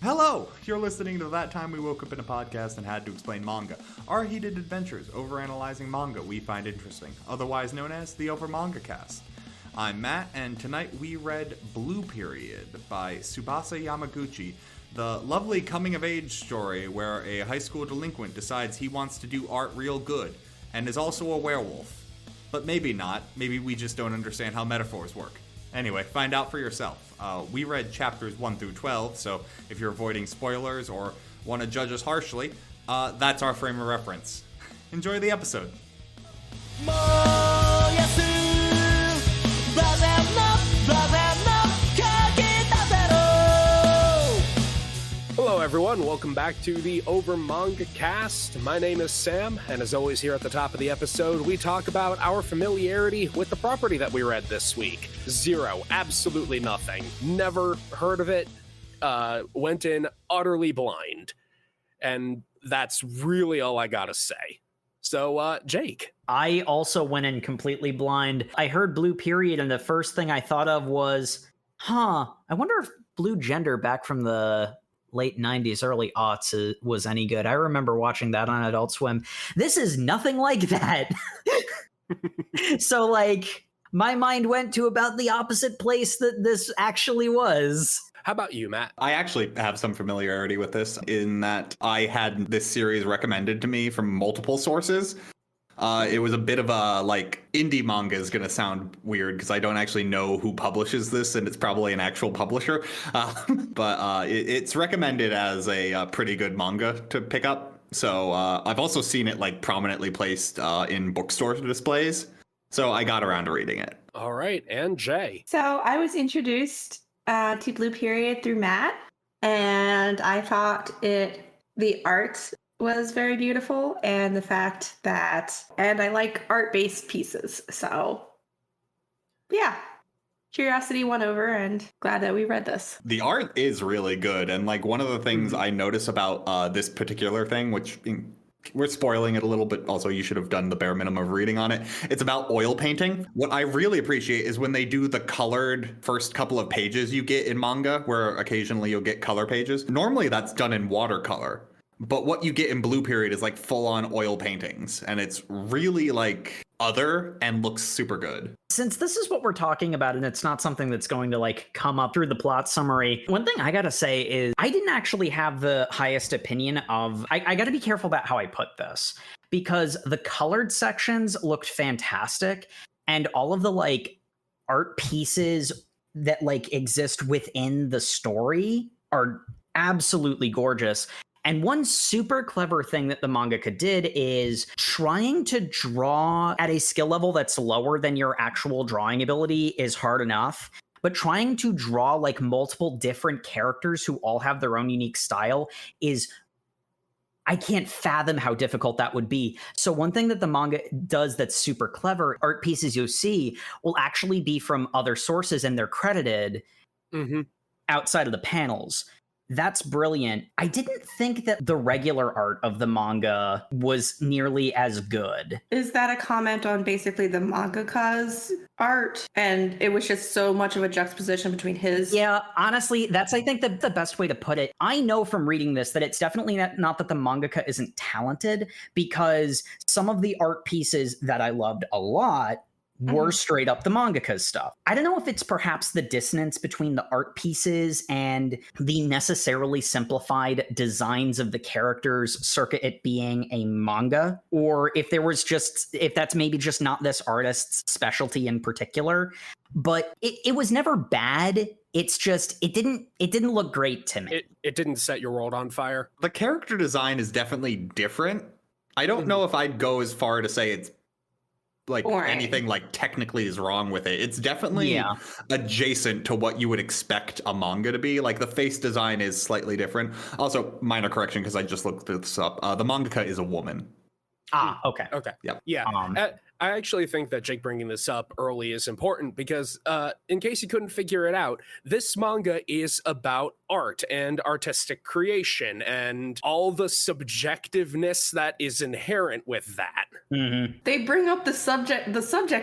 Hello! You're listening to That Time We Woke Up in a Podcast and Had to Explain Manga, our heated adventures overanalyzing manga we find interesting, otherwise known as the OverMangaCast. I'm Matt, and tonight we read Blue Period by Tsubasa Yamaguchi, the lovely coming-of-age story where a high school delinquent decides he wants to do art real good, and is also a werewolf. But maybe not. Maybe we just don't understand how metaphors work. Anyway, find out for yourself. We read chapters 1 through 12, so if you're avoiding spoilers or want to judge us harshly, that's our frame of reference. Enjoy the episode. Hello everyone, welcome back to the OverMangaCast. My name is Sam, and as always here at the top of the episode, we talk about our familiarity with the property that we read this week. Zero, absolutely nothing. Never heard of it, went in utterly blind. And that's really all I gotta say. So, Jake. I also went in completely blind. I heard Blue Period, and the first thing I thought of was, I wonder if Blue Gender back from the late 90s, early aughts was any good. I remember watching that on Adult Swim. This is nothing like that. So, my mind went to about the opposite place that this actually was. How about you, Matt? I actually have some familiarity with this in that I had this series recommended to me from multiple sources. It was a bit of a, indie manga is going to sound weird because I don't actually know who publishes this, and it's probably an actual publisher. But it's recommended as a pretty good manga to pick up. So I've also seen it, prominently placed in bookstore displays. So I got around to reading it. All right, and Jay. So I was introduced to Blue Period through Matt, and I thought the art was very beautiful, and the fact that, and I like art-based pieces, so yeah, curiosity won over, and glad that we read this. The art is really good, and one of the things I notice about this particular thing, which we're spoiling it a little bit, also you should have done the bare minimum of reading on it. It's about oil painting. What I really appreciate is when they do the colored first couple of pages you get in manga, where occasionally you'll get color pages. Normally that's done in watercolor. But what you get in Blue Period is full-on oil paintings, and it's really other and looks super good. Since this is what we're talking about, and it's not something that's going to come up through the plot summary, one thing I gotta say is I didn't actually have the highest opinion of, I gotta be careful about how I put this, because the colored sections looked fantastic, and all of the art pieces that exist within the story are absolutely gorgeous. And one super clever thing that the mangaka did is trying to draw at a skill level that's lower than your actual drawing ability is hard enough, but trying to draw multiple different characters who all have their own unique style is, I can't fathom how difficult that would be. So one thing that the manga does that's super clever, art pieces you'll see will actually be from other sources and they're credited outside of the panels. That's brilliant. I didn't think that the regular art of the manga was nearly as good. Is that a comment on basically the mangaka's art? And it was just so much of a juxtaposition between his... Yeah, honestly, that's, I think, the best way to put it. I know from reading this that it's definitely not that the mangaka isn't talented, because some of the art pieces that I loved a lot were straight up the mangaka's stuff. I don't know if it's perhaps the dissonance between the art pieces and the necessarily simplified designs of the characters circa it being a manga, or if that's maybe just not this artist's specialty in particular. But it was never bad. It's just it didn't look great to me. It didn't set your world on fire. The character design is definitely different. I don't know if I'd go as far to say it's anything technically is wrong with it. It's definitely adjacent to what you would expect a manga to be. The face design is slightly different. Also, minor correction because I just looked this up. The mangaka is a woman. Ah, okay. Yep. Yeah. I actually think that Jake bringing this up early is important because, in case you couldn't figure it out, this manga is about art and artistic creation and all the subjectiveness that is inherent with that. They bring up the subject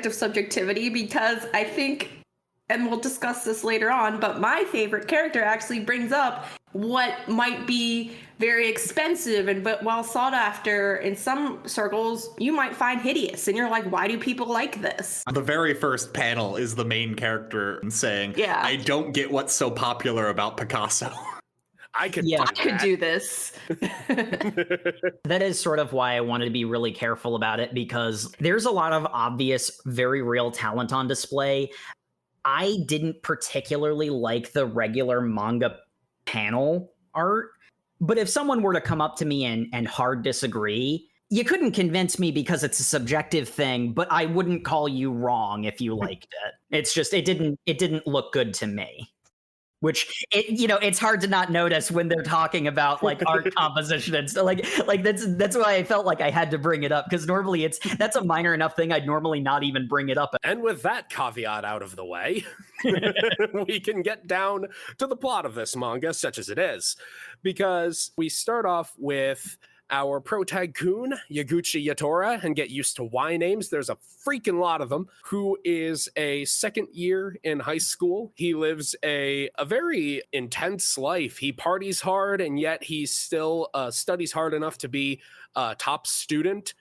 of subjectivity because I think and we'll discuss this later on, but my favorite character actually brings up what might be very expensive and but well sought after in some circles you might find hideous, and you're like, why do people like this? The very first panel is the main character saying, Yeah. I don't get what's so popular about Picasso. I could do this. That is sort of why I wanted to be really careful about it, because there's a lot of obvious, very real talent on display. I didn't particularly like the regular manga panel art, but if someone were to come up to me and hard disagree, you couldn't convince me because it's a subjective thing, but I wouldn't call you wrong if you liked it. It's just it didn't look good to me. Which it's hard to not notice when they're talking about like art composition and stuff. Like that's why I felt like I had to bring it up, because normally that's a minor enough thing I'd normally not even bring it up. And with that caveat out of the way, we can get down to the plot of this manga, such as it is, because we start off with our protagoon, Yaguchi Yatora, and get used to Y names. There's a freaking lot of them, who is a second year in high school. He lives a very intense life. He parties hard, and yet he still studies hard enough to be a top student.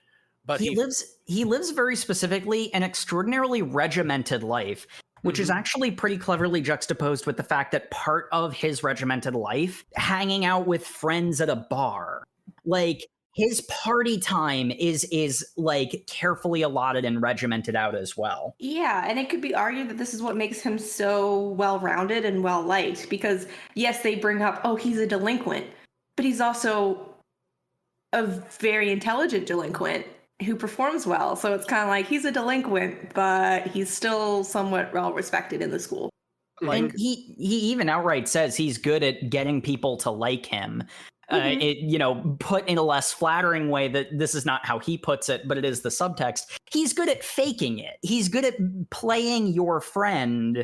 But he lives very specifically an extraordinarily regimented life, which is actually pretty cleverly juxtaposed with the fact that part of his regimented life, hanging out with friends at a bar. Like, his party time is like carefully allotted and regimented out as well. Yeah, and it could be argued that this is what makes him so well-rounded and well-liked, because yes, they bring up, oh, he's a delinquent, but he's also a very intelligent delinquent who performs well. So it's kind of like he's a delinquent, but he's still somewhat well-respected in the school. And he even outright says he's good at getting people to like him. Put in a less flattering way, that this is not how he puts it, but it is the subtext. He's good at faking it. He's good at playing your friend,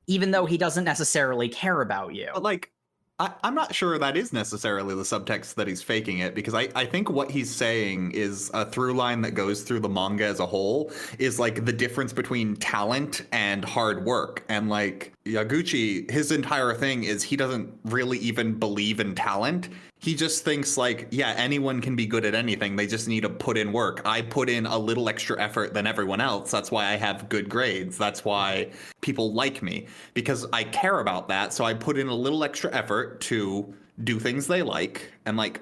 even though he doesn't necessarily care about you. But like, I'm not sure that is necessarily the subtext that he's faking it, because I think what he's saying is a through line that goes through the manga as a whole is like the difference between talent and hard work. And like Yaguchi, his entire thing is he doesn't really even believe in talent. He just thinks like, yeah, anyone can be good at anything. They just need to put in work. I put in a little extra effort than everyone else. That's why I have good grades. That's why people like me, because I care about that. So I put in a little extra effort to do things they like. And like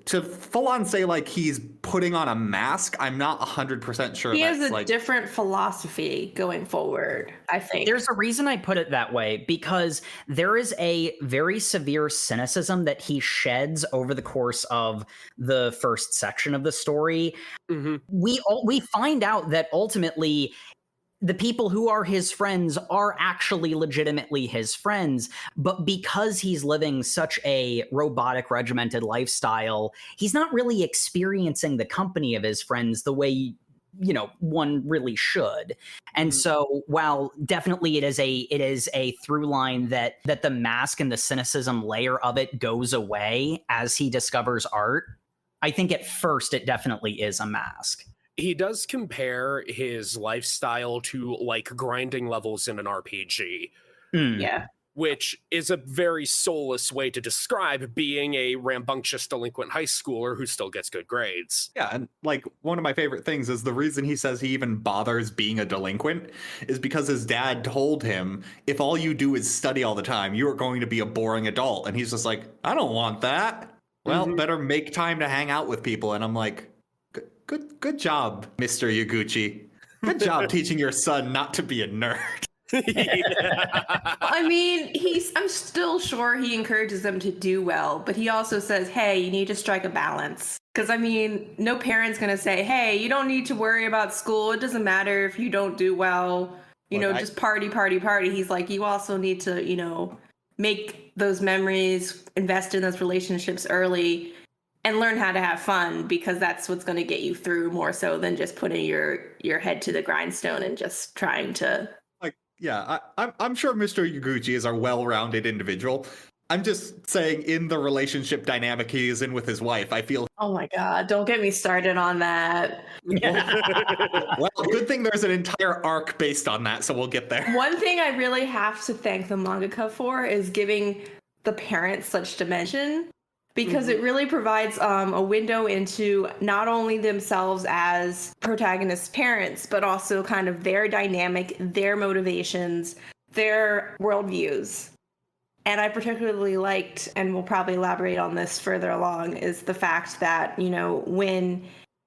to full on say like he's putting on a mask, I'm not 100% sure. He has a different philosophy going forward, I think. There's a reason I put it that way, because there is a very severe cynicism that he sheds over the course of the first section of the story. We find out that ultimately the people who are his friends are actually legitimately his friends, but because he's living such a robotic, regimented lifestyle, he's not really experiencing the company of his friends the way, one really should. And so while definitely it is a through line that the mask and the cynicism layer of it goes away as he discovers art, I think at first it definitely is a mask. He does compare his lifestyle to like grinding levels in an RPG. Yeah. Which is a very soulless way to describe being a rambunctious delinquent high schooler who still gets good grades. Yeah, and like one of my favorite things is the reason he says he even bothers being a delinquent is because his dad told him, if all you do is study all the time, you are going to be a boring adult. And he's just like, I don't want that. Well, better make time to hang out with people. And I'm like, Good job, Mr. Yaguchi. Good job teaching your son not to be a nerd. I mean, I'm still sure he encourages them to do well, but he also says, hey, you need to strike a balance. Because, I mean, no parent's going to say, hey, you don't need to worry about school. It doesn't matter if you don't do well. Just party. He's like, you also need to, make those memories, invest in those relationships early, and learn how to have fun, because that's what's going to get you through more so than just putting your head to the grindstone and just trying to. I'm sure Mr. Yaguchi is a well-rounded individual, I'm just saying, in the relationship dynamic he is in with his wife, I feel. Oh my God, don't get me started on that. Well, good thing there's an entire arc based on that, so we'll get there. One thing I really have to thank the mangaka for is giving the parents such dimension, because it really provides a window into not only themselves as protagonist parents, but also kind of their dynamic, their motivations, their worldviews. And I particularly liked, and we'll probably elaborate on this further along, is the fact that, you know, when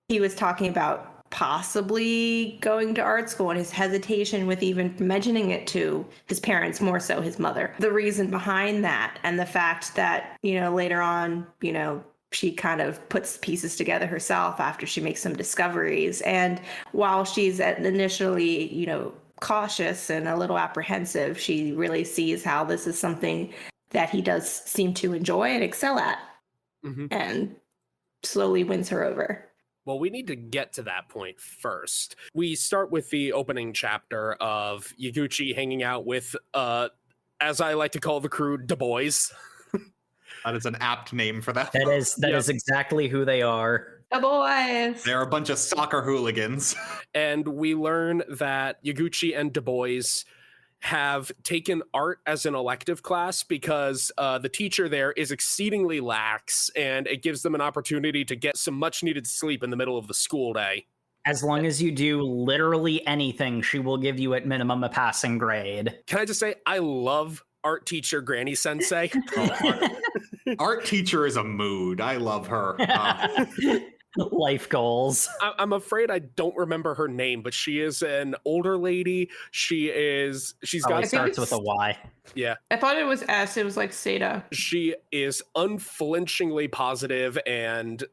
he was talking about possibly going to art school and his hesitation with even mentioning it to his parents, more so his mother, the reason behind that, and the fact that, you know, later on, you know, she kind of puts pieces together herself after she makes some discoveries. And while she's initially, you know, cautious and a little apprehensive, she really sees how this is something that he does seem to enjoy and excel at, and slowly wins her over. Well, we need to get to that point first. We start with the opening chapter of Yaguchi hanging out with, as I like to call the crew, Du Bois. That is an apt name for that. That is exactly who they are. The boys. They're a bunch of soccer hooligans. And we learn that Yaguchi and Du Bois have taken art as an elective class because the teacher there is exceedingly lax, and it gives them an opportunity to get some much needed sleep in the middle of the school day. As long as you do literally anything, she will give you at minimum a passing grade. Can I just say, I love art teacher Granny Sensei. Art teacher is a mood. I love her. Life goals. I'm afraid I don't remember her name, but she is an older lady. She's got It starts with a Y. Yeah. I thought it was S. It was like Seda. She is unflinchingly positive and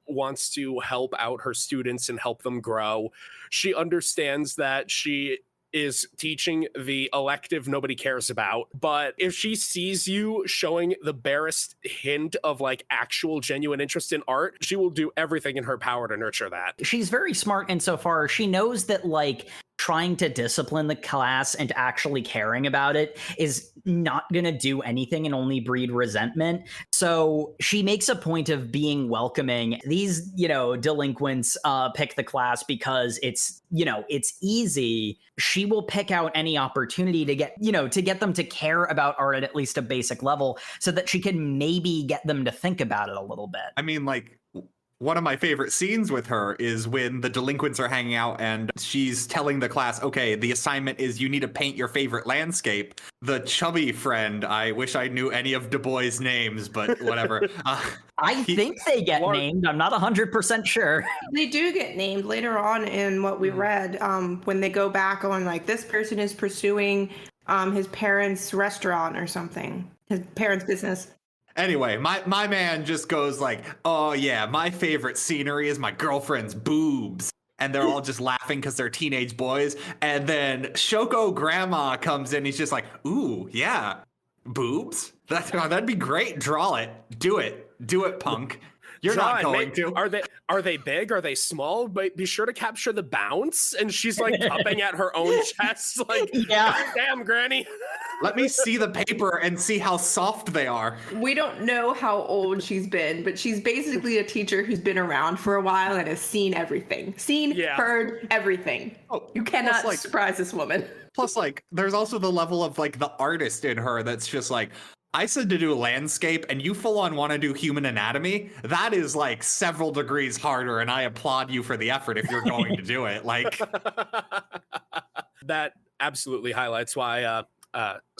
wants to help out her students and help them grow. She understands that she is teaching the elective nobody cares about, but if she sees you showing the barest hint of like actual genuine interest in art, she will do everything in her power to nurture that. She's very smart insofar she knows that like trying to discipline the class and actually caring about it is not going to do anything and only breed resentment. So she makes a point of being welcoming. These, you know, delinquents pick the class because it's, you know, it's easy. She will pick out any opportunity to get, you know, to get them to care about art at least a basic level so that she can maybe get them to think about it a little bit. I mean, like, one of my favorite scenes with her is when the delinquents are hanging out and she's telling the class, okay, the assignment is you need to paint your favorite landscape. The chubby friend, I wish I knew any of Du Bois' names, but whatever. I think they get named. I'm not 100% sure. They do get named later on in what we read, when they go back on like this person is pursuing his parents' restaurant or something, his parents' business. Anyway, my man just goes like, oh yeah, my favorite scenery is my girlfriend's boobs. And they're all just laughing because they're teenage boys. And then Shoko grandma comes in. He's just like, ooh, yeah, boobs? That'd be great. Draw it. Do it, punk. You're not going to. Are they big? Are they small? But be sure to capture the bounce. And she's like cupping at her own chest, like, yeah, damn, Granny. Let me see the paper and see how soft they are. We don't know how old she's been, but she's basically a teacher who's been around for a while and has seen everything. Heard everything. Oh, you cannot surprise this woman. Plus, like, there's also the level of, like, the artist in her that's just like, I said to do landscape and you full on want to do human anatomy. That is like several degrees harder, and I applaud you for the effort if you're going to do it. Like, that absolutely highlights why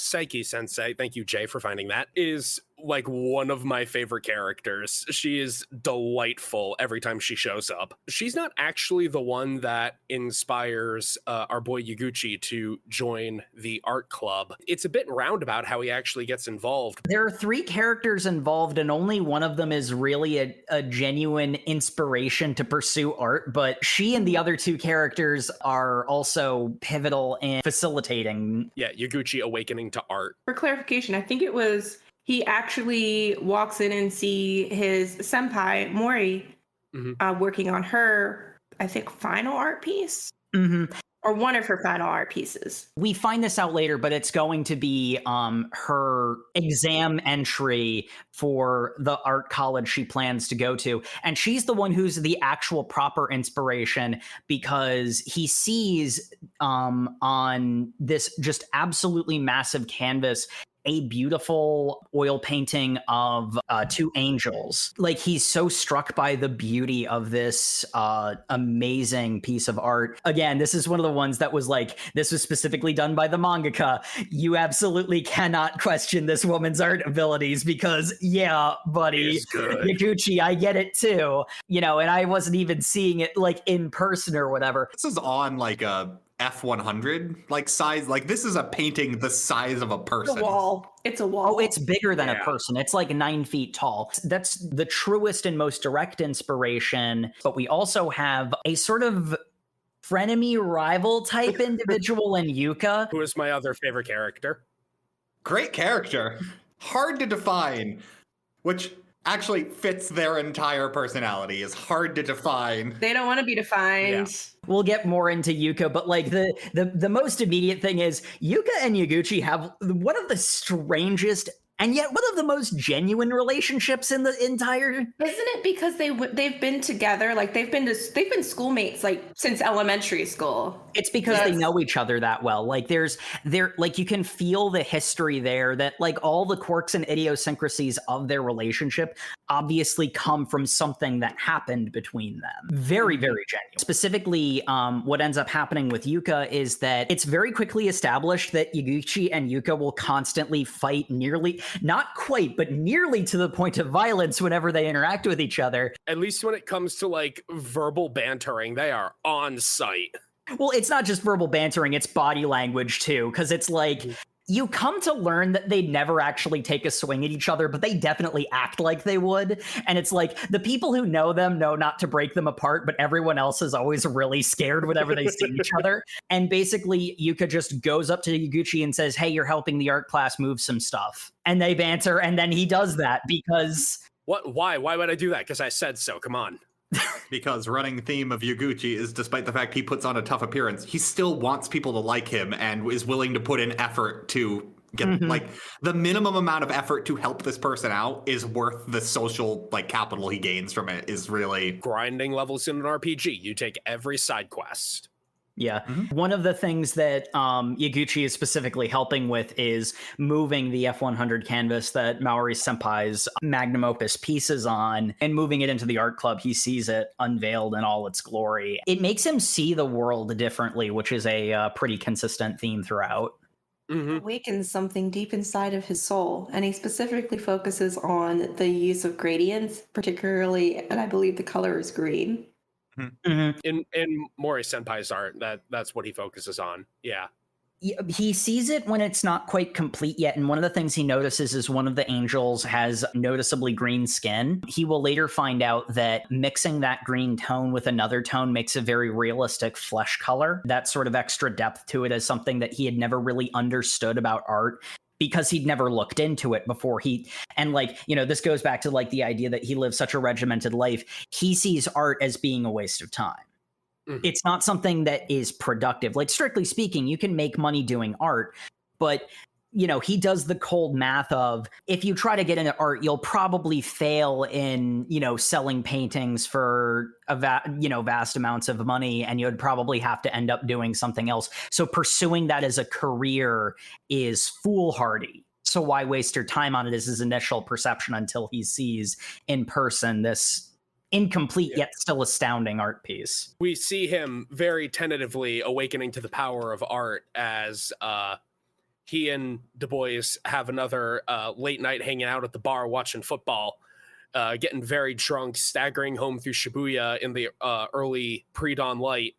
Saiki Sensei, thank you, Jay, for finding that, is like one of my favorite characters. She is delightful every time she shows up. She's not actually the one that inspires our boy Yaguchi to join the art club. It's a bit roundabout how he actually gets involved. There are 3 characters involved, and only one of them is really a genuine inspiration to pursue art, but she and the other 2 characters are also pivotal in facilitating. Yeah, Yaguchi awakening to art. For clarification, I think it was he actually walks in and see his senpai, Mori, working on her, I think, final art piece. Mm-hmm. Or one of her final art pieces. We find this out later, but it's going to be her exam entry for the art college she plans to go to. And she's the one who's the actual proper inspiration, because he sees on this just absolutely massive canvas a beautiful oil painting of two angels. Like, he's so struck by the beauty of this amazing piece of art. Again, this is one of the ones that was like, this was specifically done by the mangaka. You absolutely cannot question this woman's art abilities, because yeah, buddy, Yaguchi, I get it too. You know, and I wasn't even seeing it like in person or whatever. This is on like a F100 like size. Like, this is a painting the size of a person. It's a wall. It's a wall. Oh, it's bigger than a person. It's like 9 feet tall. That's the truest and most direct inspiration. But we also have a sort of frenemy rival type individual in Yuka, who is my other favorite character. Great character. Hard to define, which actually fits their entire personality. Is hard to define. They don't want to be defined. Yeah. We'll get more into Yuka, but like the most immediate thing is Yuka and Yaguchi have one of the strangest and yet one of the most genuine relationships in the entire. Isn't it because they've been together, like they've been schoolmates like since elementary school? It's because they know each other that well. Like there like you can feel the history there, that like all the quirks and idiosyncrasies of their relationship obviously come from something that happened between them. Very, very genuine. Specifically, what ends up happening with Yuka is that it's very quickly established that Yaguchi and Yuka will constantly fight, nearly, not quite, but nearly to the point of violence whenever they interact with each other. At least when it comes to like verbal bantering, they are on site. Well, it's not just verbal bantering, it's body language too, because it's like you come to learn that they never actually take a swing at each other, but they definitely act like they would. And it's like the people who know them know not to break them apart, but everyone else is always really scared whenever they see each other. And basically, Yuka just goes up to Yaguchi and says, "Hey, you're helping the art class move some stuff." And they banter, and then he does that because... What? Why? Why would I do that? Because I said so. Come on. Because running theme of Yaguchi is, despite the fact he puts on a tough appearance, he still wants people to like him and is willing to put in effort to get like the minimum amount of effort to help this person out is worth the social like capital he gains from it. Is really grinding levels in an RPG. You take every side quest. Yeah. One of the things that Yaguchi is specifically helping with is moving the F100 canvas that Maori Senpai's magnum opus piece is on and moving it into the art club. He sees it unveiled in all its glory. It makes him see the world differently, which is a pretty consistent theme throughout. Awakens something deep inside of his soul, and he specifically focuses on the use of gradients, particularly, and I believe the color is green. In Mori Senpai's art, that's what he focuses on. Yeah. He sees it when it's not quite complete yet, and one of the things he notices is one of the angels has noticeably green skin. He will later find out that mixing that green tone with another tone makes a very realistic flesh color. That sort of extra depth to it is something that he had never really understood about art, because he'd never looked into it before. And like, you know, this goes back to like the idea that he lives such a regimented life. He sees art as being a waste of time. It's not something that is productive. Like, strictly speaking, you can make money doing art, but you know, he does the cold math of, if you try to get into art, you'll probably fail in, you know, selling paintings for vast amounts of money, and you'd probably have to end up doing something else. So pursuing that as a career is foolhardy. So why waste your time on it, is his initial perception until he sees in person this incomplete yet still astounding art piece. We see him very tentatively awakening to the power of art as he and Du Bois have another late night hanging out at the bar watching football, getting very drunk, staggering home through Shibuya in the early pre-dawn light.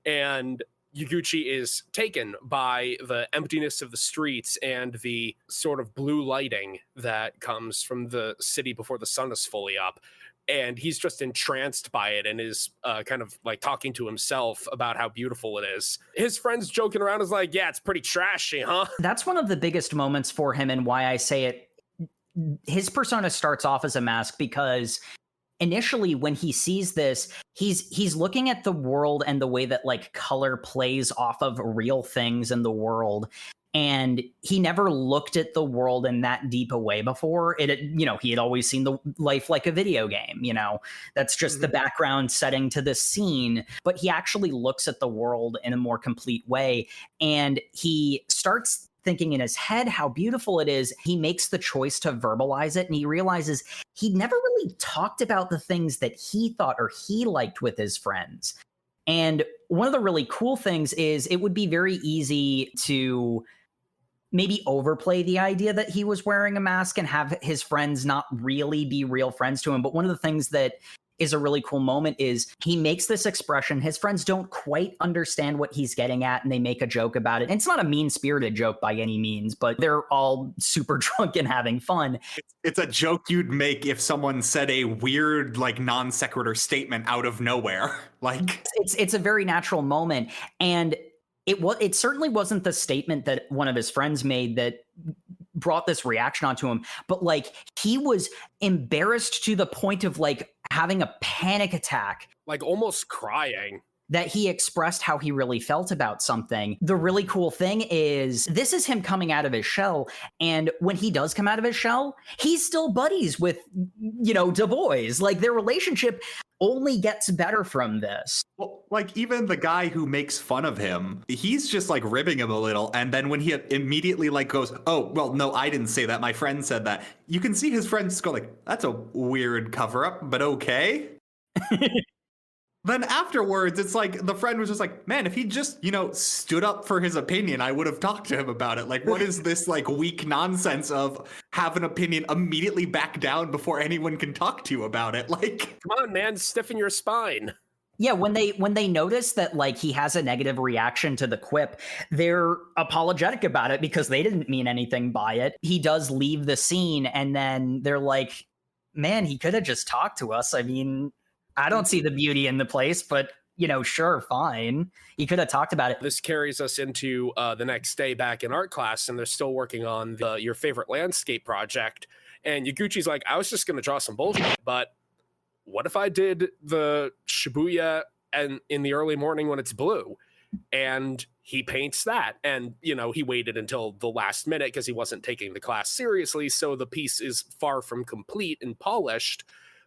And Yaguchi is taken by the emptiness of the streets and the sort of blue lighting that comes from the city before the sun is fully up. And he's just entranced by it and is kind of like talking to himself about how beautiful it is. His friends joking around is like, yeah, it's pretty trashy, huh? That's one of the biggest moments for him, and why I say it. His persona starts off as a mask because initially when he sees this, he's looking at the world and the way that like color plays off of real things in the world. And he never looked at the world in that deep a way before. He had always seen the life like a video game, that's just the background setting to this scene. But he actually looks at the world in a more complete way. And he starts thinking in his head how beautiful it is. He makes the choice to verbalize it, and he realizes he never really talked about the things that he thought or he liked with his friends. And one of the really cool things is it would be very easy to maybe overplay the idea that he was wearing a mask and have his friends not really be real friends to him. But one of the things that is a really cool moment is he makes this expression. His friends don't quite understand what he's getting at, and they make a joke about it. And it's not a mean-spirited joke by any means, but they're all super drunk and having fun. It's a joke you'd make if someone said a weird, like, non sequitur statement out of nowhere. Like, it's a very natural moment. And it certainly wasn't the statement that one of his friends made that brought this reaction onto him, but like he was embarrassed to the point of like having a panic attack, like almost crying, that he expressed how he really felt about something. The really cool thing is this is him coming out of his shell. And when he does come out of his shell, he's still buddies with, Du Bois. Like their relationship only gets better from this. Well, like even the guy who makes fun of him, he's just like ribbing him a little. And then when he immediately like goes, oh, well, no, I didn't say that. My friend said that. You can see his friends go like, that's a weird cover up, but okay. Then afterwards, it's like the friend was just like, man, if he just, stood up for his opinion, I would have talked to him about it. Like, what is this like weak nonsense of have an opinion, immediately back down before anyone can talk to you about it? Like, come on, man, stiffen your spine. Yeah, when they notice that like he has a negative reaction to the quip, they're apologetic about it because they didn't mean anything by it. He does leave the scene, and then they're like, man, he could have just talked to us. I mean, I don't see the beauty in the place, but, sure, fine. He could have talked about it. This carries us into the next day back in art class, and they're still working on your favorite landscape project. And Yaguchi's like, I was just going to draw some bullshit, but what if I did the Shibuya and in the early morning when it's blue? And he paints that. And, he waited until the last minute because he wasn't taking the class seriously. So the piece is far from complete and polished,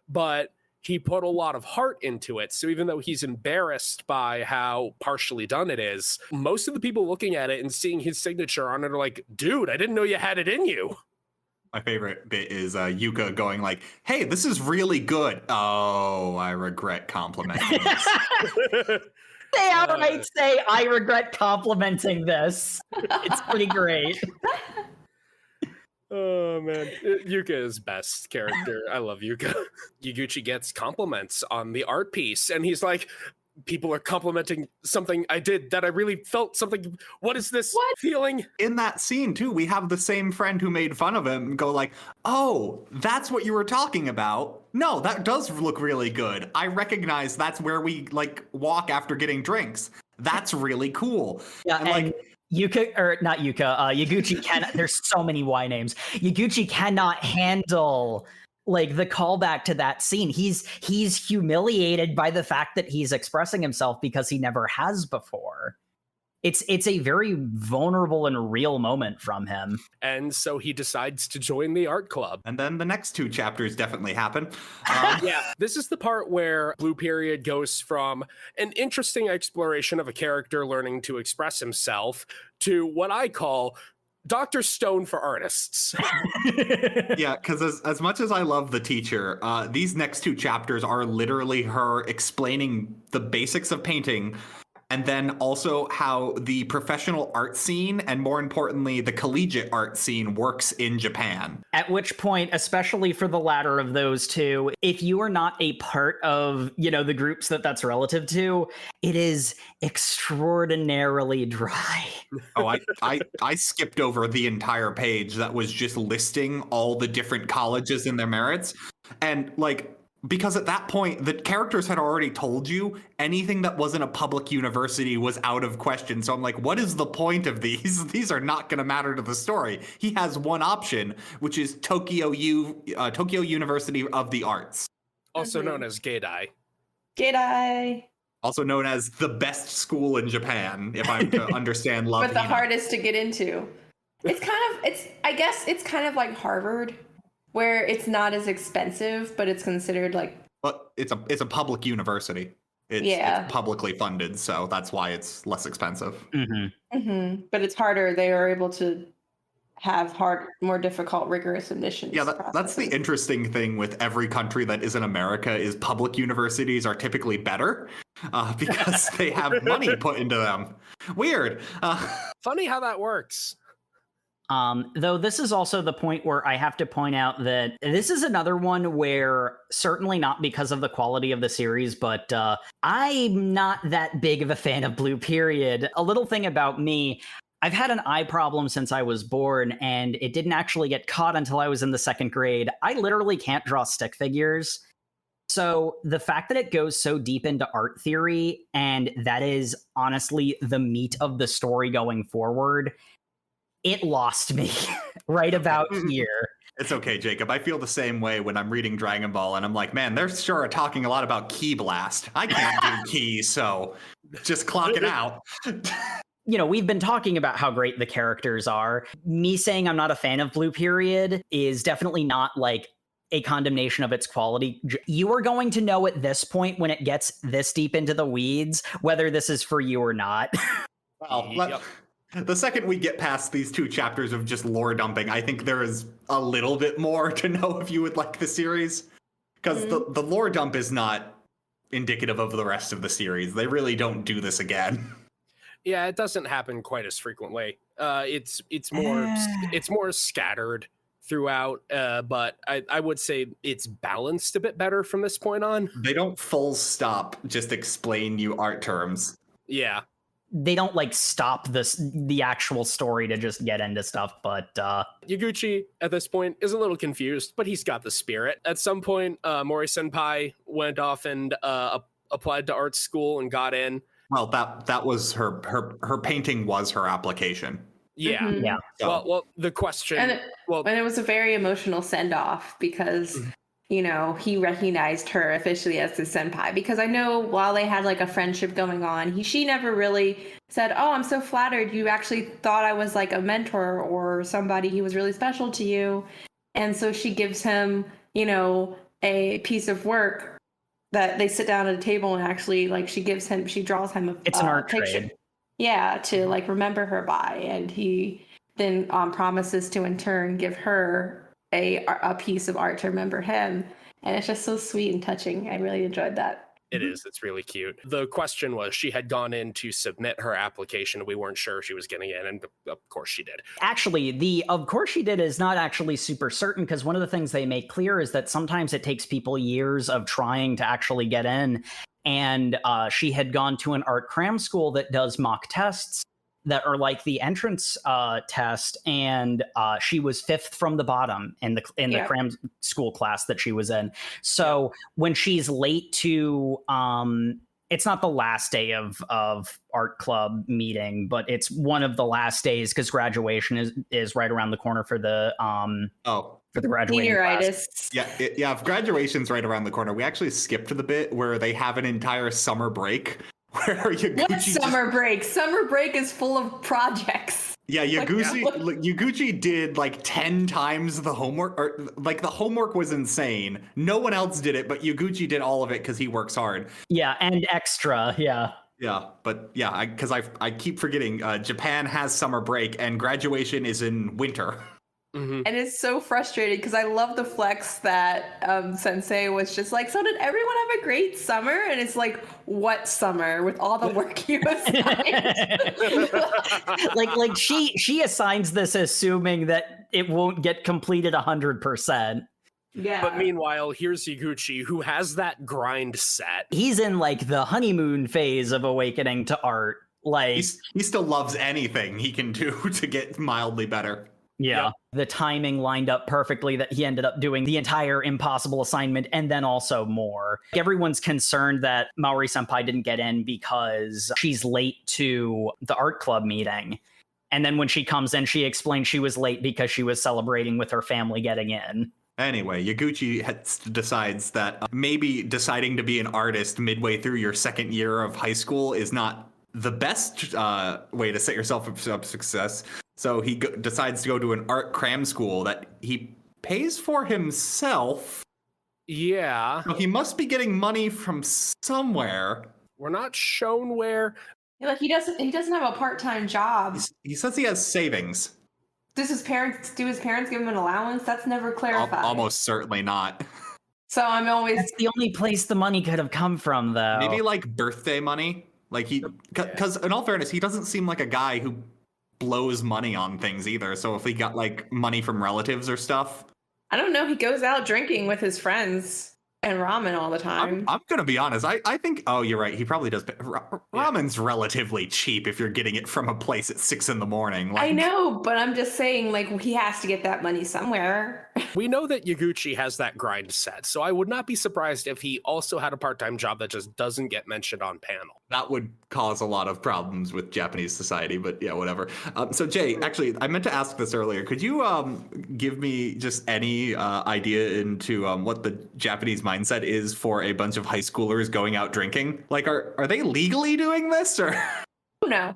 but he put a lot of heart into it. So even though he's embarrassed by how partially done it is, most of the people looking at it and seeing his signature on it are like, dude, I didn't know you had it in you. My favorite bit is Yuka going like, hey, this is really good. Oh, I regret complimenting this. They outright say, I regret complimenting this. It's pretty great. Oh, man. Yuka is best character. I love Yuka. Yaguchi gets compliments on the art piece, and he's like, people are complimenting something I did that I really felt something. What is this feeling? In that scene, too, we have the same friend who made fun of him go like, oh, that's what you were talking about. No, that does look really good. I recognize that's where we, like, walk after getting drinks. That's really cool. Yeah, and like, Yaguchi there's so many Y names. Yaguchi cannot handle like the callback to that scene. He's humiliated by the fact that he's expressing himself because he never has before. It's a very vulnerable and real moment from him. And so he decides to join the art club. And then the next two chapters definitely happen. Yeah, this is the part where Blue Period goes from an interesting exploration of a character learning to express himself to what I call Dr. Stone for artists. Yeah, because as much as I love the teacher, these next two chapters are literally her explaining the basics of painting, and then also how the professional art scene, and more importantly, the collegiate art scene works in Japan. At which point, especially for the latter of those two, if you are not a part of, the groups that's relative to, it is extraordinarily dry. Oh, I skipped over the entire page that was just listing all the different colleges and their merits. And because at that point, the characters had already told you anything that wasn't a public university was out of question. So I'm like, what is the point of these? These are not going to matter to the story. He has one option, which is Tokyo University of the Arts. Also known as Gaidai. Gaidai. Also known as the best school in Japan, if I'm to understand love. But the hardest to get into. I guess it's kind of like Harvard, where it's not as expensive, but it's considered like. But it's a public university. It's publicly funded, so that's why it's less expensive. But it's harder. They are able to have more difficult, rigorous admissions. Yeah, that's the interesting thing with every country that isn't America is public universities are typically better because they have money put into them. Weird. Funny how that works. Though this is also the point where I have to point out that this is another one where, certainly not because of the quality of the series, but I'm not that big of a fan of Blue Period. A little thing about me, I've had an eye problem since I was born, and it didn't actually get caught until I was in the 2nd grade. I literally can't draw stick figures. So the fact that it goes so deep into art theory, and that is honestly the meat of the story going forward, it lost me right about here. It's okay, Jacob. I feel the same way when I'm reading Dragon Ball, and I'm like, man, they're sure talking a lot about Ki Blast. I can't do Ki, so just clock it out. You know, we've been talking about how great the characters are. Me saying I'm not a fan of Blue Period is definitely not like a condemnation of its quality. You are going to know at this point, when it gets this deep into the weeds, whether this is for you or not. Well, the second we get past these 2 chapters of just lore dumping, I think there is a little bit more to know if you would like the series. Because the lore dump is not indicative of the rest of the series. They really don't do this again. Yeah, it doesn't happen quite as frequently. It's more scattered throughout, but I would say it's balanced a bit better from this point on. They don't full stop just explain you art terms. Yeah. They don't like stop the actual story to just get into stuff, but Yaguchi at this point is a little confused, but he's got the spirit. At some point, Mori Senpai went off and applied to art school and got in. Well, that was her painting was her application. Yeah. Yeah. So. Well, the question. And it was a very emotional send off because. You know, he recognized her officially as his senpai, because I know while they had like a friendship going on, she never really said, "Oh, I'm so flattered. You actually thought I was like a mentor or somebody who was really special to you." And so she gives him, you know, a piece of work that they sit down at a table and actually like she draws him it's an art picture. trade. Yeah, to like remember her by, and he then promises to in turn give her a piece of art to remember him, and it's just so sweet and touching. I really enjoyed that. It is. It's really cute. The question was, she had gone in to submit her application. We weren't sure if she was getting in, and of course she did. Actually, the "of course she did" is not actually super certain, because one of the things they make clear is that sometimes it takes people years of trying to actually get in. And she had gone to an art cram school that does mock tests that are like the entrance test, and she was 5th from the bottom in the cram school class that she was in. So when she's late to it's not the last day of art club meeting, but it's one of the last days, because graduation is right around the corner for the for the graduating class. Yeah, if graduation's right around the corner, we actually skipped the bit where they have an entire summer break. Where What summer break? Summer break is full of projects. Yeah, Yaguchi did like 10 times the homework, or like the homework was insane. No one else did it, but Yaguchi did all of it because he works hard. Yeah, and extra, yeah. Yeah, but yeah, because I keep forgetting Japan has summer break and graduation is in winter. Mm-hmm. And it's so frustrating because I love the flex that Sensei was just like, "So did everyone have a great summer?" And it's like, what summer with all the work you assigned? like she assigns this assuming that it won't get completed 100%. Yeah. But meanwhile, here's Yaguchi, who has that grind set. He's in like the honeymoon phase of awakening to art. Like he still loves anything he can do to get mildly better. Yeah, the timing lined up perfectly that he ended up doing the entire impossible assignment and then also more. Everyone's concerned that Maori Senpai didn't get in because she's late to the art club meeting. And then when she comes in, she explains she was late because she was celebrating with her family getting in. Anyway, Yaguchi decides that maybe deciding to be an artist midway through your second year of high school is not the best way to set yourself up for success. So he decides to go to an art cram school that he pays for himself. Yeah. So he must be getting money from somewhere. We're not shown where. Like he doesn't have a part-time job. He says he has savings. Do his parents give him an allowance? That's never clarified. Almost certainly not. So I'm always... That's the only place the money could have come from, though. Maybe like birthday money. Like because in all fairness, he doesn't seem like a guy who blows money on things either. So if he got like money from relatives or stuff. I don't know. He goes out drinking with his friends and ramen all the time. I'm going to be honest. I think, oh, you're right. He probably does. Ramen's relatively cheap if you're getting it from a place at 6 a.m. Like, I know, but I'm just saying, like, he has to get that money somewhere. We know that Yaguchi has that grind set, so I would not be surprised if he also had a part-time job that just doesn't get mentioned on panel. That would cause a lot of problems with Japanese society, but yeah, whatever. So Jay, actually, I meant to ask this earlier. Could you give me just any idea into what the Japanese mindset is for a bunch of high schoolers going out drinking? Like, are they legally doing this, or? No.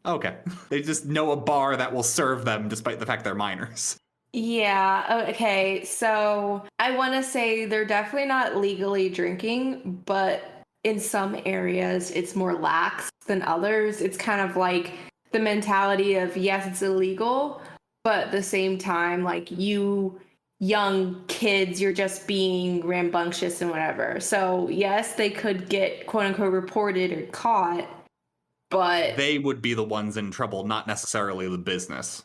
Okay. They just know a bar that will serve them despite the fact they're minors. Yeah, okay. So I want to say they're definitely not legally drinking, but in some areas it's more lax than others. It's kind of like the mentality of, yes, it's illegal, but at the same time, like, you young kids, you're just being rambunctious and whatever. So yes, they could get quote unquote reported or caught, but they would be the ones in trouble, not necessarily the business.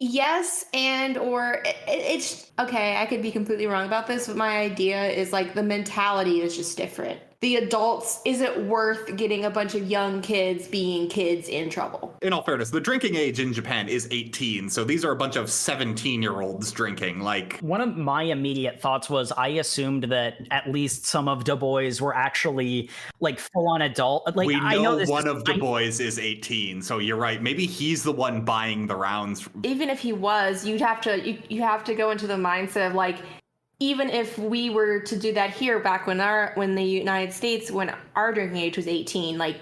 Yes, and or it's okay, I could be completely wrong about this, but my idea is like the mentality is just different. The adults, is it worth getting a bunch of young kids being kids in trouble? In all fairness, the drinking age in Japan is 18, so these are a bunch of 17-year-olds drinking. Like, one of my immediate thoughts was I assumed that at least some of Du Bois were actually like full-on adult. Like, we I know one of Du Bois is 18, so you're right. Maybe he's the one buying the rounds. Even if he was, you have to go into the mindset of like, even if we were to do that here back when the United States, when our drinking age was 18, like,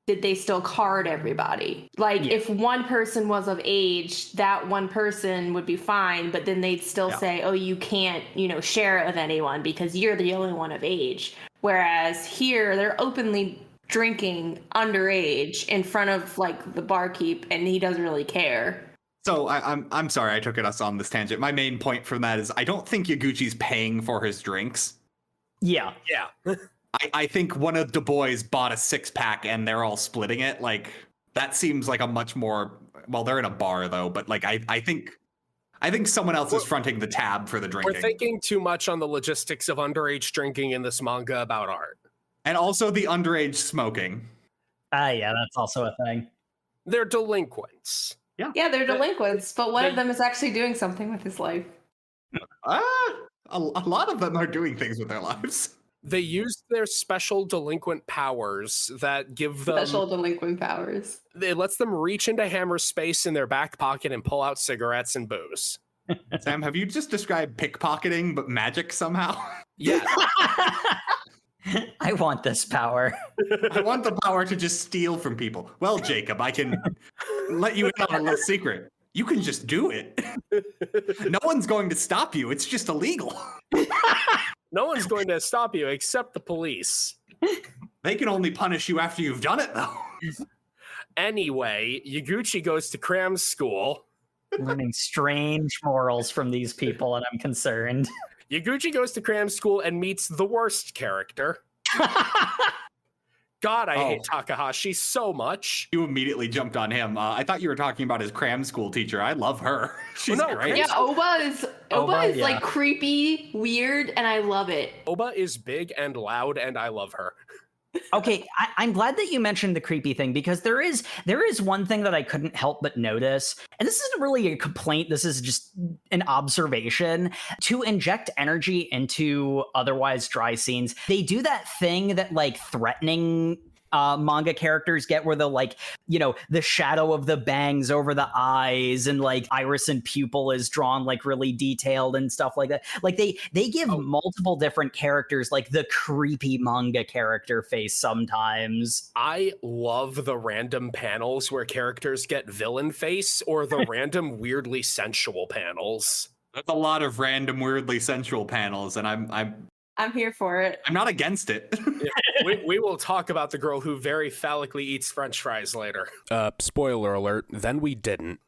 did they still card everybody? Like, if one person was of age, that one person would be fine, but then they'd still say, oh, you can't, share it with anyone because you're the only one of age. Whereas here, they're openly drinking underage in front of like the barkeep, and he doesn't really care. So I'm sorry I took us on this tangent. My main point from that is I don't think Yaguchi's paying for his drinks. Yeah. I think one of Du Bois bought a 6-pack and they're all splitting it. Like, that seems like a much more, well, they're in a bar though, but like I think someone else is fronting the tab for the drinking. We're thinking too much on the logistics of underage drinking in this manga about art. And also the underage smoking. Yeah, that's also a thing. They're delinquents. Yeah, they're delinquents, but one of them is actually doing something with his life. A lot of them are doing things with their lives. They use their special delinquent powers that give them... Special delinquent powers. It lets them reach into Hammer's space in their back pocket and pull out cigarettes and booze. Sam, have you just described pickpocketing, but magic somehow? Yeah. I want this power. I want the power to just steal from people. Well, Jacob, I can let you in on a little secret. You can just do it. No one's going to stop you. It's just illegal. No one's going to stop you except the police. They can only punish you after you've done it, though. Anyway, Yaguchi goes to cram school. Learning strange morals from these people, and I'm concerned. Yaguchi goes to cram school and meets the worst character. God, I hate Takahashi so much. You immediately jumped on him. I thought you were talking about his cram school teacher. I love her. She's great. Yeah, Oba is like creepy, weird, and I love it. Oba is big and loud, and I love her. Okay, I'm glad that you mentioned the creepy thing, because there is one thing that I couldn't help but notice, and this isn't really a complaint, this is just an observation. To inject energy into otherwise dry scenes, they do that thing that like threatening manga characters get, where the the shadow of the bangs over the eyes and like iris and pupil is drawn like really detailed and stuff like that. Like they give multiple different characters like the creepy manga character face sometimes. I love the random panels where characters get villain face, or the random weirdly sensual panels. There's a lot of random weirdly sensual panels, and I'm here for it. I'm not against it. We will talk about the girl who very phallically eats French fries later. Spoiler alert, then we didn't.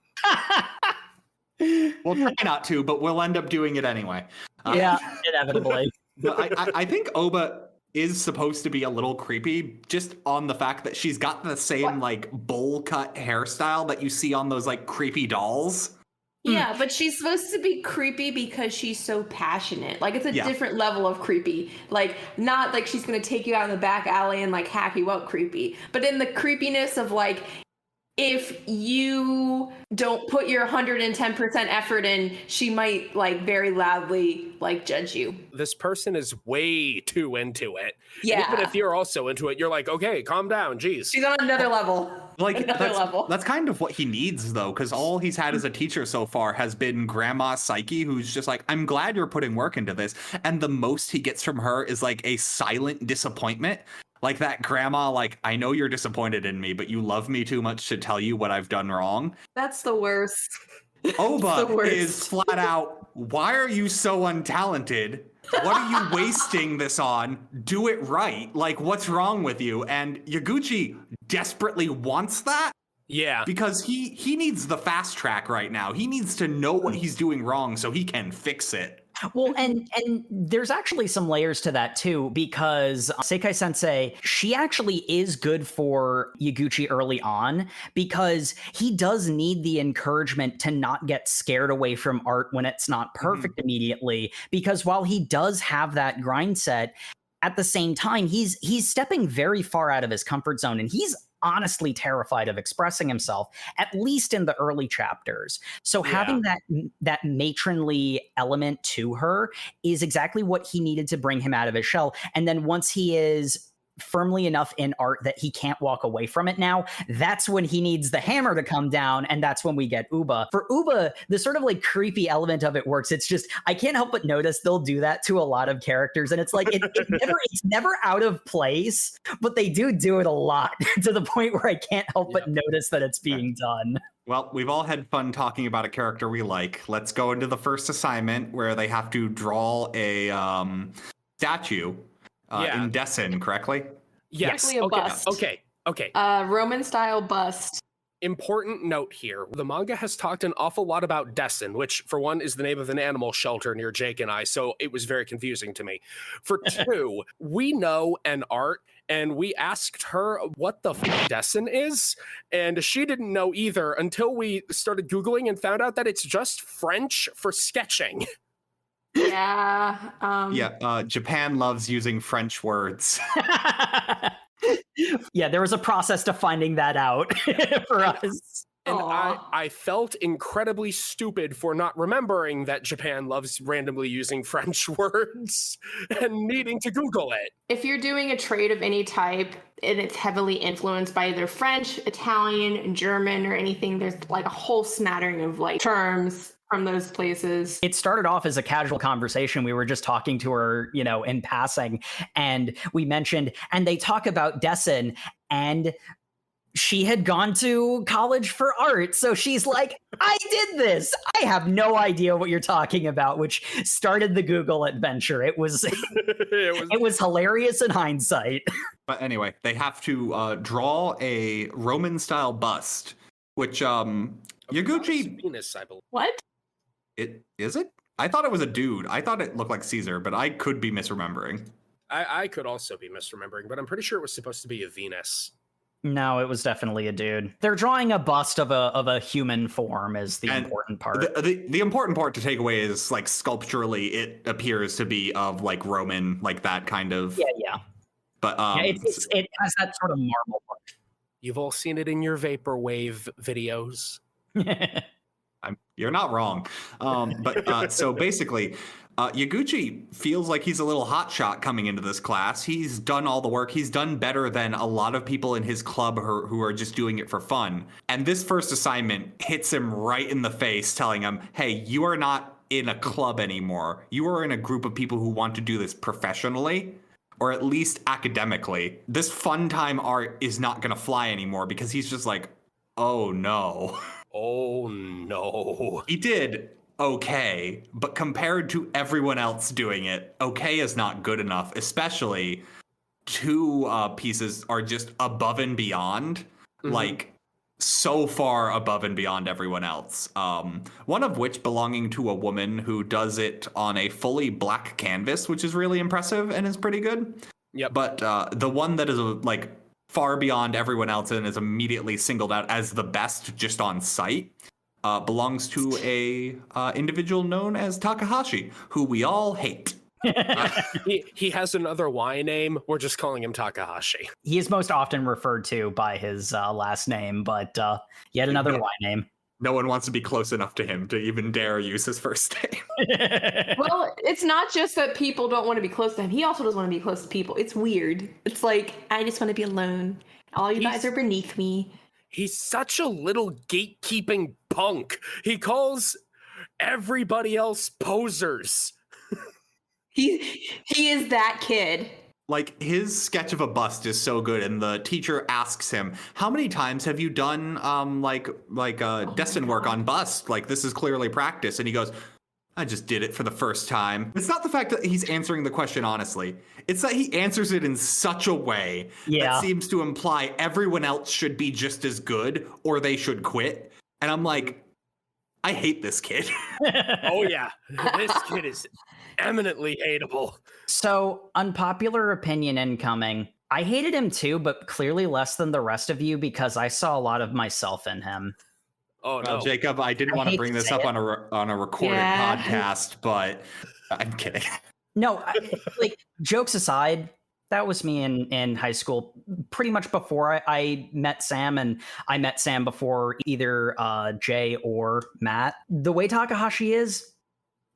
We'll try not to, but we'll end up doing it anyway. Yeah, inevitably. I think Oba is supposed to be a little creepy, just on the fact that she's got the same like bowl cut hairstyle that you see on those like creepy dolls. Yeah, but she's supposed to be creepy because she's so passionate. Like, it's a different level of creepy. Like, not like she's going to take you out in the back alley and, like, hack you up creepy. But in the creepiness of, like, if you don't put your 110% effort in, she might, like, very loudly, like, judge you. This person is way too into it. Yeah. And even if you're also into it, you're like, okay, calm down, geez. She's on another level. Like, that's kind of what he needs, though, because all he's had as a teacher so far has been Grandma Psyche, who's just like, I'm glad you're putting work into this. And the most he gets from her is, like, a silent disappointment. Like that grandma, like, I know you're disappointed in me, but you love me too much to tell you what I've done wrong. That's the worst. Oba is flat out, why are you so untalented? What are you wasting this on? Do it right. Like, what's wrong with you? And Yaguchi desperately wants that. Yeah. Because he needs the fast track right now. He needs to know what he's doing wrong so he can fix it. Well, and there's actually some layers to that too, because Sekai Sensei, she actually is good for Yaguchi early on, because he does need the encouragement to not get scared away from art when it's not perfect immediately, because while he does have that grind set, at the same time, he's stepping very far out of his comfort zone, and he's honestly terrified of expressing himself, at least in the early chapters. So having that matronly element to her is exactly what he needed to bring him out of his shell. And then once he is firmly enough in art that he can't walk away from it now, that's when he needs the hammer to come down, and that's when we get Uba. For Uba, the sort of like creepy element of it works. It's just, I can't help but notice they'll do that to a lot of characters, and it's like it's never out of place, but they do it a lot to the point where I can't help but notice that it's being done. Well, we've all had fun talking about a character we like. Let's go into the first assignment, where they have to draw a statue in Dessen, correctly? Yes. A bust. Okay. Roman style bust. Important note here. The manga has talked an awful lot about Dessen, which for one is the name of an animal shelter near Jake and I, so it was very confusing to me. For two, we know an art, and we asked her what the Dessen is, and she didn't know either until we started Googling and found out that it's just French for sketching. Yeah. Japan loves using French words. Yeah, there was a process to finding that out for us. And I felt incredibly stupid for not remembering that Japan loves randomly using French words and needing to Google it. If you're doing a trade of any type and it's heavily influenced by either French, Italian, German, or anything, there's like a whole smattering of like terms from those places. It started off as a casual conversation. We were just talking to her, in passing, and we mentioned, and they talk about Dessen, and she had gone to college for art. So she's like, I did this. I have no idea what you're talking about, which started the Google adventure. It was it was hilarious in hindsight. But anyway, they have to draw a Roman style bust, which Yaguchi Venus, I believe. What? Is it? I thought it was a dude. I thought it looked like Caesar, but I could be misremembering. I could also be misremembering, but I'm pretty sure it was supposed to be a Venus. No, it was definitely a dude. They're drawing a bust of a human form is the important part. The important part to take away is like sculpturally, it appears to be of like Roman, like that kind of. Yeah. But it has that sort of marble look. You've all seen it in your vaporwave videos. You're not wrong. But so basically, Yaguchi feels like he's a little hotshot coming into this class. He's done all the work. He's done better than a lot of people in his club who are just doing it for fun. And this first assignment hits him right in the face, telling him, hey, you are not in a club anymore. You are in a group of people who want to do this professionally, or at least academically. This fun time art is not going to fly anymore, because he's just like, oh no. Oh no. He did okay, but compared to everyone else doing it, okay is not good enough. Especially two pieces are just above and beyond, like so far above and beyond everyone else. One of which belonging to a woman who does it on a fully black canvas, which is really impressive and is pretty good. Yep. But the one that is like far beyond everyone else and is immediately singled out as the best just on sight belongs to a individual known as Takahashi, who we all hate. He has another Y name. We're just calling him Takahashi. He is most often referred to by his last name, but yet another Y name. No one wants to be close enough to him to even dare use his first name. Well, it's not just that people don't want to be close to him. He also doesn't want to be close to people. It's weird. It's like, I just want to be alone. All you guys are beneath me. He's such a little gatekeeping punk. He calls everybody else posers. He is that kid. Like, his sketch of a bust is so good, and the teacher asks him, how many times have you done destin work on bust? Like, this is clearly practice. And he goes, I just did it for the first time. It's not the fact that he's answering the question honestly. It's that he answers it in such a way that seems to imply everyone else should be just as good or they should quit. And I'm like, I hate this kid. Oh, yeah. This kid is eminently hateable. So, unpopular opinion incoming. I hated him too, but clearly less than the rest of you because I saw a lot of myself in him. Oh, no. Well, Jacob, I didn't want to bring this up on a recorded podcast, but I'm kidding. No, like, jokes aside, that was me in high school, pretty much before I met Sam, and I met Sam before either Jay or Matt. The way Takahashi is,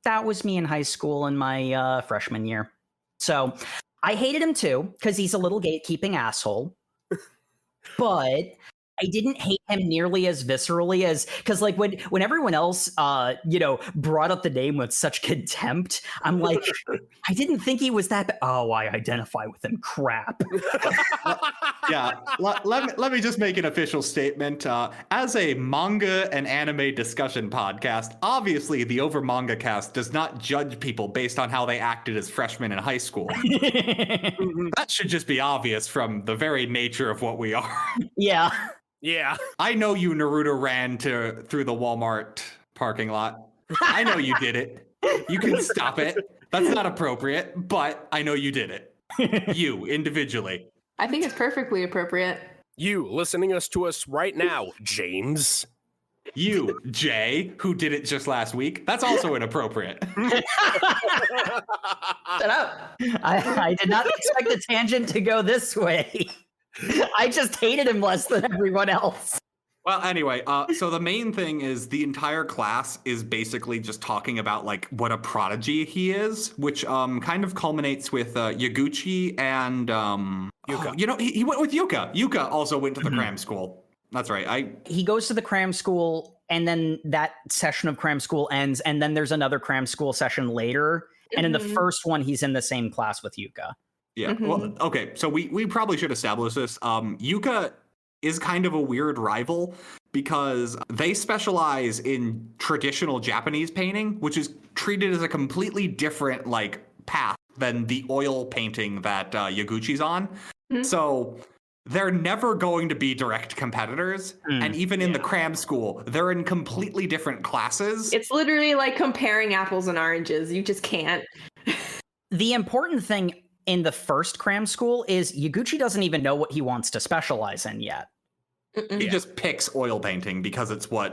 that was me in high school in my freshman year. So I hated him too, because he's a little gatekeeping asshole. But I didn't hate him nearly as viscerally as, because like when everyone else brought up the name with such contempt, I'm like, I didn't think he was that oh, I identify with him. Crap. Yeah, let me just make an official statement. As a manga and anime discussion podcast, obviously the OverMangaCast does not judge people based on how they acted as freshmen in high school. That should just be obvious from the very nature of what we are. Yeah. Yeah. I know you Naruto ran through the Walmart parking lot. I know you did it. You can stop it. That's not appropriate, but I know you did it. You, individually. I think it's perfectly appropriate. You listening to us right now, James. You, Jay, who did it just last week. That's also inappropriate. Shut up. I did not expect the tangent to go this way. I just hated him less than everyone else. Well, anyway, so the main thing is the entire class is basically just talking about like what a prodigy he is, which kind of culminates with Yaguchi and Yuka. He went with Yuka. Yuka also went to the cram school. That's right. He goes to the cram school, and then that session of cram school ends, and then there's another cram school session later. And in the first one, he's in the same class with Yuka. Yeah. Well, okay. So we probably should establish this. Yuka is kind of a weird rival because they specialize in traditional Japanese painting, which is treated as a completely different like path than the oil painting that Yaguchi's on. So they're never going to be direct competitors. And even in the cram school, they're in completely different classes. It's literally like comparing apples and oranges. You just can't. The important thing in the first cram school is Yaguchi doesn't even know what he wants to specialize in yet. He just picks oil painting because it's what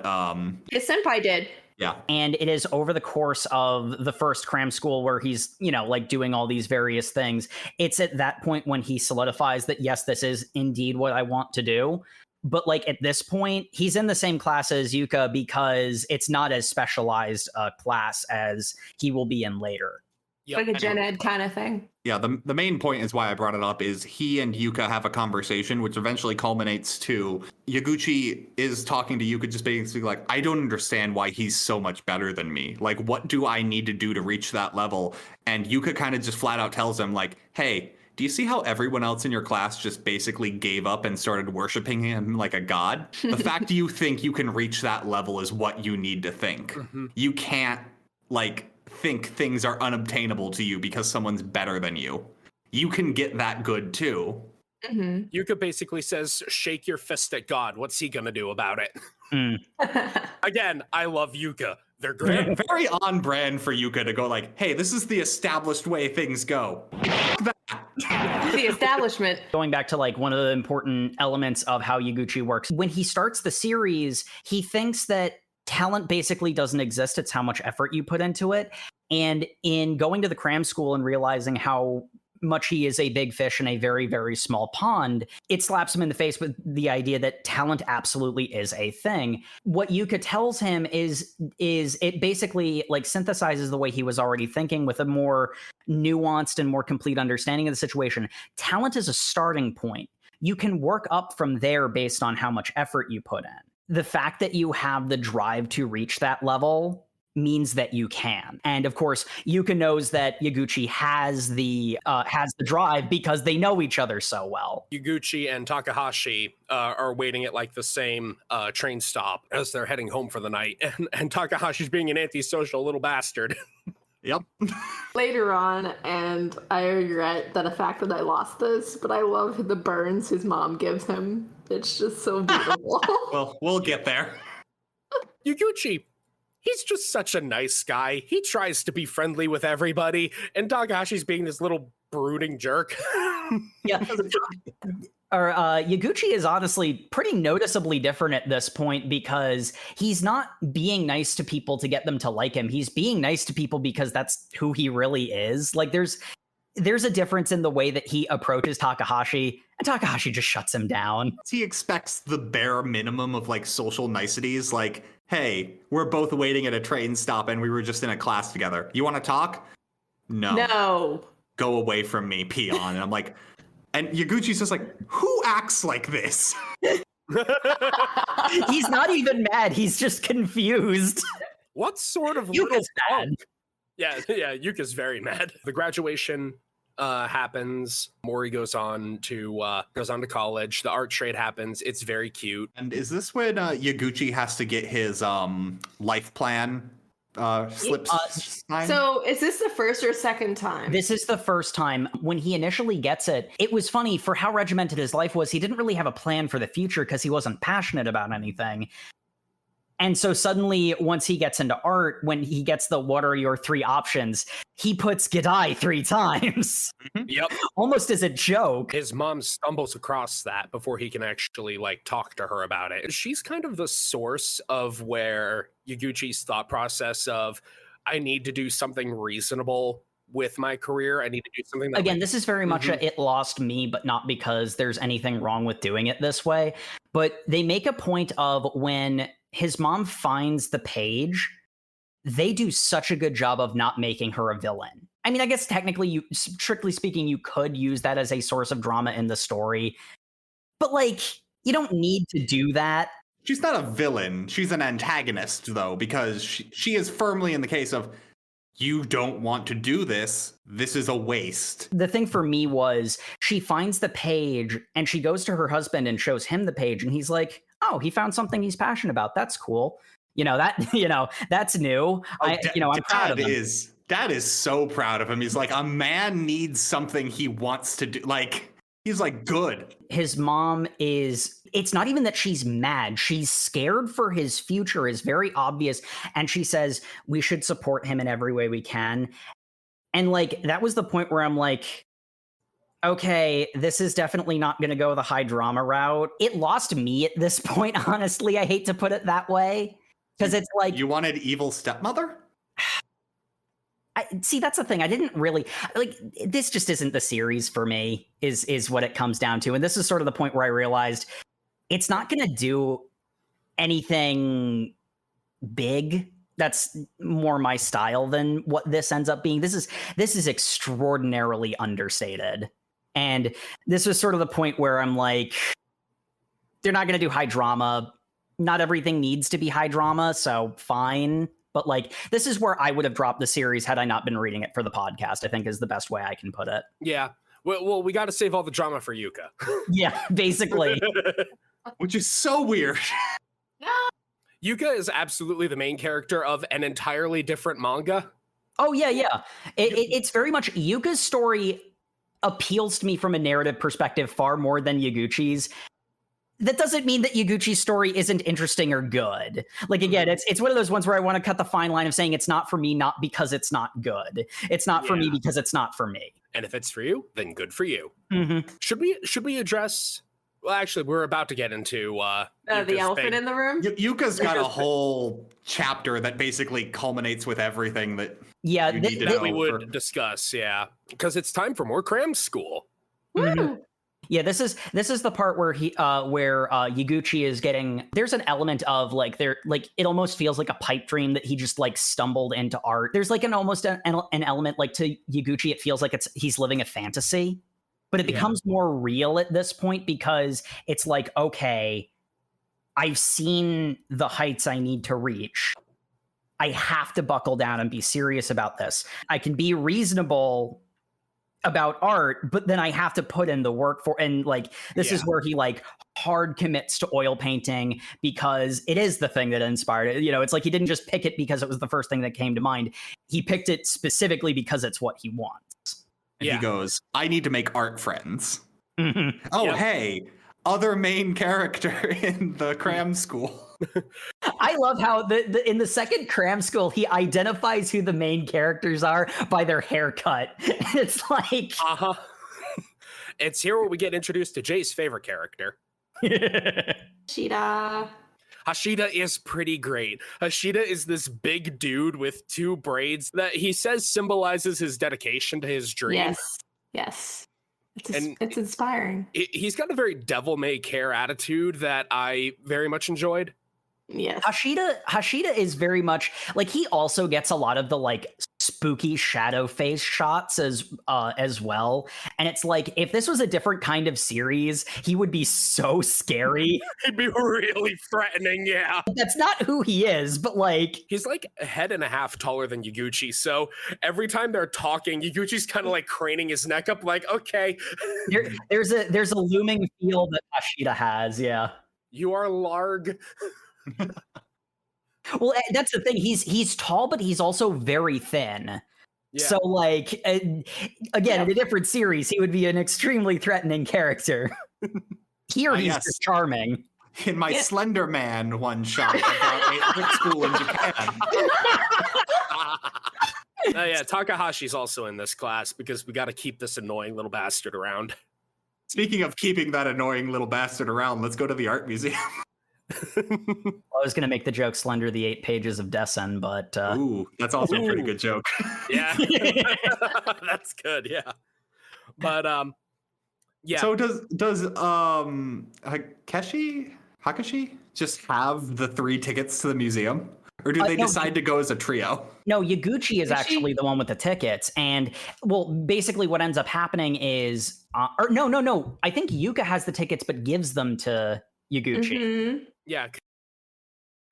His senpai did. Yeah. And it is over the course of the first cram school where he's, like doing all these various things. It's at that point when he solidifies that, yes, this is indeed what I want to do. But like at this point, he's in the same class as Yuka because it's not as specialized a class as he will be in later. Like a gen ed kind of thing. Yeah, the main point is why I brought it up is he and Yuka have a conversation, which eventually culminates to Yaguchi is talking to Yuka just basically like, I don't understand why he's so much better than me. Like, what do I need to do to reach that level? And Yuka kind of just flat out tells him like, hey, do you see how everyone else in your class just basically gave up and started worshiping him like a god? The fact you think you can reach that level is what you need to think. You can't like think things are unobtainable to you because someone's better than you. You can get that good too. Yuka basically says, shake your fist at God. What's he gonna do about it? Again, I love Yuka. They're great. Very on brand for Yuka to go like, hey, this is the established way things go. The establishment. Going back to like one of the important elements of how Yaguchi works, when he starts the series, he thinks that talent basically doesn't exist. It's how much effort you put into it. And in going to the cram school and realizing how much he is a big fish in a very, very small pond, it slaps him in the face with the idea that talent absolutely is a thing. What Yuka tells him is it basically like synthesizes the way he was already thinking with a more nuanced and more complete understanding of the situation. Talent is a starting point. You can work up from there based on how much effort you put in. The fact that you have the drive to reach that level means that you can. And of course, Yuka knows that Yaguchi has the drive because they know each other so well. Yaguchi and Takahashi are waiting at like the same train stop as they're heading home for the night. And Takahashi's being an antisocial little bastard. Yep. Later on, and I regret the fact that I lost this, but I love the burns his mom gives him. It's just so beautiful. Well, we'll get there. Yaguchi, he's just such a nice guy. He tries to be friendly with everybody, and Takahashi's being this little brooding jerk. Yeah. Yaguchi is honestly pretty noticeably different at this point because he's not being nice to people to get them to like him. He's being nice to people because that's who he really is. Like there's a difference in the way that he approaches Takahashi, and Takahashi just shuts him down. He expects the bare minimum of like social niceties, like, hey, we're both waiting at a train stop and we were just in a class together. You want to talk? No. Go away from me, peon. And I'm like, and Yaguchi's just like, who acts like this? He's not even mad. He's just confused. What sort of Yuka's mad. Yeah, Yuka's very mad. The graduation happens. Mori goes on to college. The art trade happens. It's very cute. And is this when Yaguchi has to get his life plan slips signed? So is this the first or second time? This is the first time. When he initially gets it, it was funny for how regimented his life was. He didn't really have a plan for the future because he wasn't passionate about anything. And so suddenly, once he gets into art, when he gets the what are your three options, he puts Gadai 3 times. Yep. Almost as a joke. His mom stumbles across that before he can actually like talk to her about it. She's kind of the source of where Yaguchi's thought process of, I need to do something reasonable with my career. I need to do something that again, this is very much it lost me, but not because there's anything wrong with doing it this way. But they make a point of when his mom finds the page, they do such a good job of not making her a villain. I mean, I guess technically, strictly speaking, you could use that as a source of drama in the story. But like, you don't need to do that. She's not a villain. She's an antagonist, though, because she is firmly in the case of, you don't want to do this. This is a waste. The thing for me was she finds the page and she goes to her husband and shows him the page. And he's like, oh, he found something he's passionate about. That's cool. That's new. I'm proud of him. Dad is so proud of him. He's like, a man needs something he wants to do. Like, he's like, good. His mom it's not even that she's mad. She's scared for his future is very obvious. And she says, we should support him in every way we can. And like, that was the point where I'm like, okay, this is definitely not going to go the high drama route. It lost me at this point, honestly. I hate to put it that way. Because it's like... You wanted evil stepmother? See, that's the thing. I didn't really... Like, this just isn't the series for me, is what it comes down to. And this is sort of the point where I realized it's not going to do anything big. That's more my style than what this ends up being. This is extraordinarily understated. And this was sort of the point where I'm like, they're not going to do high drama. Not everything needs to be high drama, so fine. But like, this is where I would have dropped the series had I not been reading it for the podcast, I think is the best way I can put it. Yeah. Well, we got to save all the drama for Yuka. Yeah, basically. Which is so weird. Yuka is absolutely the main character of an entirely different manga. Oh, yeah. It's very much Yuka's story appeals to me from a narrative perspective far more than Yaguchi's. That doesn't mean that Yaguchi's story isn't interesting or good. Like, again, it's one of those ones where I want to cut the fine line of saying it's not for me, not because it's not good. It's not for me because it's not for me. And if it's for you, then good for you. Mm-hmm. Should we address... Well, actually, we're about to get into the elephant in the room. Yuka's got a whole chapter that basically culminates with everything that you need to know we would discuss, because it's time for more cram school. Mm-hmm. Yeah, this is the part where Yaguchi is getting. There's an element of it almost feels like a pipe dream that he just like stumbled into art. There's like an element like to Yaguchi, it feels like he's living a fantasy. But it becomes more real at this point because it's like, okay, I've seen the heights I need to reach. I have to buckle down and be serious about this. I can be reasonable about art, but then I have to put in the work and like, this is where he like hard commits to oil painting because it is the thing that inspired it. You know, it's like he didn't just pick it because it was the first thing that came to mind. He picked it specifically because it's what he wants. And he goes, I need to make art friends. Mm-hmm. Oh, hey, other main character in the cram school. I love how in the second cram school, he identifies who the main characters are by their haircut. It's like... It's here where we get introduced to Jay's favorite character. Hashida is pretty great. Hashida is this big dude with two braids that he says symbolizes his dedication to his dream. Yes. It's inspiring. He's got a very devil-may-care attitude that I very much enjoyed. Yes. Hashida is very much like, he also gets a lot of the like spooky shadow face shots as well. And it's like, if this was a different kind of series, he would be so scary. He'd be really threatening, yeah. That's not who he is, but like... He's like a head and a half taller than Yaguchi, so every time they're talking, Yaguchi's kind of like craning his neck up like, okay. There's a looming feel that Hashida has, yeah. You are Larg. Well, that's the thing. He's tall, but he's also very thin. Yeah. So, like, again, in a different series, he would be an extremely threatening character. Here, he's just charming. In my Slender Man one shot about a school in Japan. Takahashi's also in this class because we got to keep this annoying little bastard around. Speaking of keeping that annoying little bastard around, let's go to the art museum. I was going to make the joke Slender the 8 pages of Dessen, but... Ooh, that's also a pretty good joke. Yeah. That's good, yeah. But, yeah. So does Hakashi just have the 3 tickets to the museum? Or do they decide to go as a trio? No, Yaguchi is actually the one with the tickets. And, well, basically what ends up happening is... No. I think Yuka has the tickets, but gives them to Yaguchi. Mm-hmm. Yeah.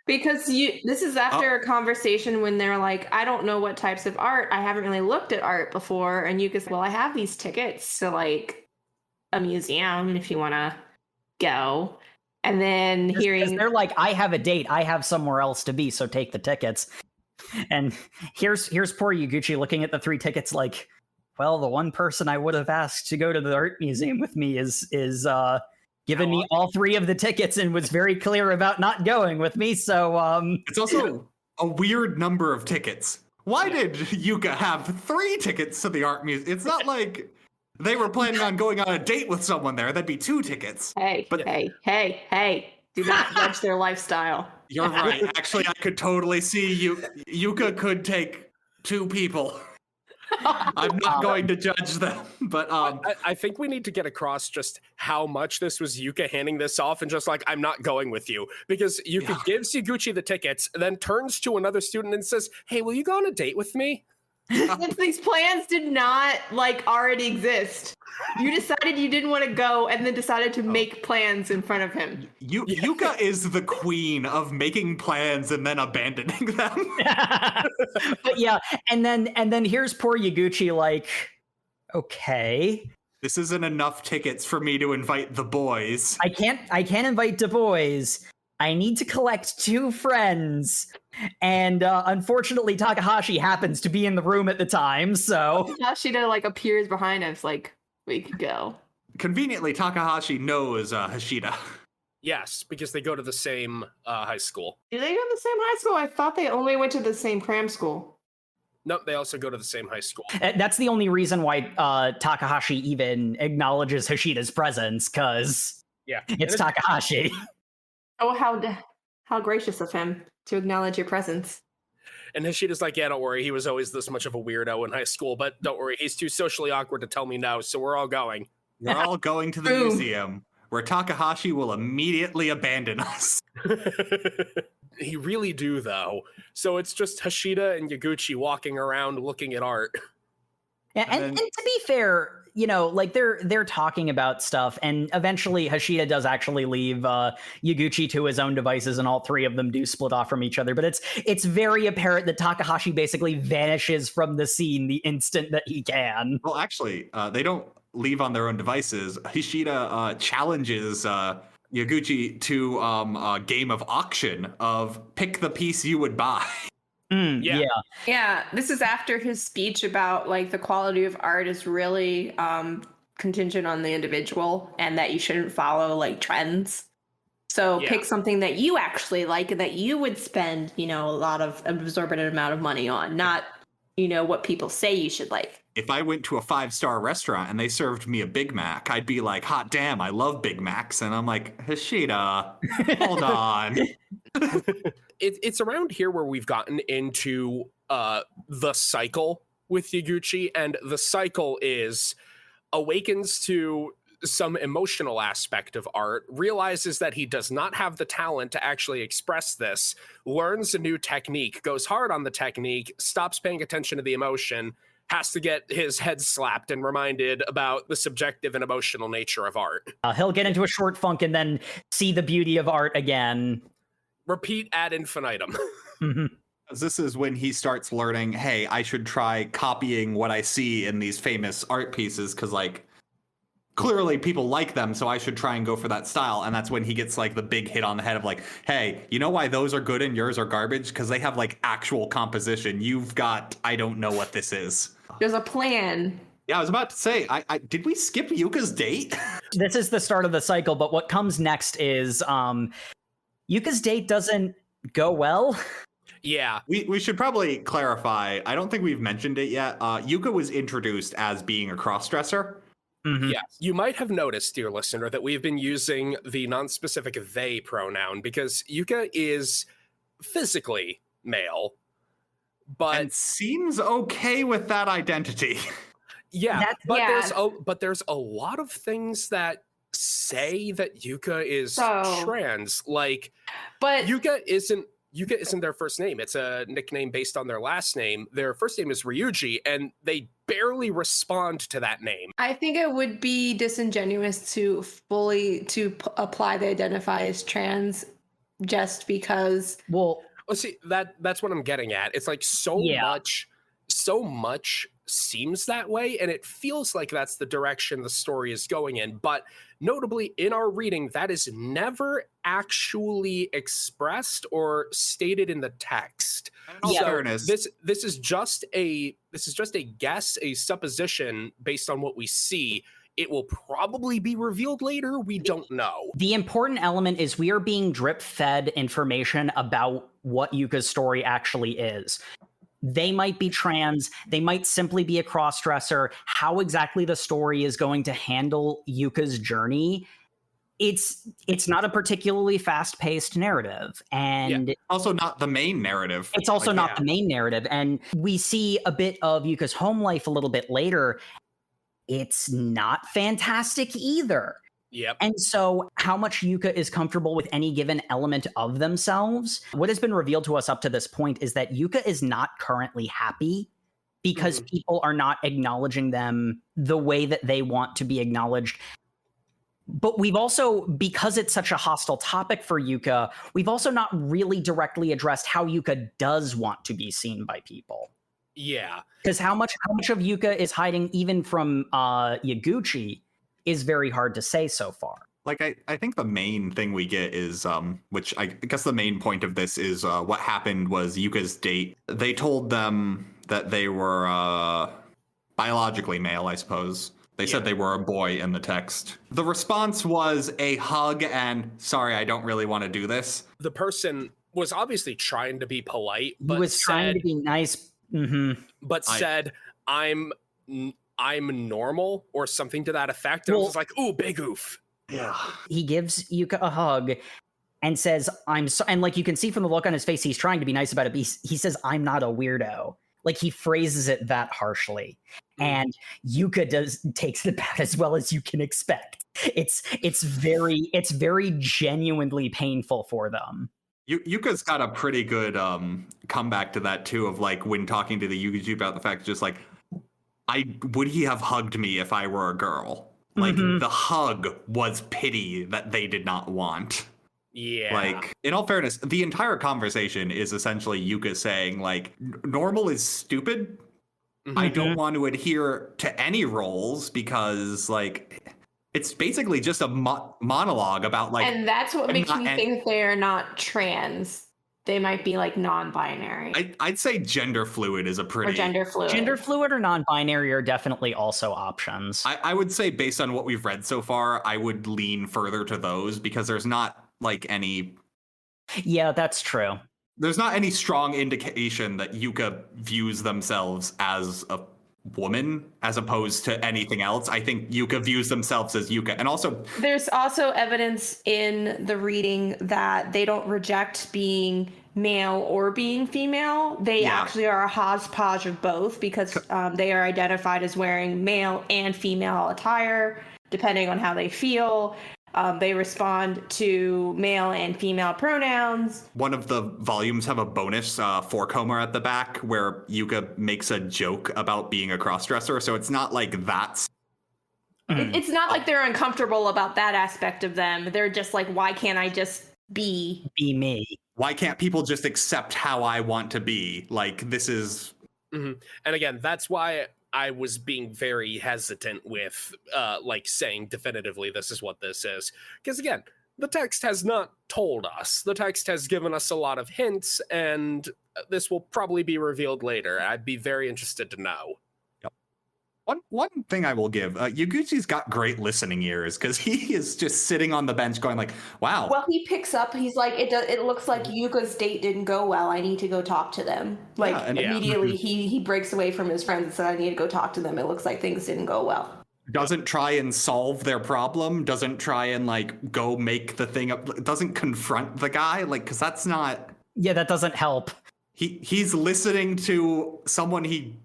Because this is after a conversation when they're like, I don't know what types of art. I haven't really looked at art before. And Yuka's, well, I have these tickets to like a museum if you want to go. And then they're like, I have a date. I have somewhere else to be. So take the tickets. And here's poor Yaguchi looking at the 3 tickets like, well, the one person I would have asked to go to the art museum with me is given me all 3 of the tickets and was very clear about not going with me. So it's also a weird number of tickets. Why did Yuka have 3 tickets to the art museum? It's not like they were planning on going on a date with someone there. That'd be 2 tickets. Hey. Do not judge their lifestyle. You're right. Actually, I could totally see Yuka could take 2 people. I'm not going to judge them, but I think we need to get across just how much this was Yuka handing this off and just like, I'm not going with you. Because Yuka gives Yaguchi the tickets, then turns to another student and says, hey, will you go on a date with me? Since these plans did not already exist, you decided you didn't want to go and then decided to make plans in front of him. Yuka is the queen of making plans and then abandoning them. But yeah, and then here's poor Yaguchi like, okay. This isn't enough tickets for me to invite the boys. I can't invite the boys. I need to collect 2 friends. And unfortunately, Takahashi happens to be in the room at the time, so... Hashida, appears behind us, we could go. Conveniently, Takahashi knows Hashida. Yes, because they go to the same high school. Do they go to the same high school? I thought they only went to the same cram school. Nope, they also go to the same high school. That's the only reason why Takahashi even acknowledges Hashida's presence, because it's Takahashi. Oh, how gracious of him to acknowledge your presence. And Hashida's like, yeah, don't worry. He was always this much of a weirdo in high school, but don't worry. He's too socially awkward to tell me no, so we're all going. We're all going to the museum, where Takahashi will immediately abandon us. He really do, though. So it's just Hashida and Yaguchi walking around looking at art. And to be fair, they're talking about stuff, and eventually Hashida does actually leave Yaguchi to his own devices, and all 3 of them do split off from each other. But it's very apparent that Takahashi basically vanishes from the scene the instant that he can. Well, actually, they don't leave on their own devices. Hashida challenges Yaguchi to a game of auction of pick the piece you would buy. Yeah, this is after his speech about the quality of art is really contingent on the individual and that you shouldn't follow trends. So pick something that you actually like and that you would spend, a lot of exorbitant amount of money on, not, what people say you should like. If I went to a 5-star restaurant and they served me a Big Mac, I'd be like, hot damn, I love Big Macs. And I'm like, Hashida, hold on. It's around here where we've gotten into the cycle with Yaguchi, and the cycle is awakens to some emotional aspect of art, realizes that he does not have the talent to actually express this, learns a new technique, goes hard on the technique, stops paying attention to the emotion, has to get his head slapped and reminded about the subjective and emotional nature of art. He'll get into a short funk and then see the beauty of art again. Repeat ad infinitum. This is when he starts learning, hey, I should try copying what I see in these famous art pieces, because clearly people like them, so I should try and go for that style. And that's when he gets the big hit on the head of hey, you know why those are good and yours are garbage? Because they have actual composition. You've got, I don't know what this is. There's a plan. Yeah, I was about to say, did we skip Yuka's date? This is the start of the cycle, but what comes next is Yuka's date doesn't go well. Yeah. We should probably clarify. I don't think we've mentioned it yet. Yuka was introduced as being a crossdresser. Mm-hmm. Yes. You might have noticed, dear listener, that we've been using the non-specific they pronoun because Yuka is physically male, but seems okay with that identity. Yeah, but there's a lot of things that say that Yuka is trans. But Yuka isn't their first name. It's a nickname based on their last name. Their first name is Ryuji, and they barely respond to that name. I think it would be disingenuous to apply they identify as trans just because. Well, see, that's what I'm getting at. It's so much seems that way, and it feels like that's the direction the story is going in. But notably, in our reading, that is never actually expressed or stated in the text. Fairness, this is just a guess, a supposition based on what we see. It will probably be revealed later. We don't know. The important element is we are being drip-fed information about what Yuka's story actually is. They might be trans. They might simply be a crossdresser. How exactly the story is going to handle Yuka's journey it's not a particularly fast-paced narrative, and also not the main narrative. It's also not the main narrative, and we see a bit of Yuka's home life a little bit later. It's not fantastic either. Yep. And so how much Yuka is comfortable with any given element of themselves, what has been revealed to us up to this point is that Yuka is not currently happy because people are not acknowledging them the way that they want to be acknowledged. But we've also, because it's such a hostile topic for Yuka, we've also not really directly addressed how Yuka does want to be seen by people. Yeah. Because how much of Yuka is hiding even from Yaguchi is very hard to say so far. Like, I think the main thing we get is, which I guess the main point of this is what happened was Yuka's date. They told them that they were biologically male, I suppose. They said they were a boy in the text. The response was a hug and, sorry, I don't really want to do this. The person was obviously trying to be polite, but he was trying to be nice. But said, I'm normal or something to that effect. And I was like, ooh, big oof. Yeah. He gives Yuka a hug and says, I'm so, and like you can see from the look on his face, he's trying to be nice about it. But he says, I'm not a weirdo. Like he phrases it that harshly. And Yuka takes the bat as well as you can expect. It's very genuinely painful for them. Yuka's got a pretty good comeback to that too, of like when talking to the Yukichi about the fact just like, would he have hugged me if I were a girl? Like the hug was pity that they did not want. Yeah. Like, in all fairness, the entire conversation is essentially Yuka saying like, normal is stupid. I don't want to adhere to any roles because like it's basically just a monologue about like, and that's what makes me think they're not trans. They might be like non-binary. I'd say gender fluid is a pretty... Or gender fluid or non-binary are definitely also options. I would say based on what we've read so far, I would lean further to those because there's not like any... Yeah, that's true. There's not any strong indication that Yuka views themselves as a woman as opposed to anything else. I think Yuka views themselves as Yuka. And also... There's also evidence in the reading that they don't reject being male or being female. They actually are a hodgepodge of both because they are identified as wearing male and female attire, depending on how they feel. They respond to male and female pronouns. One of the volumes have a bonus four-comer at the back where Yuka makes a joke about being a crossdresser, so it's not like that's... It's not like they're uncomfortable about that aspect of them. They're just like, why can't I just be me? Why can't people just accept how I want to be? Like, this is... And again, that's why I was being very hesitant with like saying definitively this is what this is. Because again, the text has not told us. The text has given us a lot of hints, and this will probably be revealed later. I'd be very interested to know. One thing I will give, Yaguchi's got great listening ears because he is just sitting on the bench going like, wow. Well, he picks up, he's like, it looks like Yuka's date didn't go well. I need to go talk to them. Like immediately he breaks away from his friends and said, I need to go talk to them. It looks like things didn't go well. Doesn't try and solve their problem. Doesn't try and like go make the thing up. Doesn't confront the guy. Like, cause that's not. Yeah, that doesn't help. He's listening to someone he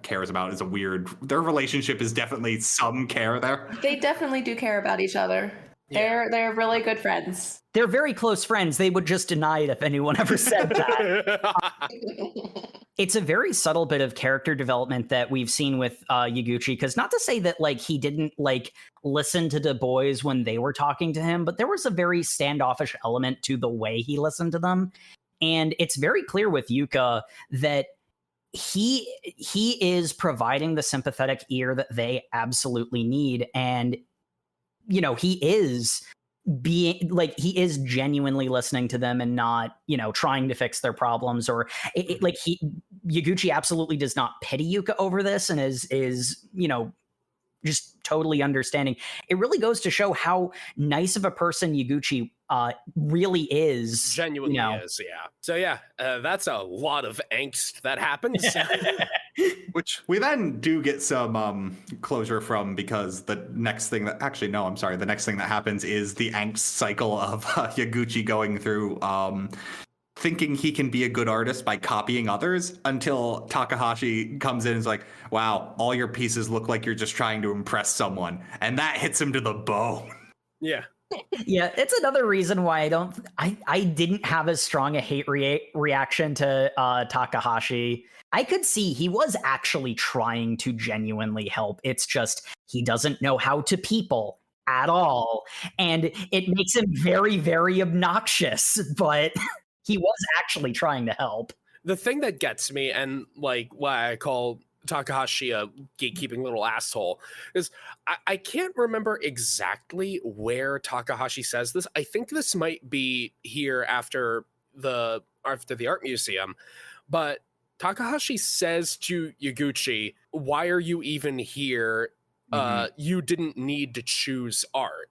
cares about. Is a weird, their relationship is definitely some care there. They definitely do care about each other. They're really good friends. They're very close friends. They would just deny it if anyone ever said that. It's a very subtle bit of character development that we've seen with Yaguchi, because not to say that like he didn't like listen to the boys when they were talking to him, but there was a very standoffish element to the way he listened to them. And it's very clear with Yuka that he is providing the sympathetic ear that they absolutely need. And, you know, he is genuinely listening to them and not, you know, trying to fix their problems or Yaguchi absolutely does not pity Yuka over this and is, you know, just totally understanding. It really goes to show how nice of a person Yaguchi really is. Genuinely is, yeah. So yeah, that's a lot of angst that happens. Which we then do get some closure from, because the next thing that the next thing that happens is the angst cycle of Yaguchi going through thinking he can be a good artist by copying others, until Takahashi comes in and is like, wow, all your pieces look like you're just trying to impress someone. And that hits him to the bone. Yeah. Yeah, it's another reason why I didn't have as strong a hate reaction to Takahashi. I could see he was actually trying to genuinely help. It's just he doesn't know how to people at all. And it makes him very, very obnoxious, but he was actually trying to help. The thing that gets me, and like why I call Takahashi a gatekeeping little asshole, is I can't remember exactly where Takahashi says this. I think this might be here after the art museum, but Takahashi says to Yaguchi, "Why are you even here? You didn't need to choose art."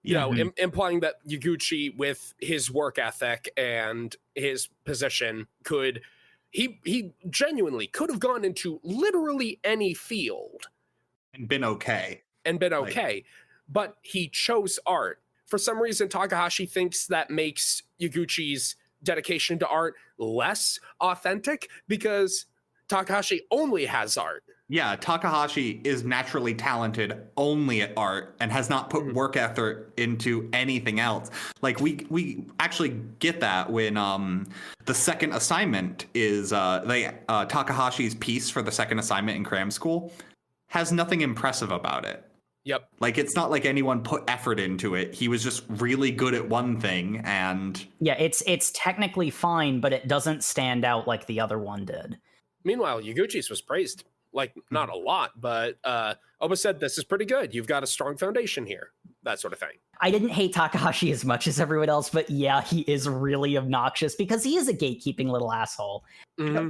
You know, implying that Yaguchi, with his work ethic and his position, he genuinely could have gone into literally any field and been okay. But he chose art. For some reason, Takahashi thinks that makes Yaguchi's dedication to art less authentic, because Takahashi only has art. Yeah, Takahashi is naturally talented only at art and has not put work effort into anything else. Like we actually get that when the second assignment is Takahashi's piece for the second assignment in cram school has nothing impressive about it. Yep. Like, it's not like anyone put effort into it. He was just really good at one thing, and yeah, it's technically fine, but it doesn't stand out like the other one did. Meanwhile, Yaguchi's was praised. Like, not a lot, but Oba said, this is pretty good. You've got a strong foundation here. That sort of thing. I didn't hate Takahashi as much as everyone else, but yeah, he is really obnoxious because he is a gatekeeping little asshole.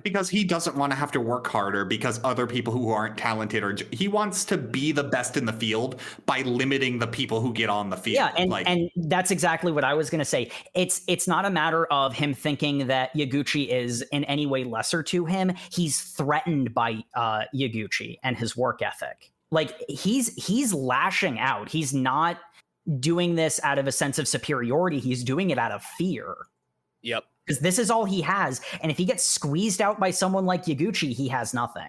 Because he doesn't want to have to work harder because other people who aren't talented he wants to be the best in the field by limiting the people who get on the field. Yeah, and that's exactly what I was going to say. It's not a matter of him thinking that Yaguchi is in any way lesser to him. He's threatened by Yaguchi and his work ethic. Like, he's lashing out. He's not doing this out of a sense of superiority. He's doing it out of fear. Yep. Because this is all he has. And if he gets squeezed out by someone like Yaguchi, he has nothing.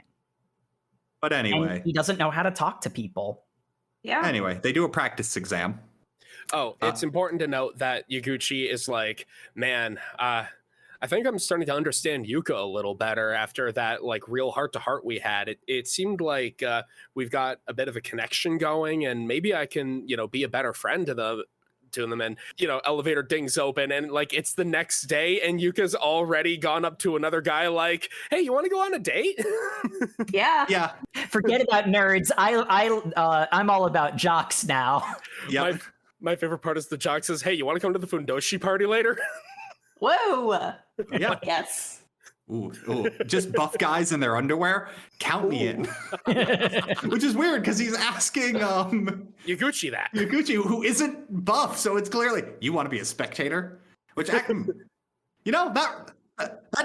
But anyway. And he doesn't know how to talk to people. Yeah. Anyway, they do a practice exam. Oh, it's important to note that Yaguchi is like, man, I think I'm starting to understand Yuka a little better after that, like, real heart-to-heart we had. It seemed like we've got a bit of a connection going, and maybe I can, be a better friend to them. And, elevator dings open, and, like, it's the next day, and Yuka's already gone up to another guy like, hey, you want to go on a date? Yeah. Yeah. Forget about nerds. I'm all about jocks now. Yep. My favorite part is the jock says, hey, you want to come to the Fundoshi party later? Whoa. Yeah. Yes. Ooh, just buff guys in their underwear? Count me in. Which is weird because he's asking Yaguchi that. Yaguchi, who isn't buff, so it's clearly, you want to be a spectator? Which, that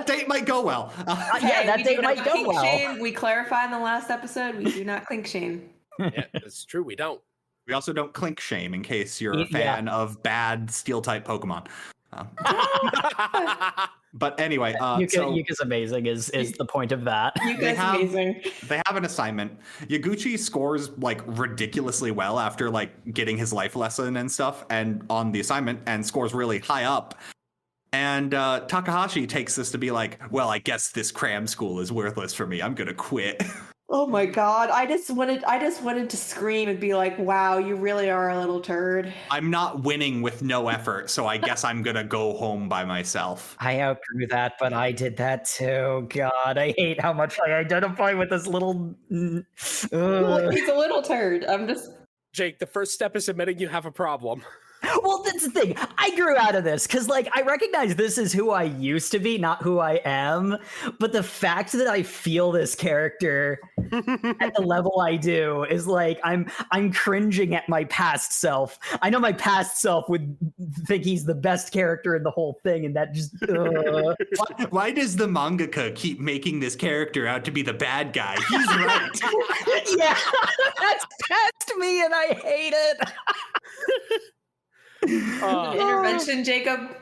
date might go well. Yeah, that date might go well. Shame. We clarified in the last episode, we do not kink shame. Yeah, that's true, we don't. We also don't clink shame in case you're a fan of bad steel-type Pokemon. But anyway, Yuka's amazing is the point of that. Yuka's amazing. They have an assignment. Yaguchi scores like ridiculously well after like getting his life lesson and stuff, and on the assignment, and scores really high up. And Takahashi takes this to be like, well, I guess this cram school is worthless for me. I'm gonna quit. Oh my god, I just wanted to scream and be like, wow, you really are a little turd. I'm not winning with no effort, so I guess I'm gonna go home by myself. I outgrew that, but I did that too. God, I hate how much I identify with this little... He's a little turd. I'm just... Jake, the first step is admitting you have a problem. Well, that's the thing. I grew out of this because, like, I recognize this is who I used to be, not who I am. But the fact that I feel this character at the level I do is like I'm cringing at my past self. I know my past self would think he's the best character in the whole thing, and that just Why does the mangaka keep making this character out to be the bad guy? He's right. Yeah, that's past me, and I hate it. Intervention, Jacob.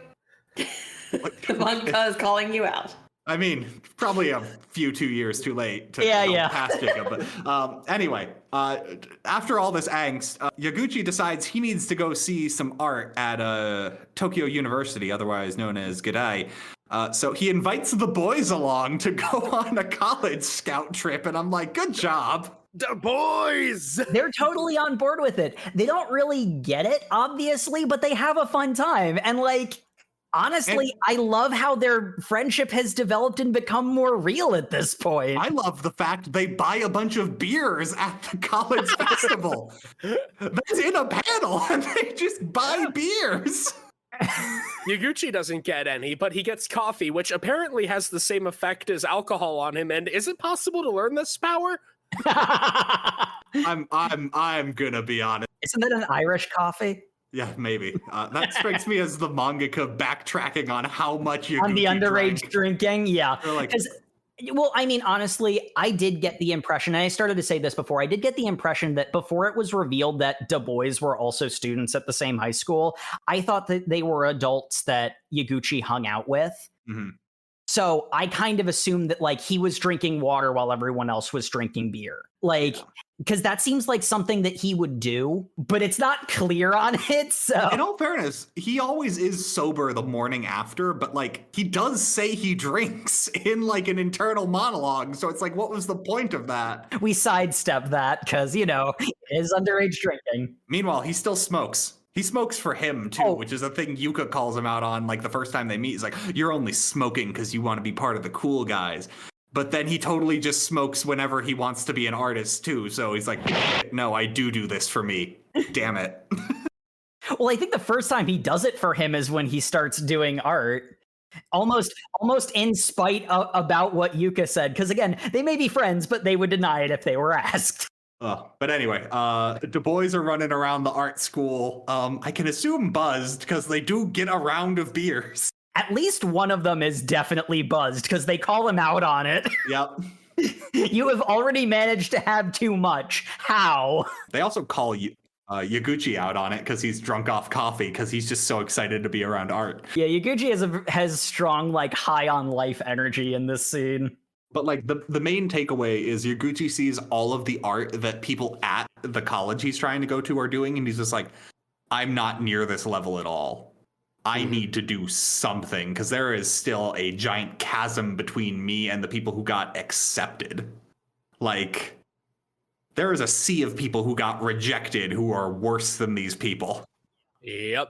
The manga is calling you out. I mean, probably a few 2 years too late to pass Jacob. But anyway, after all this angst, Yaguchi decides he needs to go see some art at Tokyo University, otherwise known as Gadai. So he invites the boys along to go on a college scout trip, and I'm like, good job. The boys! They're totally on board with it. They don't really get it, obviously, but they have a fun time. And like, honestly, I love how their friendship has developed and become more real at this point. I love the fact they buy a bunch of beers at the college festival. That's in a panel, and they just buy beers. Yaguchi doesn't get any, but he gets coffee, which apparently has the same effect as alcohol on him. And is it possible to learn this power? I'm gonna be honest. Isn't that an Irish coffee? Yeah, maybe. That strikes me as the mangaka backtracking on how much you on the underage drinking. Yeah, like, well, I mean, honestly, I did get the impression, and I started to say this before, I did get the impression that before it was revealed that Du Bois were also students at the same high school, I thought that they were adults that Yaguchi hung out with. Mm-hmm. So I kind of assumed that like he was drinking water while everyone else was drinking beer. Like, because that seems like something that he would do, but it's not clear on it. So in all fairness, he always is sober the morning after, but like he does say he drinks in like an internal monologue. So it's like, what was the point of that? We sidestep that because, you know, it is underage drinking. Meanwhile, he still smokes. He smokes for him, too, which is a thing Yuka calls him out on, like, the first time they meet. He's like, you're only smoking because you want to be part of the cool guys. But then he totally just smokes whenever he wants to be an artist, too. So he's like, no, I do this for me. Damn it. Well, I think the first time he does it for him is when he starts doing art. Almost in spite of, about what Yuka said. Because, again, they may be friends, but they would deny it if they were asked. But anyway, Du Bois are running around the art school. I can assume buzzed because they do get a round of beers. At least one of them is definitely buzzed because they call him out on it. Yep. You have already managed to have too much. How? They also call Yaguchi out on it because he's drunk off coffee because he's just so excited to be around art. Yeah, Yaguchi has strong, like, high on life energy in this scene. But like the main takeaway is Yaguchi sees all of the art that people at the college he's trying to go to are doing, and he's just like, I'm not near this level at all. I need to do something because there is still a giant chasm between me and the people who got accepted. Like, there is a sea of people who got rejected who are worse than these people. Yep.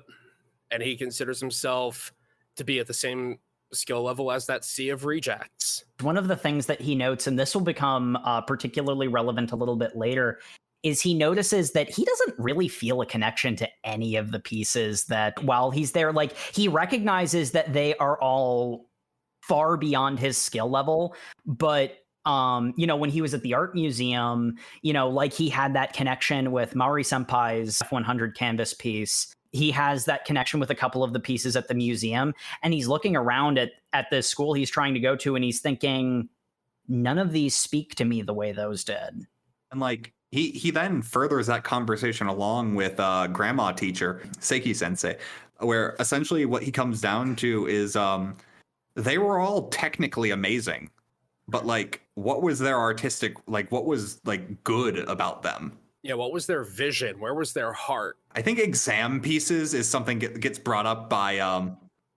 And he considers himself to be at the same skill level as that sea of rejects. One of the things that he notes, and this will become particularly relevant a little bit later, is he notices that he doesn't really feel a connection to any of the pieces that while he's there, like he recognizes that they are all far beyond his skill level. But, you know, when he was at the art museum, you know, like he had that connection with Maori Senpai's F100 canvas piece. He has that connection with a couple of the pieces at the museum, and he's looking around at this school he's trying to go to, and he's thinking, none of these speak to me the way those did. And like he then furthers that conversation along with grandma teacher Seiki Sensei, where essentially what he comes down to is they were all technically amazing, but like what was their artistic, like what was like good about them? Yeah, what was their vision? Where was their heart? I think exam pieces is something gets brought up by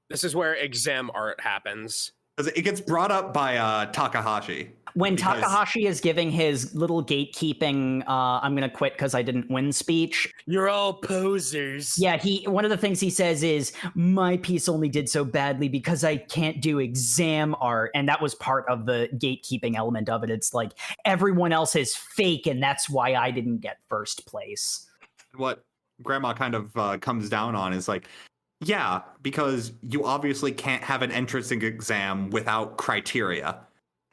this is where exam art happens. It gets brought up by Takahashi. When Takahashi is giving his little gatekeeping, I'm going to quit because I didn't win speech. You're all posers. Yeah, one of the things he says is, my piece only did so badly because I can't do exam art. And that was part of the gatekeeping element of it. It's like, everyone else is fake, and that's why I didn't get first place. What Grandma kind of comes down on is like, yeah, because you obviously can't have an entrance exam without criteria.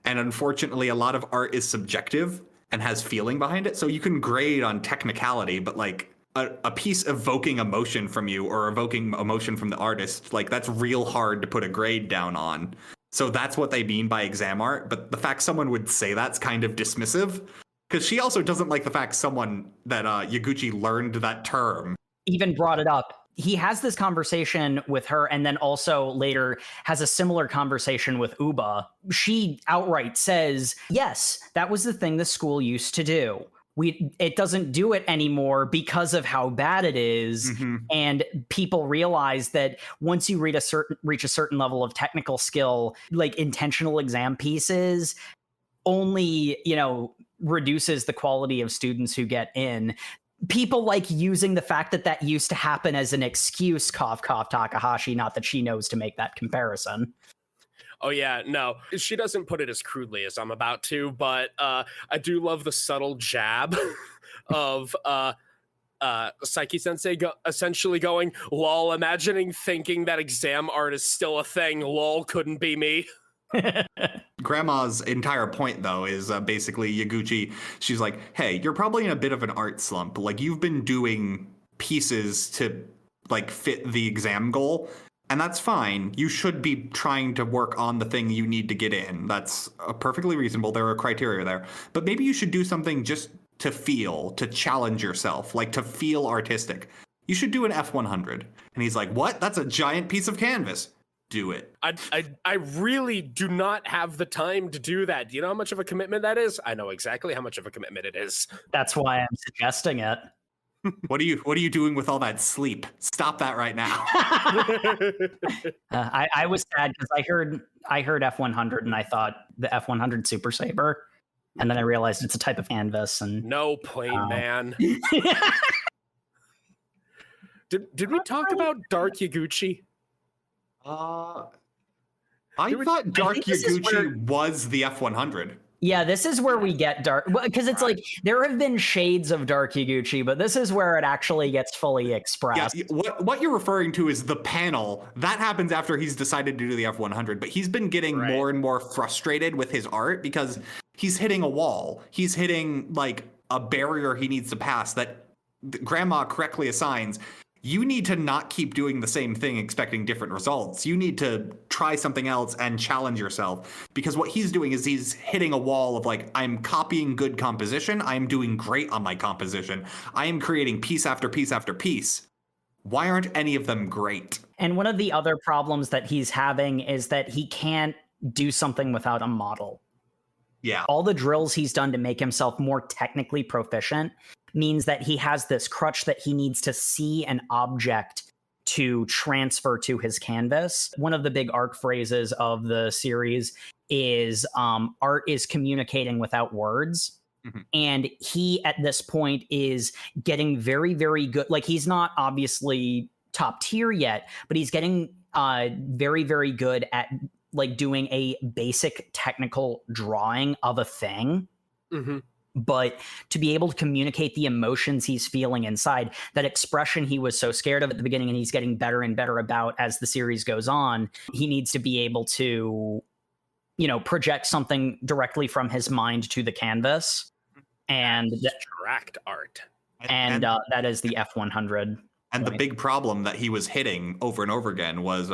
And unfortunately, a lot of art is subjective and has feeling behind it. So you can grade on technicality, but like a piece evoking emotion from you or evoking emotion from the artist, like that's real hard to put a grade down on. So that's what they mean by exam art. But the fact someone would say that's kind of dismissive, because she also doesn't like the fact someone that Yaguchi learned that term. Even brought it up. He has this conversation with her and then also later has a similar conversation with Uba. She outright says, yes, that was the thing the school used to do. It doesn't do it anymore because of how bad it is. Mm-hmm. And people realize that once you reach a certain level of technical skill, like intentional exam pieces only, reduces the quality of students who get in. People like using the fact that used to happen as an excuse, cough, cough, Takahashi, not that she knows to make that comparison. Oh, yeah, no, she doesn't put it as crudely as I'm about to, but I do love the subtle jab of Saiki-sensei essentially going, lol, thinking that exam art is still a thing, lol, couldn't be me. Grandma's entire point, though, is basically Yaguchi. She's like, hey, you're probably in a bit of an art slump. Like, you've been doing pieces to, like, fit the exam goal, and that's fine. You should be trying to work on the thing you need to get in. That's perfectly reasonable. There are criteria there. But maybe you should do something just to feel, to challenge yourself, like to feel artistic. You should do an F100. And he's like, what? That's a giant piece of canvas. Do it. I really do not have the time to do that. Do you know how much of a commitment that is? I know exactly how much of a commitment it is. That's why I'm suggesting it. What are you doing with all that sleep? Stop that right now. I was sad because I heard F100 and I thought the F100 Super Saber, and then I realized it's a type of canvas. And no, plain man. Did we talk about Dark Yaguchi? I thought Dark Yaguchi was the F100. Yeah, this is where we get dark, because it's like there have been shades of Dark Yaguchi, but this is where it actually gets fully expressed. Yeah, what you're referring to is the panel that happens after he's decided to do the F100, but he's been getting more and more frustrated with his art because he's hitting a wall. He's hitting like a barrier he needs to pass that Grandma correctly assigns. You need to not keep doing the same thing expecting different results. You need to try something else and challenge yourself, because what he's doing is he's hitting a wall of like, I'm copying good composition. I'm doing great on my composition. I am creating piece after piece after piece. Why aren't any of them great? And one of the other problems that he's having is that he can't do something without a model. Yeah. All the drills he's done to make himself more technically proficient means that he has this crutch that he needs to see an object to transfer to his canvas. One of the big arc phrases of the series is art is communicating without words. Mm-hmm. And he, at this point, is getting very, very good. Like, he's not obviously top tier yet, but he's getting very, very good at like doing a basic technical drawing of a thing. Mm-hmm. But to be able to communicate the emotions he's feeling inside, that expression he was so scared of at the beginning and he's getting better and better about as the series goes on, he needs to be able to, project something directly from his mind to the canvas. And abstract art. And that is the F100. And the big problem that he was hitting over and over again was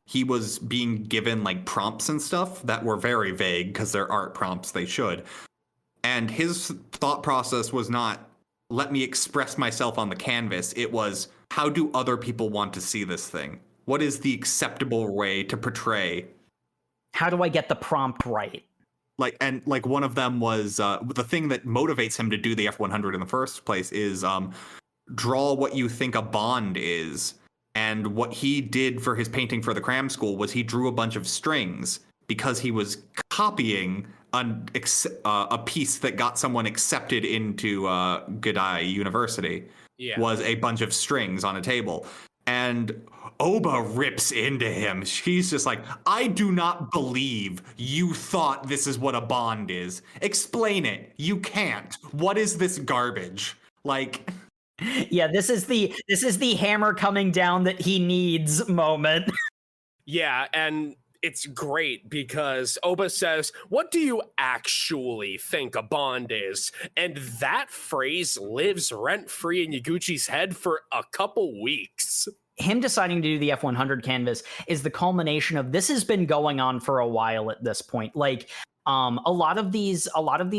he was being given like prompts and stuff that were very vague because they're art prompts, they should. And his thought process was not, let me express myself on the canvas. It was, how do other people want to see this thing? What is the acceptable way to portray? How do I get the prompt right? Like one of them was the thing that motivates him to do the F100 in the first place is draw what you think a bond is. And what he did for his painting for the cram school was he drew a bunch of strings because he was copying a piece that got someone accepted into Godai University. Was a bunch of strings on a table. And Oba rips into him. She's just like, I do not believe you thought this is what a bond is. Explain it. You can't. What is this garbage? Like, Yeah, this is the hammer coming down that he needs moment. Yeah, and it's great because Oba says, "What do you actually think a bond is?" And that phrase lives rent-free in Yaguchi's head for a couple weeks. Him deciding to do the F100 canvas is the culmination of this has been going on for a while at this point. Like, a lot of these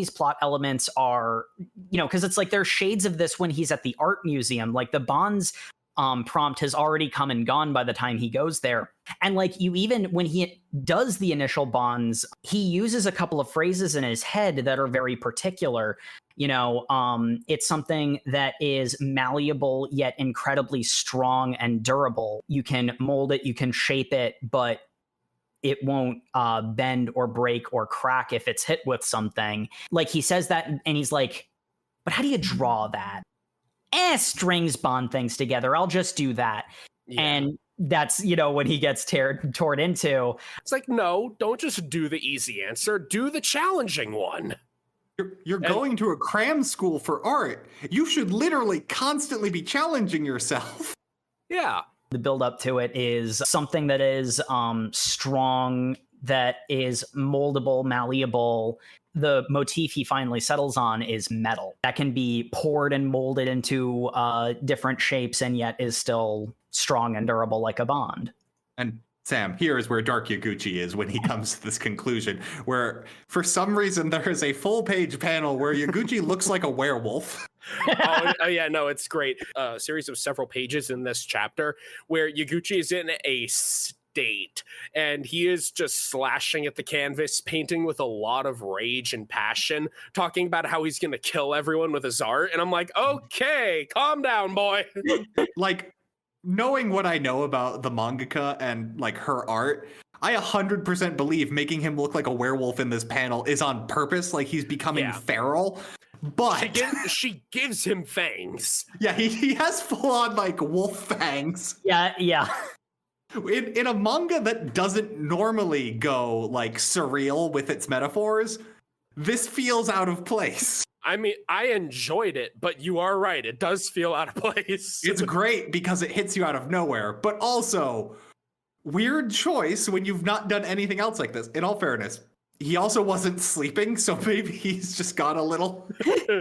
plot elements are, because it's like there's shades of this when he's at the art museum. Like the Bonds prompt has already come and gone by the time he goes there. And like even when he does the initial bonds, he uses a couple of phrases in his head that are very particular. It's something that is malleable yet incredibly strong and durable. You can mold it, you can shape it, but it won't bend or break or crack if it's hit with something. Like he says that and he's like, but how do you draw that? Strings bond things together. I'll just do that. Yeah. And that's, when he gets torn into. It's like, no, don't just do the easy answer. Do the challenging one. You're going to a cram school for art. You should literally constantly be challenging yourself. Yeah. The build up to it is something that is strong, that is moldable, malleable. The motif he finally settles on is metal. That can be poured and molded into different shapes and yet is still strong and durable like a bond. And Sam, here is where Dark Yaguchi is when he comes to this conclusion, where for some reason there is a full-page panel where Yaguchi looks like a werewolf. Oh yeah, no, it's great. A series of several pages in this chapter where Yaguchi is in a state and he is just slashing at the canvas, painting with a lot of rage and passion, talking about how he's gonna kill everyone with his art. And I'm like, okay, calm down, boy. Like, knowing what I know about the mangaka and like her art, I 100% believe making him look like a werewolf in this panel is on purpose. Like he's becoming feral. But she gives him fangs. Yeah, he has full on like wolf fangs. Yeah. In a manga that doesn't normally go like surreal with its metaphors, this feels out of place. I mean, I enjoyed it, but you are right. It does feel out of place. It's great because it hits you out of nowhere, but also weird choice when you've not done anything else like this. In all fairness, he also wasn't sleeping, so maybe he's just got a little...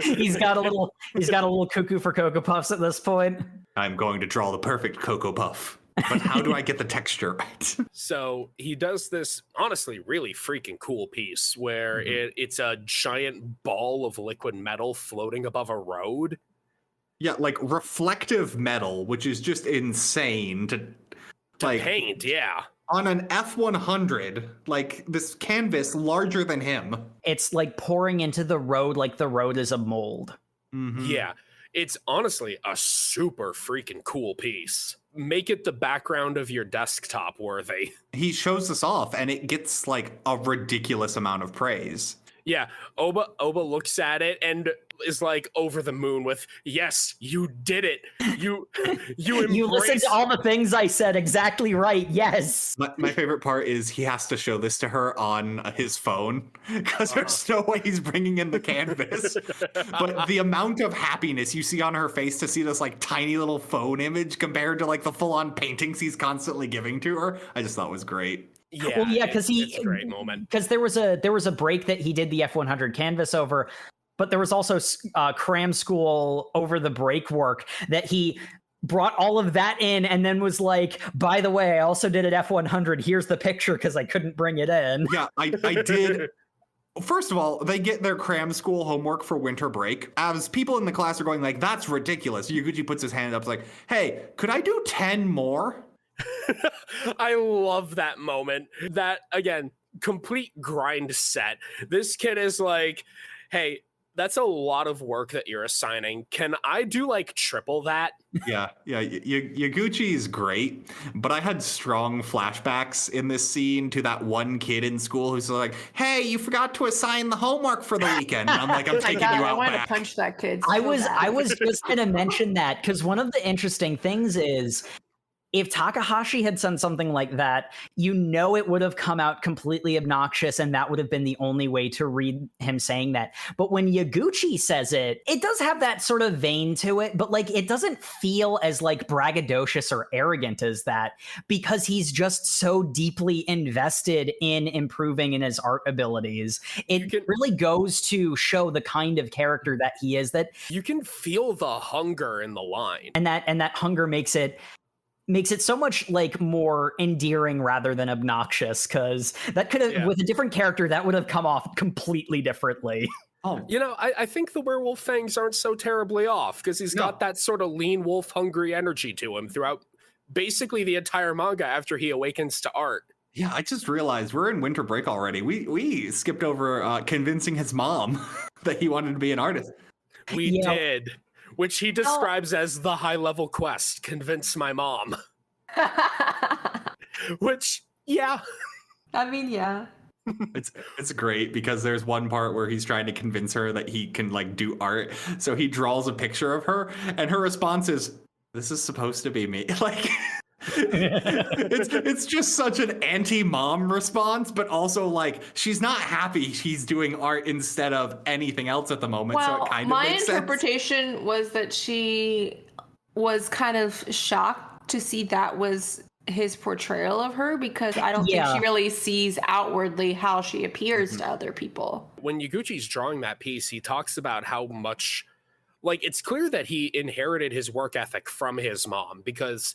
he's got a little cuckoo for Cocoa Puffs at this point. I'm going to draw the perfect Cocoa Puff. But how do I get the texture right? So he does this, honestly, really freaking cool piece where it's a giant ball of liquid metal floating above a road. Yeah, like reflective metal, which is just insane to like paint, yeah. On an F100, like this canvas larger than him. It's like pouring into the road like the road is a mold. Mm-hmm. Yeah, it's honestly a super freaking cool piece. Make it the background of your desktop worthy. He shows this off and it gets like a ridiculous amount of praise. Yeah, Oba looks at it and is like over the moon with, yes, you did it. You you listened to all the things I said exactly right. Yes. My favorite part is he has to show this to her on his phone because there's no way he's bringing in the canvas. But the amount of happiness you see on her face to see this like tiny little phone image compared to like the full-on paintings he's constantly giving to her, I just thought was great. Yeah, well, yeah, because it's a great moment. Because there was a break that he did the F100 canvas over, but there was also cram school over the break work that he brought all of that in and then was like, by the way, I also did an F100. Here's the picture because I couldn't bring it in. Yeah, I did. First of all, they get their cram school homework for winter break. As people in the class are going like, that's ridiculous. Yaguchi puts his hand up like, hey, could I do 10 more? I love that moment. That, again, complete grind set. This kid is like, hey, that's a lot of work that you're assigning. Can I do like triple that? Yeah. Yaguchi is great, but I had strong flashbacks in this scene to that one kid in school who's like, hey, you forgot to assign the homework for the weekend. And I'm like, I'm taking you out back. I want to punch that kid. I was just going to mention that because one of the interesting things is if Takahashi had done something like that, you know it would have come out completely obnoxious, and that would have been the only way to read him saying that. But when Yaguchi says it, it does have that sort of vein to it, but like it doesn't feel as like braggadocious or arrogant as that, because he's just so deeply invested in improving in his art abilities. It really goes to show the kind of character that he is, that you can feel the hunger in the line. And that hunger makes it so much like more endearing rather than obnoxious, because that could have, with a different character, that would have come off completely differently. Oh, you know, I think the werewolf fangs aren't so terribly off, because he's got that sort of lean wolf hungry energy to him throughout basically the entire manga after he awakens to art. Yeah, I just realized we're in winter break already. We skipped over convincing his mom that he wanted to be an artist. We did. Which he describes as the high-level quest, convince my mom. Which, yeah. I mean, yeah. It's great, because there's one part where he's trying to convince her that he can like do art. So he draws a picture of her, and her response is, "This is supposed to be me." Like, it's just such an anti-mom response, but also like she's not happy he's doing art instead of anything else at the moment. Well, so it kind of my makes interpretation sense. was that she was kind of shocked to see that was his portrayal of her, because I don't think she really sees outwardly how she appears to other people. When Yaguchi's drawing that piece, he talks about how much, like, it's clear that he inherited his work ethic from his mom, because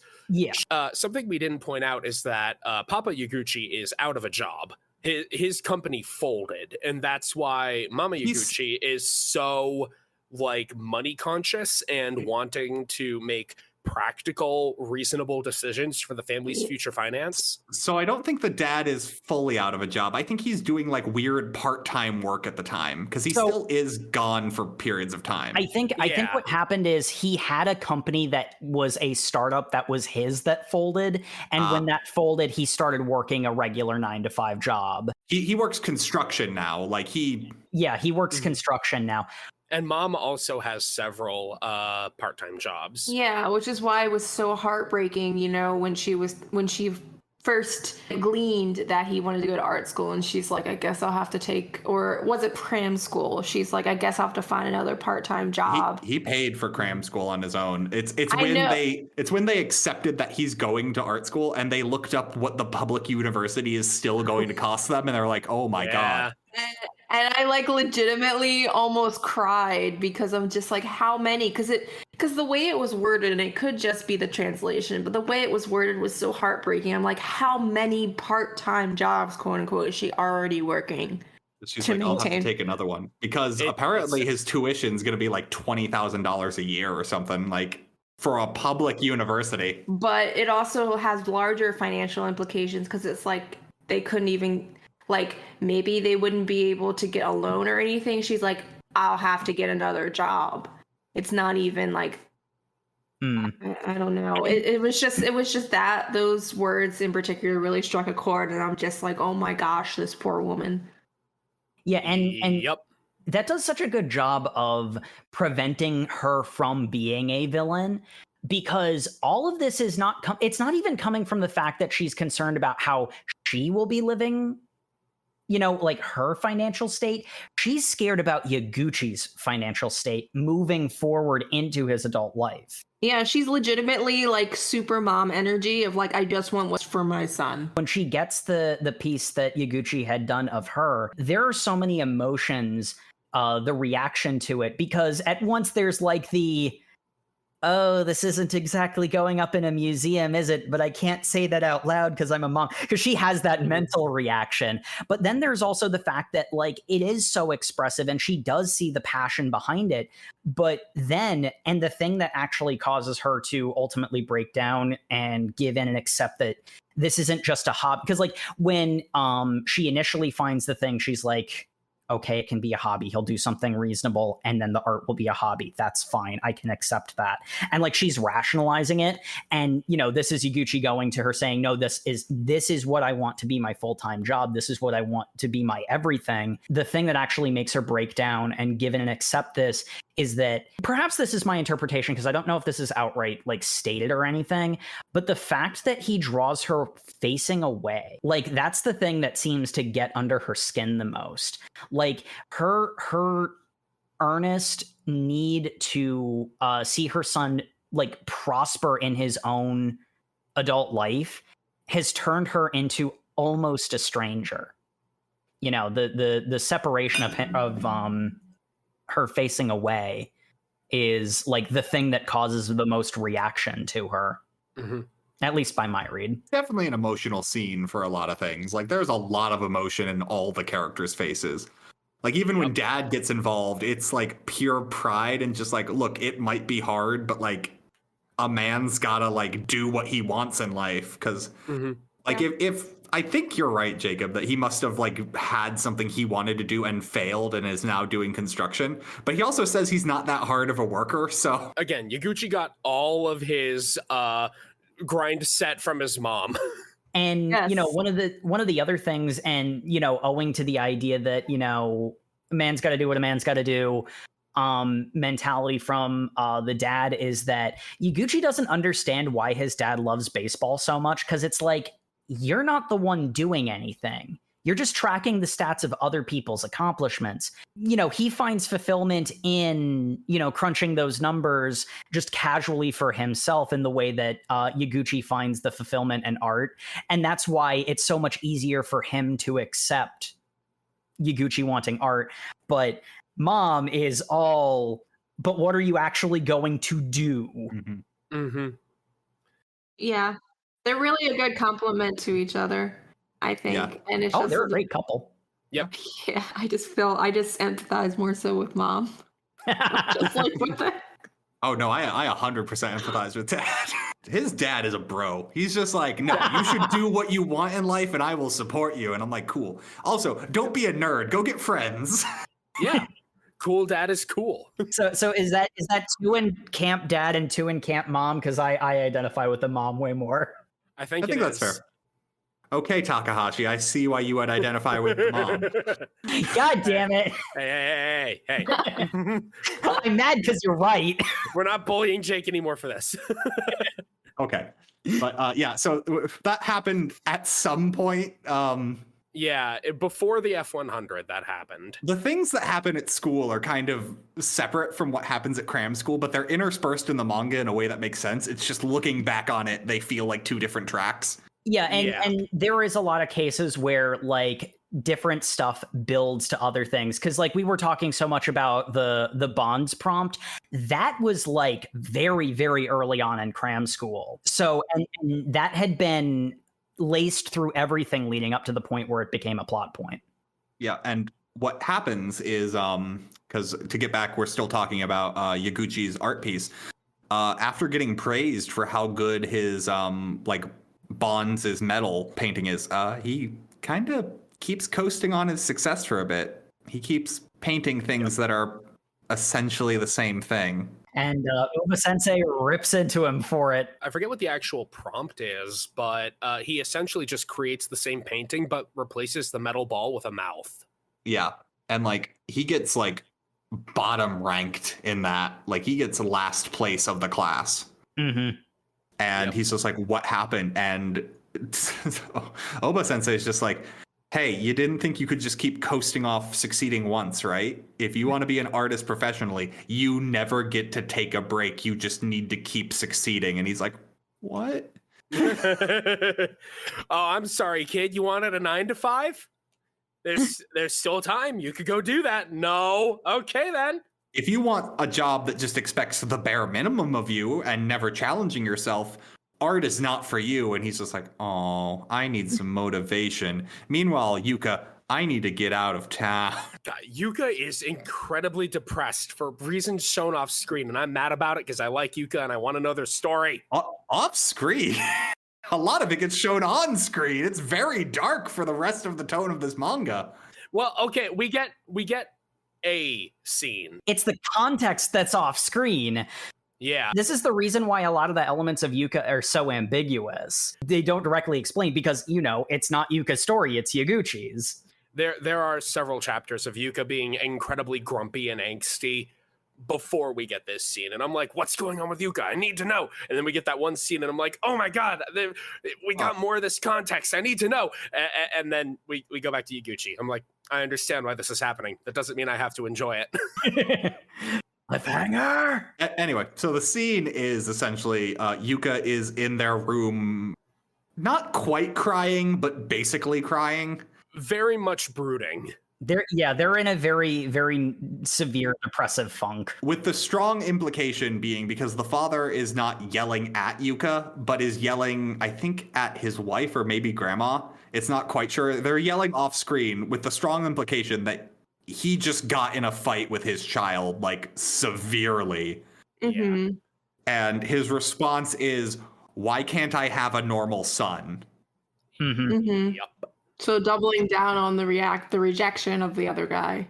something we didn't point out is that Papa Yaguchi is out of a job. His company folded, and that's why Mama Yaguchi is so like money conscious and wanting to make practical, reasonable decisions for the family's future finance. So I don't think the dad is fully out of a job. I think he's doing like weird part-time work at the time, because he still is gone for periods of time. I think what happened is he had a company that was a startup that was his that folded, and when that folded, he started working a regular 9-to-5 job. He works construction now. Like he works construction now. And mom also has several part-time jobs. Yeah, which is why it was so heartbreaking, you know, when she first gleaned that he wanted to go to art school, and she's like, I guess I'll have to take, or was it cram school? She's like, I guess I'll have to find another part-time job. He paid for cram school on his own. It's when they accepted that he's going to art school, and they looked up what the public university is still going to cost them, and they're like, oh my God. And I like legitimately almost cried, because I'm just like, how many? Because the way it was worded, and it could just be the translation, but the way it was worded was so heartbreaking. I'm like, how many part-time jobs, quote unquote, is she already working? She's like, I'll have to take another one, because apparently his tuition is going to be like $20,000 a year or something, like for a public university. But it also has larger financial implications, because it's like they couldn't even, like, maybe they wouldn't be able to get a loan or anything. She's like, I'll have to get another job. It's not even like, I don't know. It was just that those words in particular really struck a chord, and I'm just like, oh my gosh, this poor woman. Yeah, and that does such a good job of preventing her from being a villain, because all of this is it's not even coming from the fact that she's concerned about how she will be living, you know, like her financial state. She's scared about Yaguchi's financial state moving forward into his adult life. Yeah, she's legitimately like super mom energy of like, I just want what's for my son. When she gets the piece that Yaguchi had done of her, there are so many emotions, the reaction to it, because at once there's like oh, this isn't exactly going up in a museum, is it? But I can't say that out loud because I'm a mom. Because she has that mental reaction. But then there's also the fact that, like, it is so expressive, and she does see the passion behind it. But then, and the thing that actually causes her to ultimately break down and give in and accept that this isn't just a hobby. Because, like, when she initially finds the thing, she's like, okay, it can be a hobby. He'll do something reasonable, and then the art will be a hobby. That's fine. I can accept that. And like, she's rationalizing it. And, you know, this is Yaguchi going to her saying, no, this is what I want to be my full-time job. This is what I want to be my everything. The thing that actually makes her break down and give in and accept this is that perhaps this is my interpretation because I don't know if this is outright like stated or anything, but the fact that he draws her facing away, like that's the thing that seems to get under her skin the most. Like her earnest need to see her son like prosper in his own adult life has turned her into almost a stranger. You know, the separation of her facing away is like the thing that causes the most reaction to her. At least by my read. Definitely an emotional scene for a lot of things. Like there's a lot of emotion in all the characters' faces. Like even when Dad gets involved, it's like pure pride and just like, look, it might be hard, but like a man's gotta like do what he wants in life. Cause like if I think you're right, Jacob, that he must have like had something he wanted to do and failed and is now doing construction. But he also says he's not that hard of a worker. So again, Yaguchi got all of his grind set from his mom. And you know, one of the other things, and you know, owing to the idea that, you know, a man's got to do what a man's got to do, mentality from the dad is that Yaguchi doesn't understand why his dad loves baseball so much, because it's like, you're not the one doing anything. You're just tracking the stats of other people's accomplishments. You know, he finds fulfillment in, you know, crunching those numbers just casually for himself in the way that Yaguchi finds the fulfillment in art. And that's why it's so much easier for him to accept Yaguchi wanting art. But Mom is all, but what are you actually going to do? Yeah. They're really a good compliment to each other, I think. Yeah. And it's They're a great couple. Yep. Yeah, I just empathize more so with Mom. Just like with it. oh no, I 100% empathize with Dad. His dad is a bro. He's just like, no, you should do what you want in life and I will support you. And I'm like, cool. Also, don't be a nerd. Go get friends. Yeah. Cool dad is cool. So is that 2 in camp dad and 2 in camp mom? Because I identify with the mom way more. I think that's fair. Okay, Takahashi, I see why you would identify with the mom. God damn it. Hey. I'm mad because you're right. We're not bullying Jake anymore for this. Okay. But yeah, so that happened at some point. Yeah, before the F100 that happened. The things that happen at school are kind of separate from what happens at cram school, but they're interspersed in the manga in a way that makes sense. It's just looking back on it, they feel like 2 different tracks. Yeah, and there is a lot of cases where like different stuff builds to other things. Because like we were talking so much about the bonds prompt, that was like very, very early on in cram school. So and that had been laced through everything leading up to the point where it became a plot point. Yeah, and what happens is, because to get back, we're still talking about Yaguchi's art piece. After getting praised for how good his like Bonds' metal painting is, he kind of keeps coasting on his success for a bit. He keeps painting things that are essentially the same thing. And Uma Sensei rips into him for it. I forget what the actual prompt is, but he essentially just creates the same painting, but replaces the metal ball with a mouth. Yeah. And like he gets like bottom ranked in that. Like he gets last place of the class. And he's just like, what happened? And Oba Sensei is just like, hey, you didn't think you could just keep coasting off succeeding once, right? If you want to be an artist professionally, you never get to take a break. You just need to keep succeeding. And he's like, what? Oh, I'm sorry, kid. You wanted a 9 to 5? There's still time. You could go do that. No. Okay, then. If you want a job that just expects the bare minimum of you and never challenging yourself, art is not for you. And he's just like, oh, I need some motivation. Meanwhile, Yuka, I need to get out of town. God, Yuka is incredibly depressed for reasons shown off screen, and I'm mad about it because I like Yuka and I want to know their story. Off screen? A lot of it gets shown on screen. It's very dark for the rest of the tone of this manga. Well, okay, we get a scene. It's the context that's off screen. Yeah. This is the reason why a lot of the elements of Yuka are so ambiguous. They don't directly explain because, you know, it's not Yuka's story, it's Yaguchi's. There are several chapters of Yuka being incredibly grumpy and angsty. before we get this scene. And I'm like, what's going on with Yuka? I need to know. And then we get that one scene and I'm like, oh my God, we got more of this context. I need to know. And then we go back to Yaguchi. I'm like, I understand why this is happening. That doesn't mean I have to enjoy it. Cliffhanger. Anyway, so the scene is essentially Yuka is in their room, not quite crying, but basically crying. Very much brooding. They're in a very, very severe depressive funk. With the strong implication being because the father is not yelling at Yuka, but is yelling, I think, at his wife or maybe grandma. It's not quite sure. They're yelling off screen with the strong implication that he just got in a fight with his child, like, severely. Mm-hmm. And his response is, why can't I have a normal son? Mm-hmm. Mm-hmm. Yep. So doubling down on the rejection of the other guy.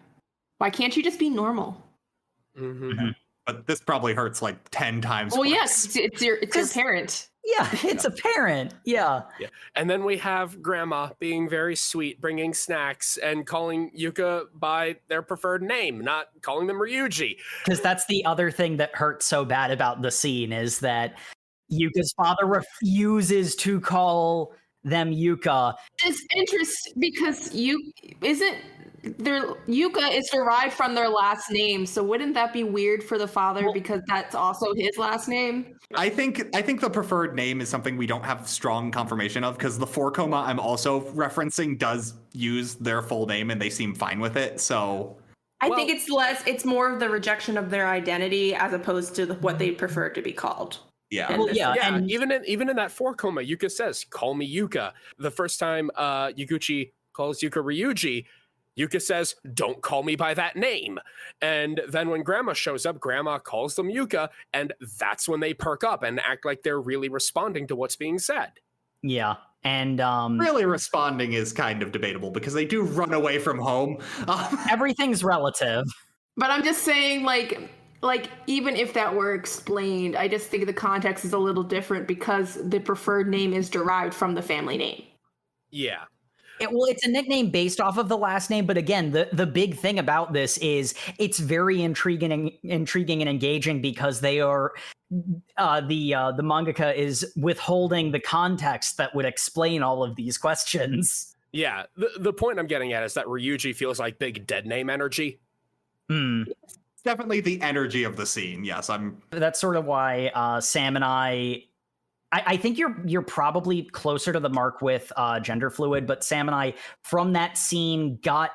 Why can't you just be normal? Mm-hmm. But this probably hurts like 10 times. Well, worse. yes, it's your parent. Yeah, it's apparent. Yeah. And then we have Grandma being very sweet, bringing snacks and calling Yuka by their preferred name, not calling them Ryuji. Because that's the other thing that hurts so bad about the scene is that Yuka's father refuses to call them Yuka. It's interesting because Yuka is derived from their last name, so wouldn't that be weird for the father because that's also his last name? I think the preferred name is something we don't have strong confirmation of because the 4 I'm also referencing does use their full name and they seem fine with it. So I think it's more of the rejection of their identity as opposed to what they prefer to be called. yeah. Well, yeah, Yeah, and even in that 4 Yuka says, call me Yuka. The first time Yaguchi calls Yuka Ryuji, Yuka says, don't call me by that name. And then when Grandma shows up, Grandma calls them Yuka, and that's when they perk up and act like they're really responding to what's being said. yeah. And Really responding is kind of debatable because they do run away from home. everything's relative. But I'm just saying, like even if that were explained, I just think the context is a little different because the preferred name is derived from the family name. Yeah. It's a nickname based off of the last name, but again, the big thing about this is it's very intriguing and engaging because they are the mangaka is withholding the context that would explain all of these questions. Yeah. The point I'm getting at is that Ryuji feels like big dead name energy. It's definitely the energy of the scene. Yes, That's sort of why Sam and I think you're probably closer to the mark with gender fluid, but Sam and I from that scene got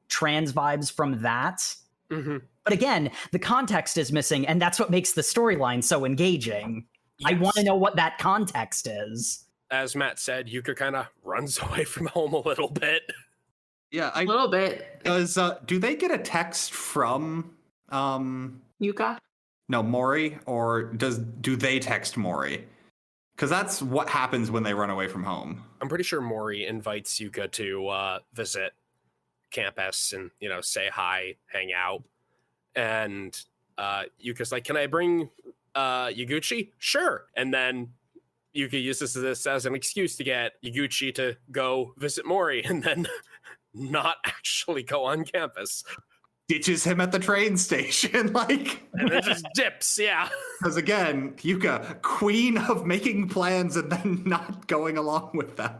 trans vibes from that. Mm-hmm. But again, the context is missing, and that's what makes the storyline so engaging. Yes. I want to know what that context is. As Matt said, Yuka kind of runs away from home a little bit. yeah. A little bit. Do they get a text from Yuka? no Mori, or do they text Mori? Because that's what happens when they run away from home. I'm pretty sure Mori invites Yuka to visit campus and, say hi, hang out. And Yuka's like, can I bring Yaguchi? Sure. And then Yuka uses this as an excuse to get Yaguchi to go visit Mori and then not actually go on campus. Ditches him at the train station, And then just dips, yeah. Because again, Yuka, queen of making plans and then not going along with them.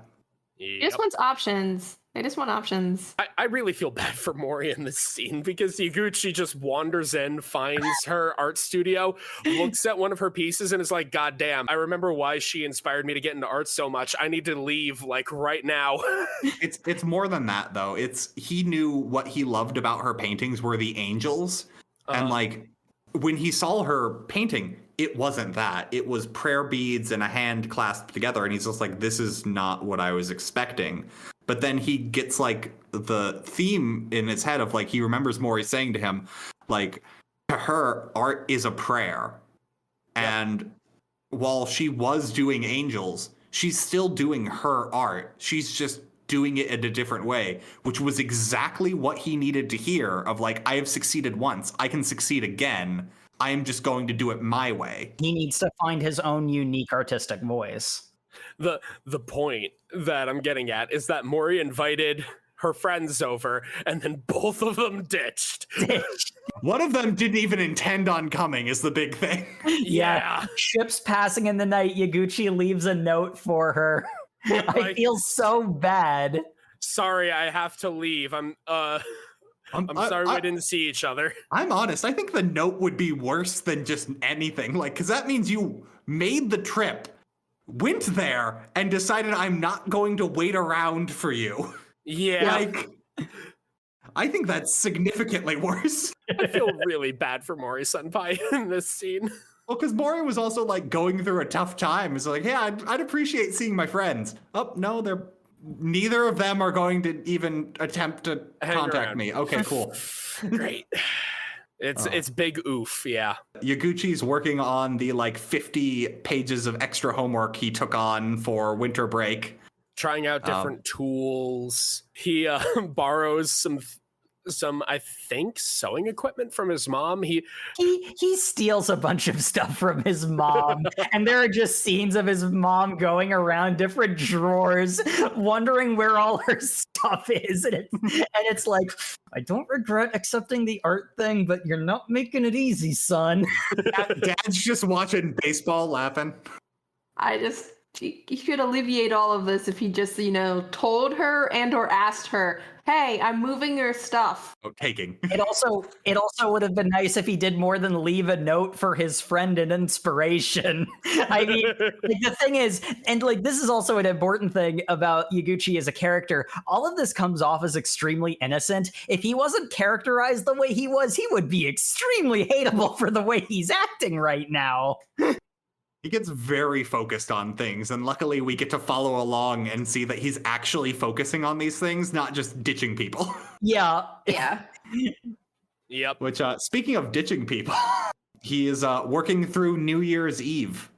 He just wants options. They just want options. I really feel bad for Mori in this scene because Yaguchi just wanders in, finds her art studio, looks at one of her pieces, and is like, God damn, I remember why she inspired me to get into art so much. I need to leave, right now. It's more than that, though. He knew what he loved about her paintings were the angels. And, when he saw her painting, it wasn't that. It was prayer beads and a hand clasped together. And he's just like, this is not what I was expecting. But then he gets the theme in his head of he remembers Mori saying to him, to her, art is a prayer. And while she was doing angels, she's still doing her art. She's just doing it in a different way, which was exactly what he needed to hear of I have succeeded once. I can succeed again. I am just going to do it my way. He needs to find his own unique artistic voice. The point that I'm getting at is that Mori invited her friends over, and then both of them ditched. One of them didn't even intend on coming is the big thing. Yeah. Ships passing in the night, Yaguchi leaves a note for her. I feel so bad. Sorry, I have to leave. I'm sorry we didn't see each other. I'm honest. I think the note would be worse than just anything. Like, because that means you made the trip, went there, and decided I'm not going to wait around for you. Yeah. Like, I think that's significantly worse. I feel really bad for Mori Senpai in this scene. Well, because Mori was also like going through a tough time. It's like, yeah, I'd appreciate seeing my friends. Oh, no, neither of them are going to even attempt to contact me. Okay, cool. Great. It's big oof, yeah. Yaguchi's working on the like 50 pages of extra homework he took on for winter break. Trying out different tools. He borrows some I think sewing equipment from his mom. He steals a bunch of stuff from his mom, and there are just scenes of his mom going around different drawers wondering where all her stuff is, and it's like, I don't regret accepting the art thing, but you're not making it easy, son. Dad's just watching baseball laughing. He could alleviate all of this if he just, told her and or asked her, hey, I'm moving your stuff. Oh, taking. It also would have been nice if he did more than leave a note for his friend and inspiration. I mean, like, the thing is, and like this is also an important thing about Yaguchi as a character, all of this comes off as extremely innocent. If he wasn't characterized the way he was, he would be extremely hateable for the way he's acting right now. He gets very focused on things, and luckily we get to follow along and see that he's actually focusing on these things, not just ditching people. Yeah. Yep. Which, speaking of ditching people, he is working through New Year's Eve.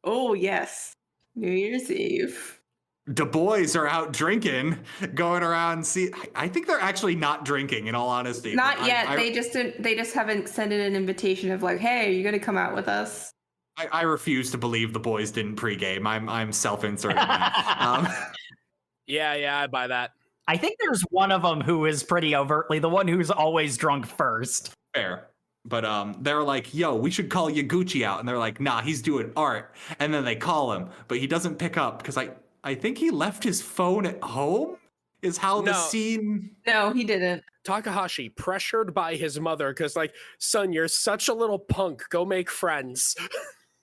Oh, yes. New Year's Eve. The boys are out drinking, going around. I think they're actually not drinking, in all honesty. Not yet. They just haven't sent in an invitation of like, hey, are you going to come out with us? I refuse to believe the boys didn't pregame. I'm self-inserting that. Yeah, I buy that. I think there's one of them who is pretty overtly the one who's always drunk first. Fair. But they're like, yo, we should call Yaguchi out. And they're like, nah, he's doing art. And then they call him, but he doesn't pick up because I think he left his phone at home is how the scene... No, he didn't. Takahashi pressured by his mother because like, son, you're such a little punk. Go make friends.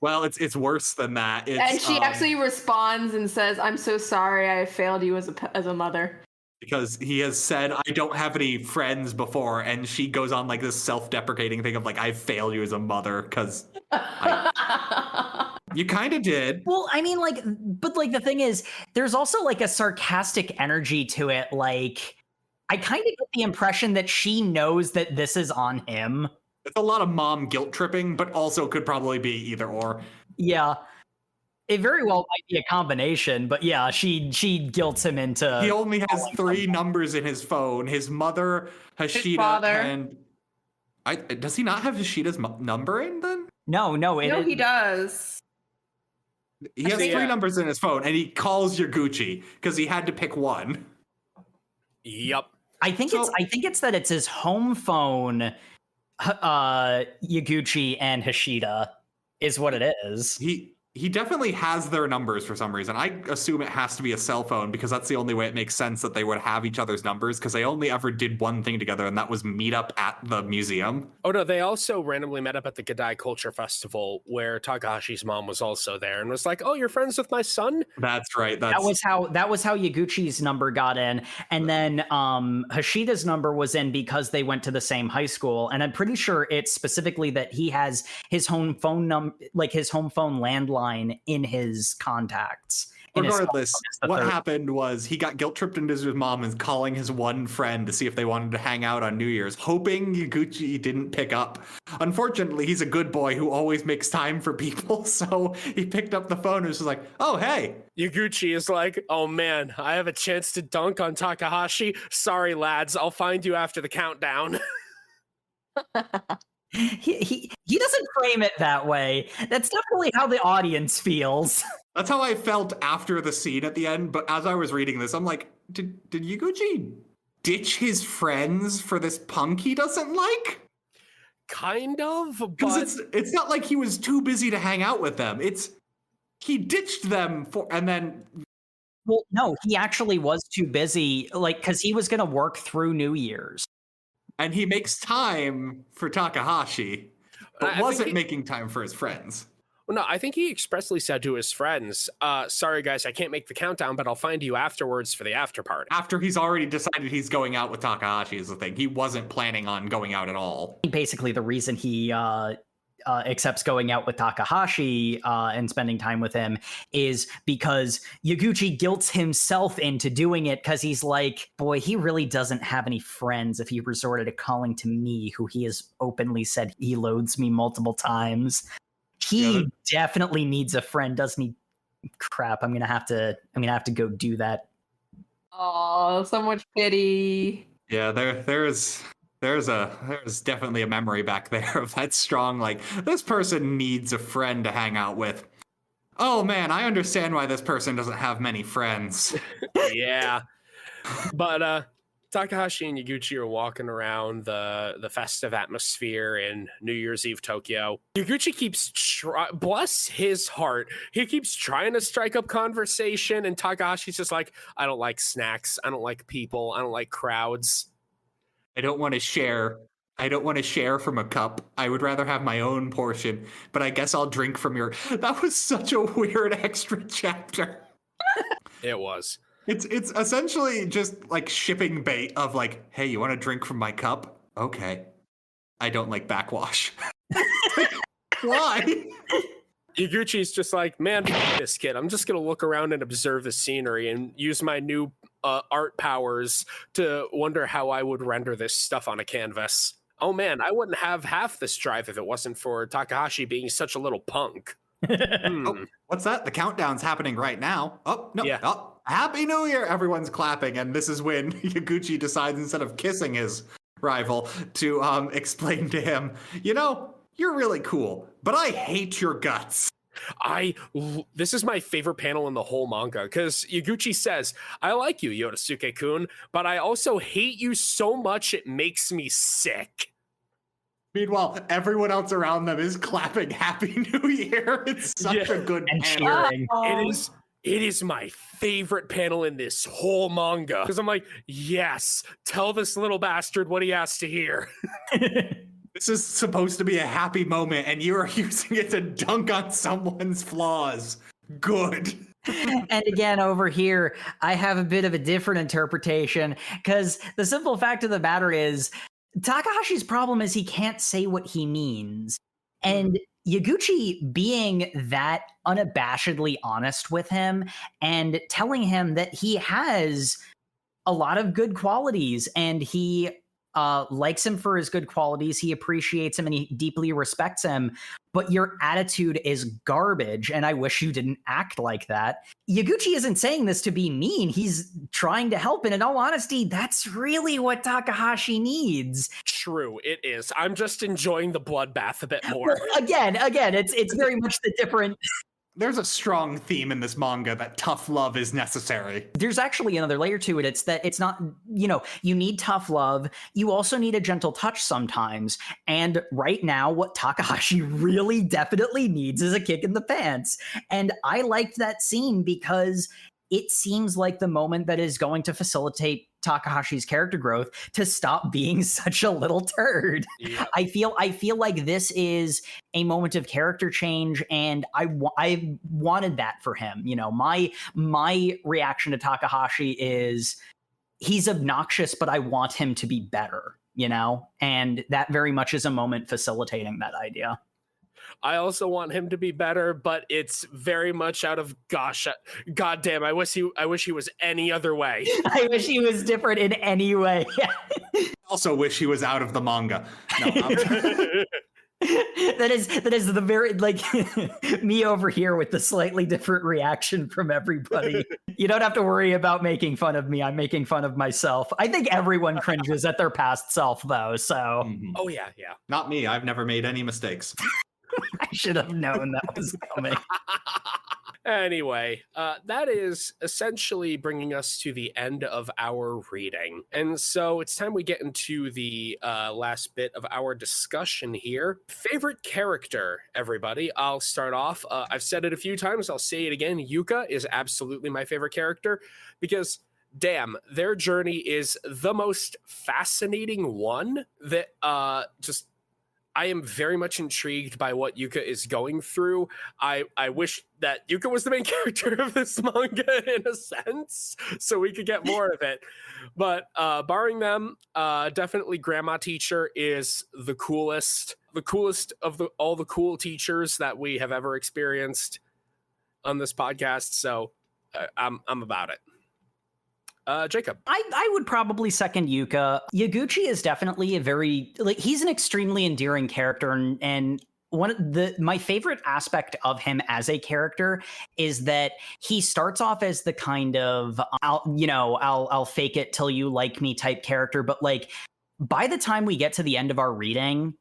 Well, it's worse than that. And she actually responds and says, I'm so sorry I failed you as a mother. Because he has said, I don't have any friends before, and she goes on like this self-deprecating thing of like, I failed you as a mother, because you kind of did. Well, I mean, like, but like the thing is, there's also like a sarcastic energy to it. Like, I kind of get the impression that she knows that this is on him. It's a lot of mom guilt tripping, but also could probably be either or. Yeah. It very well might be a combination, but yeah, she guilts him into... He only has 3 numbers in his phone. His mother, Hashida, and... does he not have Hashida's number in then? No, he does. He has 3 numbers in his phone, and he calls Yaguchi, because he had to pick one. Yep. I think it's that it's his home phone, Yaguchi and Hashida, is what it is. He definitely has their numbers for some reason. I assume it has to be a cell phone because that's the only way it makes sense that they would have each other's numbers, because they only ever did one thing together, and that was meet up at the museum. Oh no, they also randomly met up at the Gadai Culture Festival where Takahashi's mom was also there and was like, "Oh, you're friends with my son?" That's right. That was how Yaguchi's number got in, and then Hashida's number was in because they went to the same high school, and I'm pretty sure it's specifically that he has his home phone his home phone landline in his contacts. Regardless, what happened was he got guilt tripped into his mom and calling his one friend to see if they wanted to hang out on New Year's, hoping Yaguchi didn't pick up. Unfortunately, he's a good boy who always makes time for people, so he picked up the phone and was just like, oh, hey. Yaguchi is like, oh man, I have a chance to dunk on Takahashi. Sorry, lads, I'll find you after the countdown. He doesn't frame it that way. That's definitely how the audience feels. That's how I felt after the scene at the end, but as I was reading this, I'm like, did Yaguchi ditch his friends for this punk he doesn't like? Kind of, Because but it's not like he was too busy to hang out with them. He ditched them and then... Well, no, he actually was too busy, like, because he was going to work through New Year's. And he makes time for Takahashi, but wasn't making time for his friends. Well, no, I think he expressly said to his friends, sorry guys, I can't make the countdown, but I'll find you afterwards for the after party. After he's already decided he's going out with Takahashi is the thing. He wasn't planning on going out at all. Basically, the reason he accepts going out with Takahashi and spending time with him is because Yaguchi guilts himself into doing it, because he's like, boy, he really doesn't have any friends if he resorted to calling to me, who he has openly said he loathes me multiple times. He definitely needs a friend, doesn't he? Crap, I'm gonna have to go do that. Oh, so much pity. Yeah, there's definitely a memory back there of that strong, like, this person needs a friend to hang out with. Oh man, I understand why this person doesn't have many friends. Yeah. But Takahashi and Yaguchi are walking around the festive atmosphere in New Year's Eve Tokyo. Yaguchi keeps bless his heart, he keeps trying to strike up conversation, and Takahashi's just like, I don't like snacks, I don't like people, I don't like crowds. I don't want to share from a cup. I would rather have my own portion, but I guess I'll drink from your... That was such a weird extra chapter. It was. It's essentially just like shipping bait of like, hey, you want to drink from my cup? Okay. I don't like backwash. Why? Yaguchi's just like, man, this kid. I'm just going to look around and observe the scenery and use my new art powers to wonder how I would render this stuff on a canvas. Oh man, I wouldn't have half this drive if it wasn't for Takahashi being such a little punk. Oh, what's that? The countdown's happening right now. Oh, no. Yeah. Oh, Happy New Year! Everyone's clapping, and this is when Yaguchi decides, instead of kissing his rival, to explain to him, you know, you're really cool, but I hate your guts. This is my favorite panel in the whole manga, because Yaguchi says, I like you, Yodosuke-kun, but I also hate you so much it makes me sick. Meanwhile, everyone else around them is clapping Happy New Year. It's such a good and panel. cheering. It is my favorite panel in this whole manga, because I'm like, yes, tell this little bastard what he has to hear. This is supposed to be a happy moment, and you are using it to dunk on someone's flaws. Good. And again, over here, I have a bit of a different interpretation, because the simple fact of the matter is, Takahashi's problem is he can't say what he means. And Yaguchi being that unabashedly honest with him and telling him that he has a lot of good qualities and he likes him for his good qualities, he appreciates him, and he deeply respects him, but your attitude is garbage, and I wish you didn't act like that. Yaguchi isn't saying this to be mean. He's trying to help, and in all honesty, that's really what Takahashi needs. True, it is. I'm just enjoying the bloodbath a bit more. Well, again, it's very much the different... There's a strong theme in this manga that tough love is necessary. There's actually another layer to it. It's that it's not, you need tough love. You also need a gentle touch sometimes. And right now, what Takahashi really definitely needs is a kick in the pants. And I liked that scene because it seems like the moment that is going to facilitate Takahashi's character growth to stop being such a little turd. Yeah. I feel like this is a moment of character change, and I wanted that for him. My reaction to Takahashi is he's obnoxious, but I want him to be better, and that very much is a moment facilitating that idea. I also want him to be better, but it's very much out of goddamn. I wish he was any other way. I wish he was different in any way. Also wish he was out of the manga. No, that is the very, like, me over here with the slightly different reaction from everybody. You don't have to worry about making fun of me. I'm making fun of myself. I think everyone cringes at their past self, though. So, Oh yeah. Not me. I've never made any mistakes. I should have known that was coming. Anyway, that is essentially bringing us to the end of our reading. And so it's time we get into the last bit of our discussion here. Favorite character, everybody. I'll start off. I've said it a few times. I'll say it again. Yuka is absolutely my favorite character because damn, their journey is the most fascinating one that I am very much intrigued by what Yuka is going through. I wish that Yuka was the main character of this manga in a sense, so we could get more of it. But barring them, definitely Grandma Teacher is the coolest of all the cool teachers that we have ever experienced on this podcast. So I'm about it. Jacob. I would probably second Yuka. Yaguchi is definitely he's an extremely endearing character, and one of my favorite aspect of him as a character is that he starts off as the kind of I'll fake it till you like me type character, but like by the time we get to the end of our reading,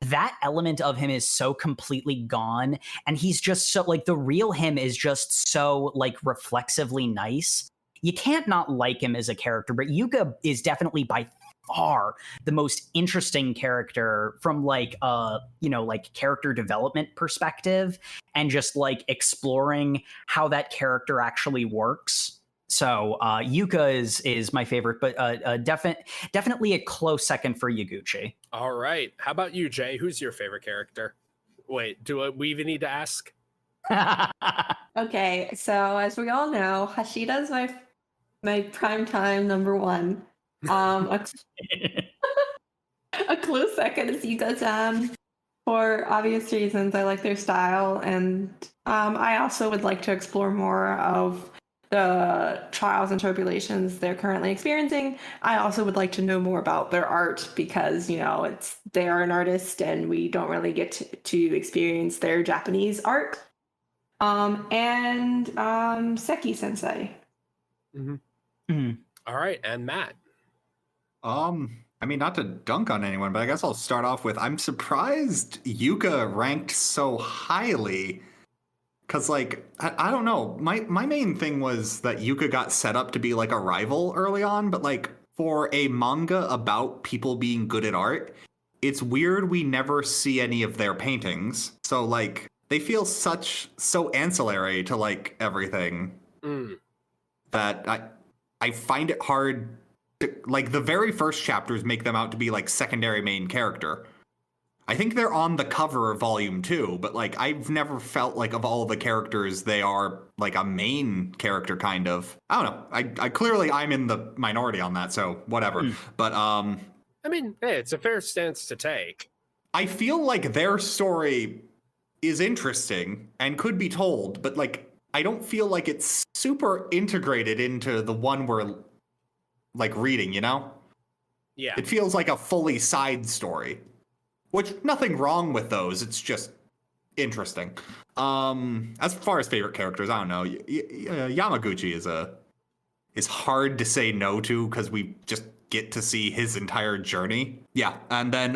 that element of him is so completely gone, and he's just so like the real him is just so like reflexively nice. You can't not like him as a character, but Yuka is definitely by far the most interesting character from like character development perspective and just like exploring how that character actually works. So Yuka is my favorite, but definitely a close second for Yaguchi. All right. How about you, Jay? Who's your favorite character? Wait, do we even need to ask? Okay, so as we all know, Hashida's my primetime number one. A close second is Yuka-chan. For obvious reasons, I like their style, and I also would like to explore more of the trials and tribulations they're currently experiencing. I also would like to know more about their art because, they are an artist and we don't really get to experience their Japanese art. And Seki Sensei. Mm-hmm. Mm. All right, and Matt. I mean, not to dunk on anyone, but I guess I'll start off with I'm surprised Yuka ranked so highly. Cause like I don't know, my main thing was that Yuka got set up to be like a rival early on, but like for a manga about people being good at art, it's weird we never see any of their paintings. So like they feel so ancillary to like everything that I find it hard to, like the very first chapters make them out to be like secondary main character. I think they're on the cover of volume 2, but like I've never felt like of all the characters they are like a main character kind of. I don't know. I clearly I'm in the minority on that, so whatever. But I mean, hey, it's a fair stance to take. I feel like their story is interesting and could be told, but like I don't feel like it's super integrated into the one we're like reading, Yeah. It feels like a fully side story. Which, nothing wrong with those. It's just interesting. As far as favorite characters, I don't know. Yamaguchi is hard to say no to because we just get to see his entire journey. Yeah, and then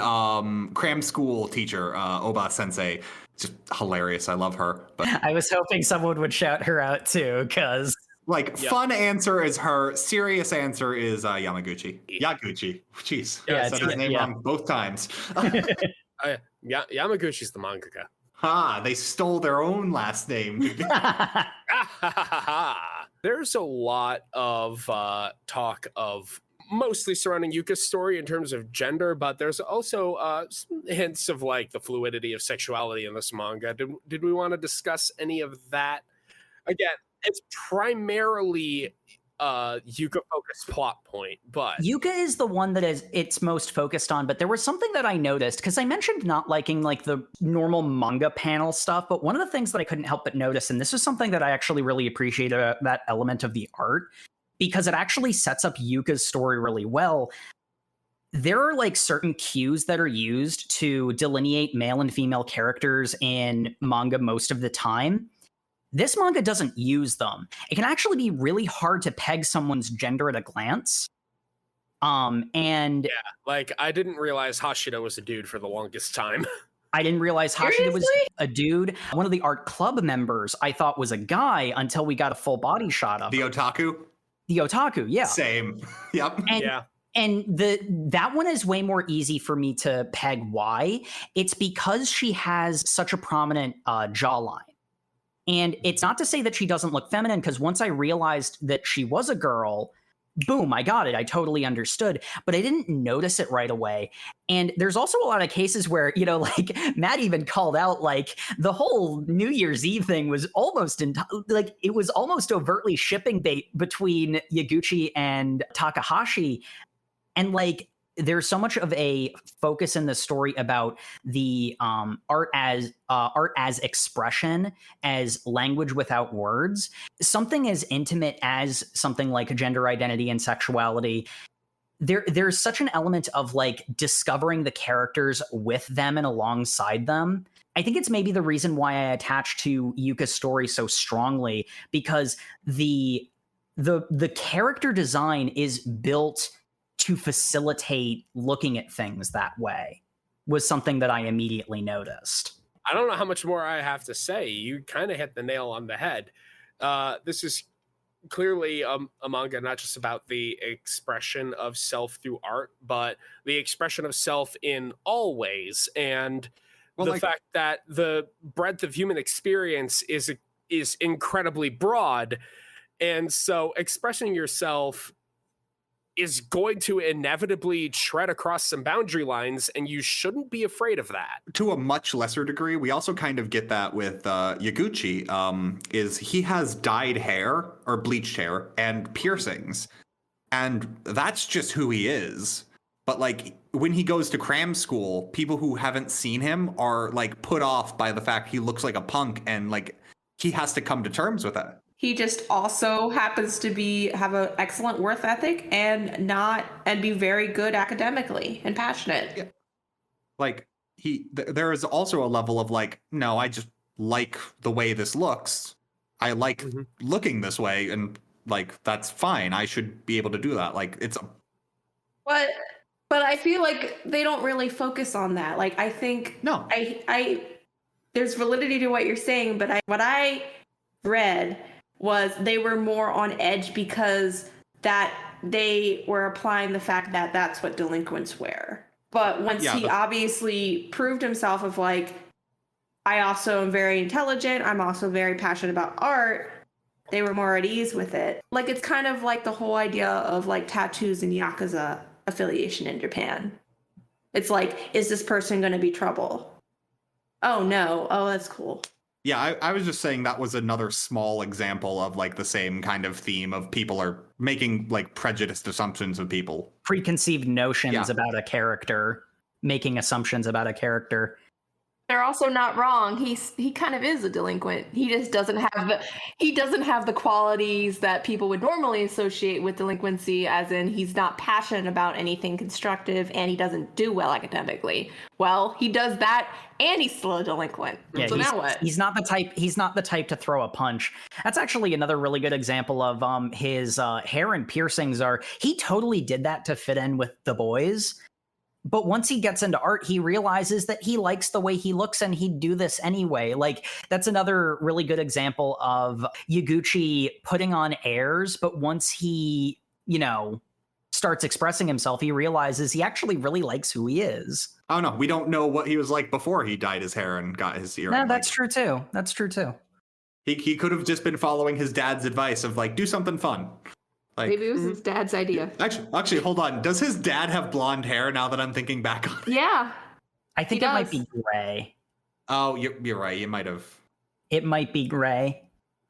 cram school teacher Oba Sensei, just hilarious. I love her. But I was hoping someone would shout her out too, because fun answer is her. Serious answer is Yamaguchi. Yaguchi. Jeez. Yeah, I said his name wrong both times. Yamaguchi's the mangaka. They stole their own last name. There's a lot of talk of mostly surrounding Yuka's story in terms of gender, but there's also some hints of like the fluidity of sexuality in this manga. Did we want to discuss any of that? Again, it's primarily Yuka focused plot point, but Yuka is the one that it's most focused on. But there was something that I noticed because I mentioned not liking like the normal manga panel stuff, but one of the things that I couldn't help but notice, and this is something that I actually really appreciated that element of the art, because it actually sets up Yuka's story really well. There are like certain cues that are used to delineate male and female characters in manga most of the time. This manga doesn't use them. It can actually be really hard to peg someone's gender at a glance. And yeah, like I didn't realize Hashida was a dude for the longest time. I didn't realize Hashida was Seriously? a dude. One of the art club members I thought was a guy until we got a full body shot of The her. otaku? The otaku, yeah. Same. Yep. And, Yeah. and that one is way more easy for me to peg why. It's because she has such a prominent jawline. And it's not to say that she doesn't look feminine, because once I realized that she was a girl, boom, I got it. I totally understood, but I didn't notice it right away. And there's also a lot of cases where, like Matt even called out, like the whole New Year's Eve thing was almost it was almost overtly shipping bait between Yaguchi and Takahashi. And like, there's so much of a focus in the story about the art as expression, as language without words. Something as intimate as something like gender identity and sexuality. There's such an element of like discovering the characters with them and alongside them. I think it's maybe the reason why I attach to Yuka's story so strongly, because the character design is built to facilitate looking at things that way, was something that I immediately noticed. I don't know how much more I have to say. You kind of hit the nail on the head. This is clearly a manga not just about the expression of self through art, but the expression of self in all ways. And the fact that the breadth of human experience is incredibly broad. And so expressing yourself is going to inevitably tread across some boundary lines, and you shouldn't be afraid of that. To a much lesser degree, we also kind of get that with Yaguchi, is he has dyed hair or bleached hair and piercings, and that's just who he is. But like when he goes to cram school, people who haven't seen him are like put off by the fact he looks like a punk, and like he has to come to terms with that. He just also happens to have an excellent work ethic and be very good academically and passionate. Yeah. Like there is also a level of like, no, I just like the way this looks. I like looking this way, and like that's fine. I should be able to do that. Like it's But I feel like they don't really focus on that. Like I think I there's validity to what you're saying, but what I read was they were more on edge because that they were applying the fact that that's what delinquents wear. But once he obviously proved himself of like, I also am very intelligent, I'm also very passionate about art, they were more at ease with it. Like it's kind of like the whole idea of like tattoos and Yakuza affiliation in Japan. It's like, is this person going to be trouble? Oh no. Oh, that's cool. Yeah, I was just saying that was another small example of like the same kind of theme of people are making like prejudiced assumptions of people. Preconceived notions about a character, making assumptions about a character. They're also not wrong. He kind of is a delinquent. He just doesn't have the qualities that people would normally associate with delinquency, as in he's not passionate about anything constructive and he doesn't do well academically. Well, he does that and he's still a delinquent. Yeah, so now what? He's not the type to throw a punch. That's actually another really good example of his hair and piercings he totally did that to fit in with the boys. But once he gets into art, he realizes that he likes the way he looks and he'd do this anyway. Like, that's another really good example of Yaguchi putting on airs. But once he, starts expressing himself, he realizes he actually really likes who he is. Oh, no, we don't know what he was like before he dyed his hair and got his earring. No, that's true, too. That's true, too. He could have just been following his dad's advice of, like, do something fun. Like, maybe it was his dad's idea. Actually, hold on. Does his dad have blonde hair now that I'm thinking back on it? Yeah. I think it might be gray. Oh, you're right. You might have. It might be gray.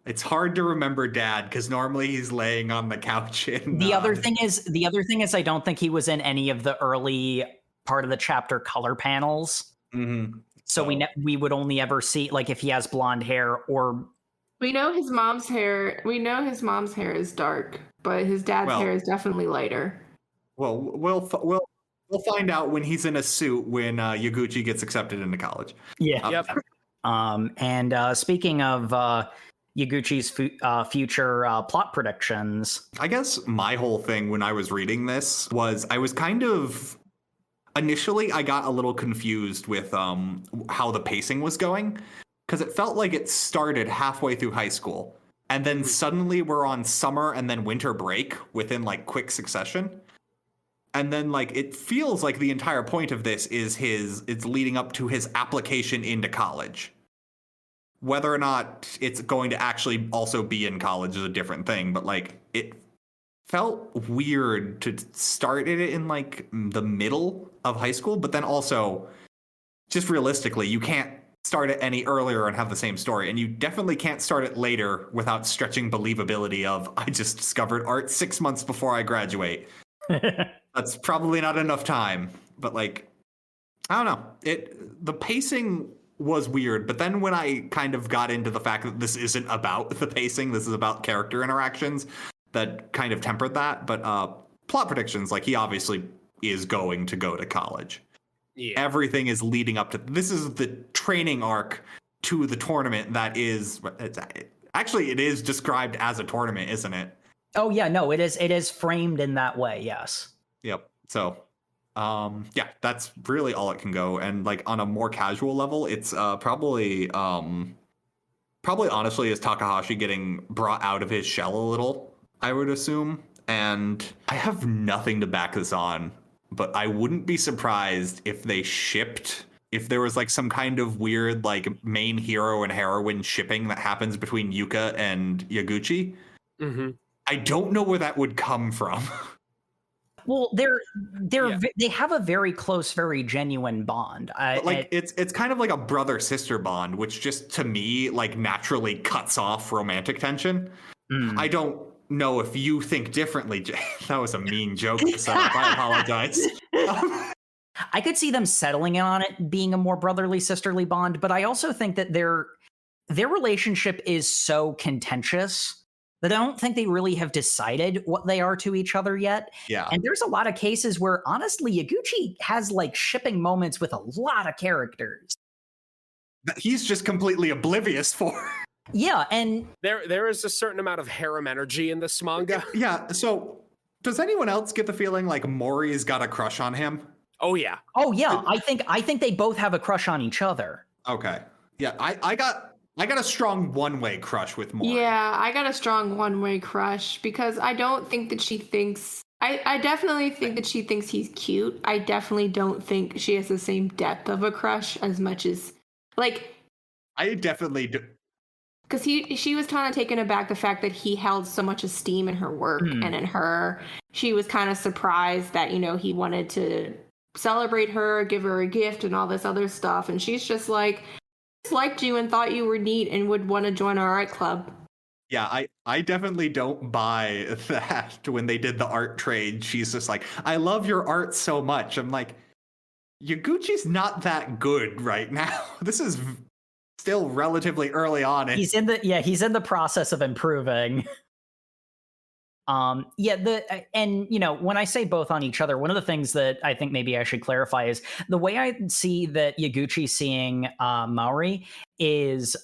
It's hard to remember dad because normally he's laying on the couch. The other thing is I don't think he was in any of the early part of the chapter color panels. Mm-hmm. So we would only ever see like if he has blonde hair or. We know his mom's hair. We know his mom's hair is dark, but his dad's hair is definitely lighter. Well, we'll find out when he's in a suit when Yaguchi gets accepted into college. Yeah. Yep. And speaking of Yaguchi's future plot predictions, I guess my whole thing when I was reading this was I was kind of initially I got a little confused with how the pacing was going, because it felt like it started halfway through high school, and then suddenly we're on summer and then winter break within like quick succession. And then like it feels like the entire point of this is it's leading up to his application into college. Whether or not it's going to actually also be in college is a different thing, but like it felt weird to start it in like the middle of high school, but then also just realistically, you can't start it any earlier and have the same story, and you definitely can't start it later without stretching believability of I just discovered art 6 months before I graduate. That's probably not enough time, but like I don't know. The pacing was weird, but then when I kind of got into the fact that this isn't about the pacing, this is about character interactions, that kind of tempered that. But plot predictions, like he obviously is going to go to college. Yeah. Everything is leading up to this is the training arc to the tournament that is actually it is described as a tournament, isn't it? Oh yeah, no, it is framed in that way, yes. Yep. So yeah, that's really all it can go. And like on a more casual level, it's probably honestly is Takahashi getting brought out of his shell a little, I would assume. And I have nothing to back this on, but I wouldn't be surprised if they shipped, if there was like some kind of weird like main hero and heroine shipping that happens between Yuka and Yaguchi. Mm-hmm. I don't know where that would come from. Well, they have a very close, very genuine bond. It's kind of like a brother-sister bond, which just to me like naturally cuts off romantic tension. I don't know if you think differently. That was a mean joke to set up. I apologize. I could see them settling in on it being a more brotherly, sisterly bond, but I also think that their relationship is so contentious that I don't think they really have decided what they are to each other yet. Yeah. And there's a lot of cases where, honestly, Yaguchi has, like, shipping moments with a lot of characters that he's just completely oblivious for. Yeah, and there is a certain amount of harem energy in this manga. Yeah, so does anyone else get the feeling like Mori's got a crush on him? Oh, yeah. Oh, yeah. I think they both have a crush on each other. Okay. Yeah, I got a strong one-way crush with Mori. Yeah, I got a strong one-way crush because I don't think that she thinks... I definitely think that she thinks he's cute. I definitely don't think she has the same depth of a crush as much as... Like... I definitely do. Because she was kind of taken aback the fact that he held so much esteem in her work and in her. She was kind of surprised that, you know, he wanted to celebrate her, give her a gift and all this other stuff. And she's just like... liked you and thought you were neat and would want to join our art club. Yeah, I definitely don't buy that. When they did the art trade, she's just like, I love your art so much. I'm like, Yaguchi's not that good right now. This is still relatively early on. He's in the process of improving. And you know, when I say both on each other, one of the things that I think maybe I should clarify is the way I see that Yaguchi seeing Maori is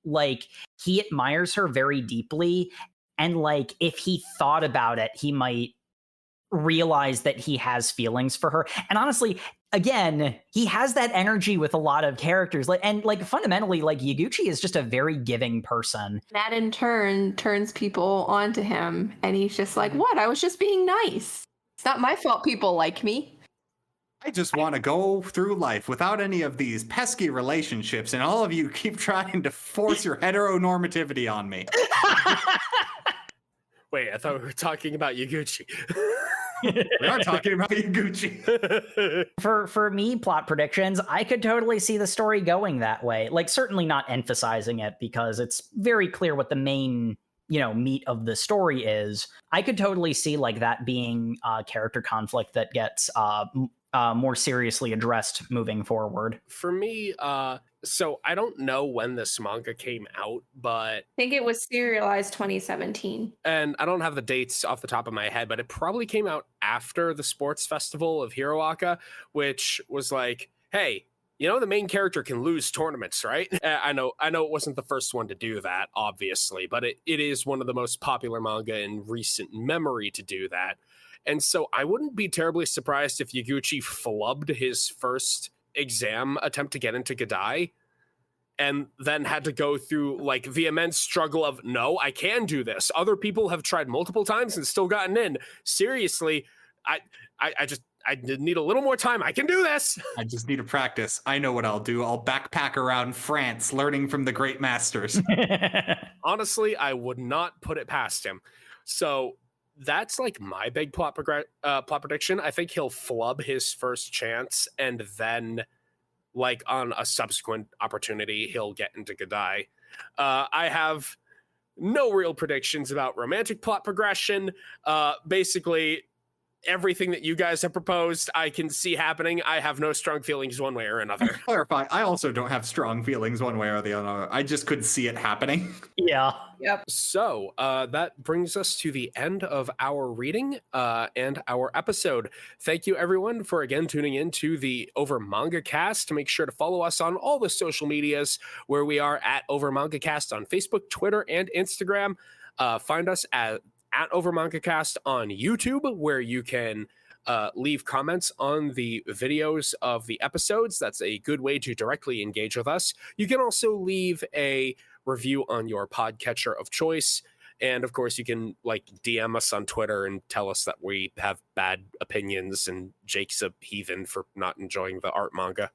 like he admires her very deeply, and like if he thought about it, he might realize that he has feelings for her. And honestly, again, he has that energy with a lot of characters. And fundamentally, like Yaguchi is just a very giving person. That in turn turns people onto him, and he's just like, "What? I was just being nice. It's not my fault people like me. I just want to go through life without any of these pesky relationships, and all of you keep trying to force your heteronormativity on me." Wait, I thought we were talking about Yaguchi. We are talking about Yaguchi. For me, plot predictions, I could totally see the story going that way. Like, certainly not emphasizing it because it's very clear what the main, you know, meat of the story is. I could totally see like that being a character conflict that gets more seriously addressed moving forward. For me, so I don't know when this manga came out, but I think it was serialized 2017. And I don't have the dates off the top of my head, but it probably came out after the sports festival of Hiroaka, which was like, hey, you know, the main character can lose tournaments, right? I know it wasn't the first one to do that, obviously, but it is one of the most popular manga in recent memory to do that. And so I wouldn't be terribly surprised if Yaguchi flubbed his first exam attempt to get into Gadai and then had to go through like the immense struggle of, no, I can do this. Other people have tried multiple times and still gotten in. Seriously, I need a little more time. I can do this. I just need to practice. I know what I'll do. I'll backpack around France, learning from the great masters. Honestly, I would not put it past him. So that's like my big plot prediction. I think he'll flub his first chance, and then like on a subsequent opportunity, he'll get into Gadai. I have no real predictions about romantic plot progression. Basically, everything that you guys have proposed, I can see happening. I have no strong feelings one way or another. Clarify, I also don't have strong feelings one way or the other. I just could see it happening. Yeah. Yep. So that brings us to the end of our reading and our episode. Thank you, everyone, for again tuning in to the OverMangaCast. Make sure to follow us on all the social medias where we are at OverMangaCast on Facebook, Twitter, and Instagram. Find us at OverMangaCast on YouTube, where you can leave comments on the videos of the episodes. That's a good way to directly engage with us. You can also leave a review on your podcatcher of choice. And of course, you can like DM us on Twitter and tell us that we have bad opinions and Jake's a heathen for not enjoying the art manga.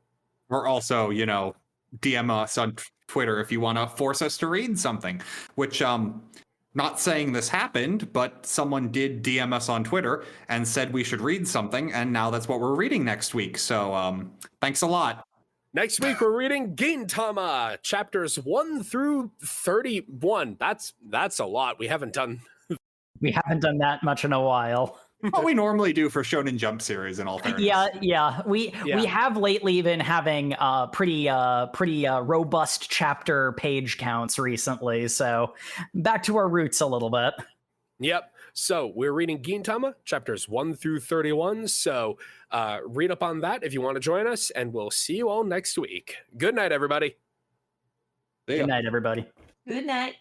Or also, you know, DM us on Twitter if you want to force us to read something, which, not saying this happened, but someone did DM us on Twitter and said we should read something, and now that's what we're reading next week. So thanks a lot. Next week, we're reading Gintama, chapters 1 through 31. That's a lot. We haven't done that much in a while. What we normally do for Shonen Jump series, in all fairness. Yeah. We have lately been having pretty robust chapter page counts recently. So back to our roots a little bit. Yep. So we're reading Gintama, chapters 1 through 31. So read up on that if you want to join us, and we'll see you all next week. Good night, everybody. Good night, everybody. Good night.